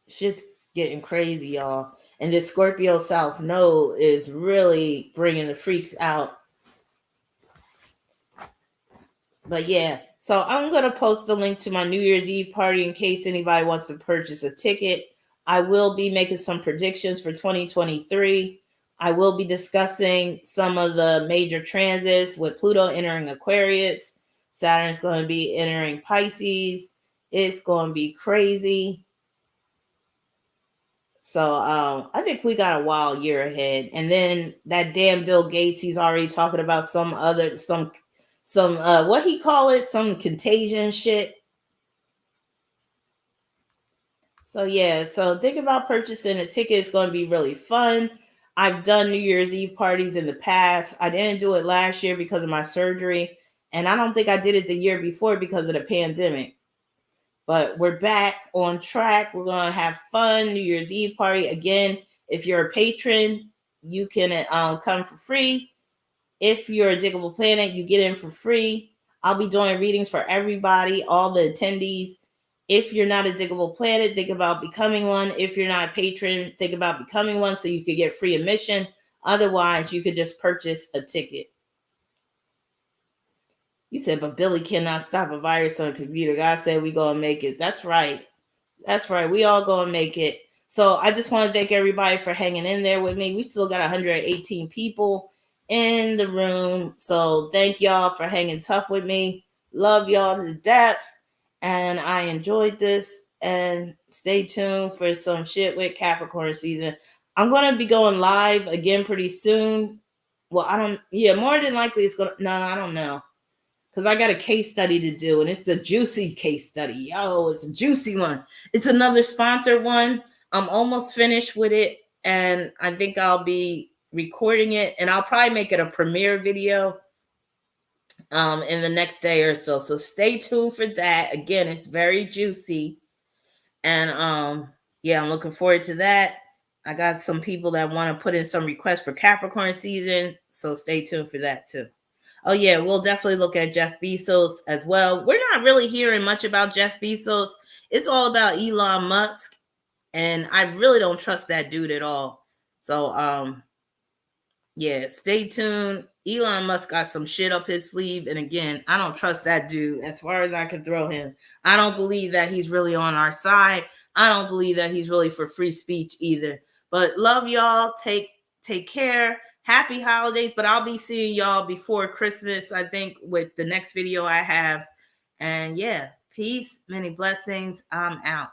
[SPEAKER 1] Shit's getting crazy, y'all. And this Scorpio South Node is really bringing the freaks out. But yeah, so I'm going to post the link to my New Year's Eve party in case anybody wants to purchase a ticket. I will be making some predictions for 2023. I will be discussing some of the major transits with Pluto entering Aquarius. Saturn's going to be entering Pisces. It's going to be crazy. So I think we got a wild year ahead. And then that damn Bill Gates, he's already talking about some what he call it, some contagion shit. So yeah, so think about purchasing a ticket. It's going to be really fun. I've done New Year's Eve parties in the past. I didn't do it last year because of my surgery, and I don't think I did it the year before because of the pandemic. But we're back on track. We're going to have fun. New Year's Eve party. Again, if you're a patron, you can come for free. If you're a Diggable Planet, you get in for free. I'll be doing readings for everybody, all the attendees. If you're not a Diggable Planet, think about becoming one. If you're not a patron, think about becoming one so you could get free admission. Otherwise, you could just purchase a ticket. You said, but Billy cannot stop a virus on a computer. God said we gonna make it. That's right. That's right. We all gonna make it. So I just want to thank everybody for hanging in there with me. We still got 118 people in the room. So thank y'all for hanging tough with me. Love y'all to death. And I enjoyed this. And stay tuned for some shit with Capricorn season. I'm gonna be going live again pretty soon. Well, more than likely it's I don't know. Because I got a case study to do, and it's a juicy case study. Yo, it's a juicy one. It's another sponsored one. I'm almost finished with it, and I think I'll be recording it, and I'll probably make it a premiere video in the next day or so. So stay tuned for that. Again, it's very juicy, and yeah, I'm looking forward to that. I got some people that want to put in some requests for Capricorn season, so stay tuned for that too. Oh, yeah, we'll definitely look at Jeff Bezos as well. We're not really hearing much about Jeff Bezos. It's all about Elon Musk, and I really don't trust that dude at all. So, yeah, stay tuned. Elon Musk got some shit up his sleeve, and again, I don't trust that dude as far as I can throw him. I don't believe that he's really on our side. I don't believe that he's really for free speech either. But love y'all. Take care. Happy holidays, but I'll be seeing y'all before Christmas, I think, with the next video I have. And yeah, peace, many blessings. I'm out.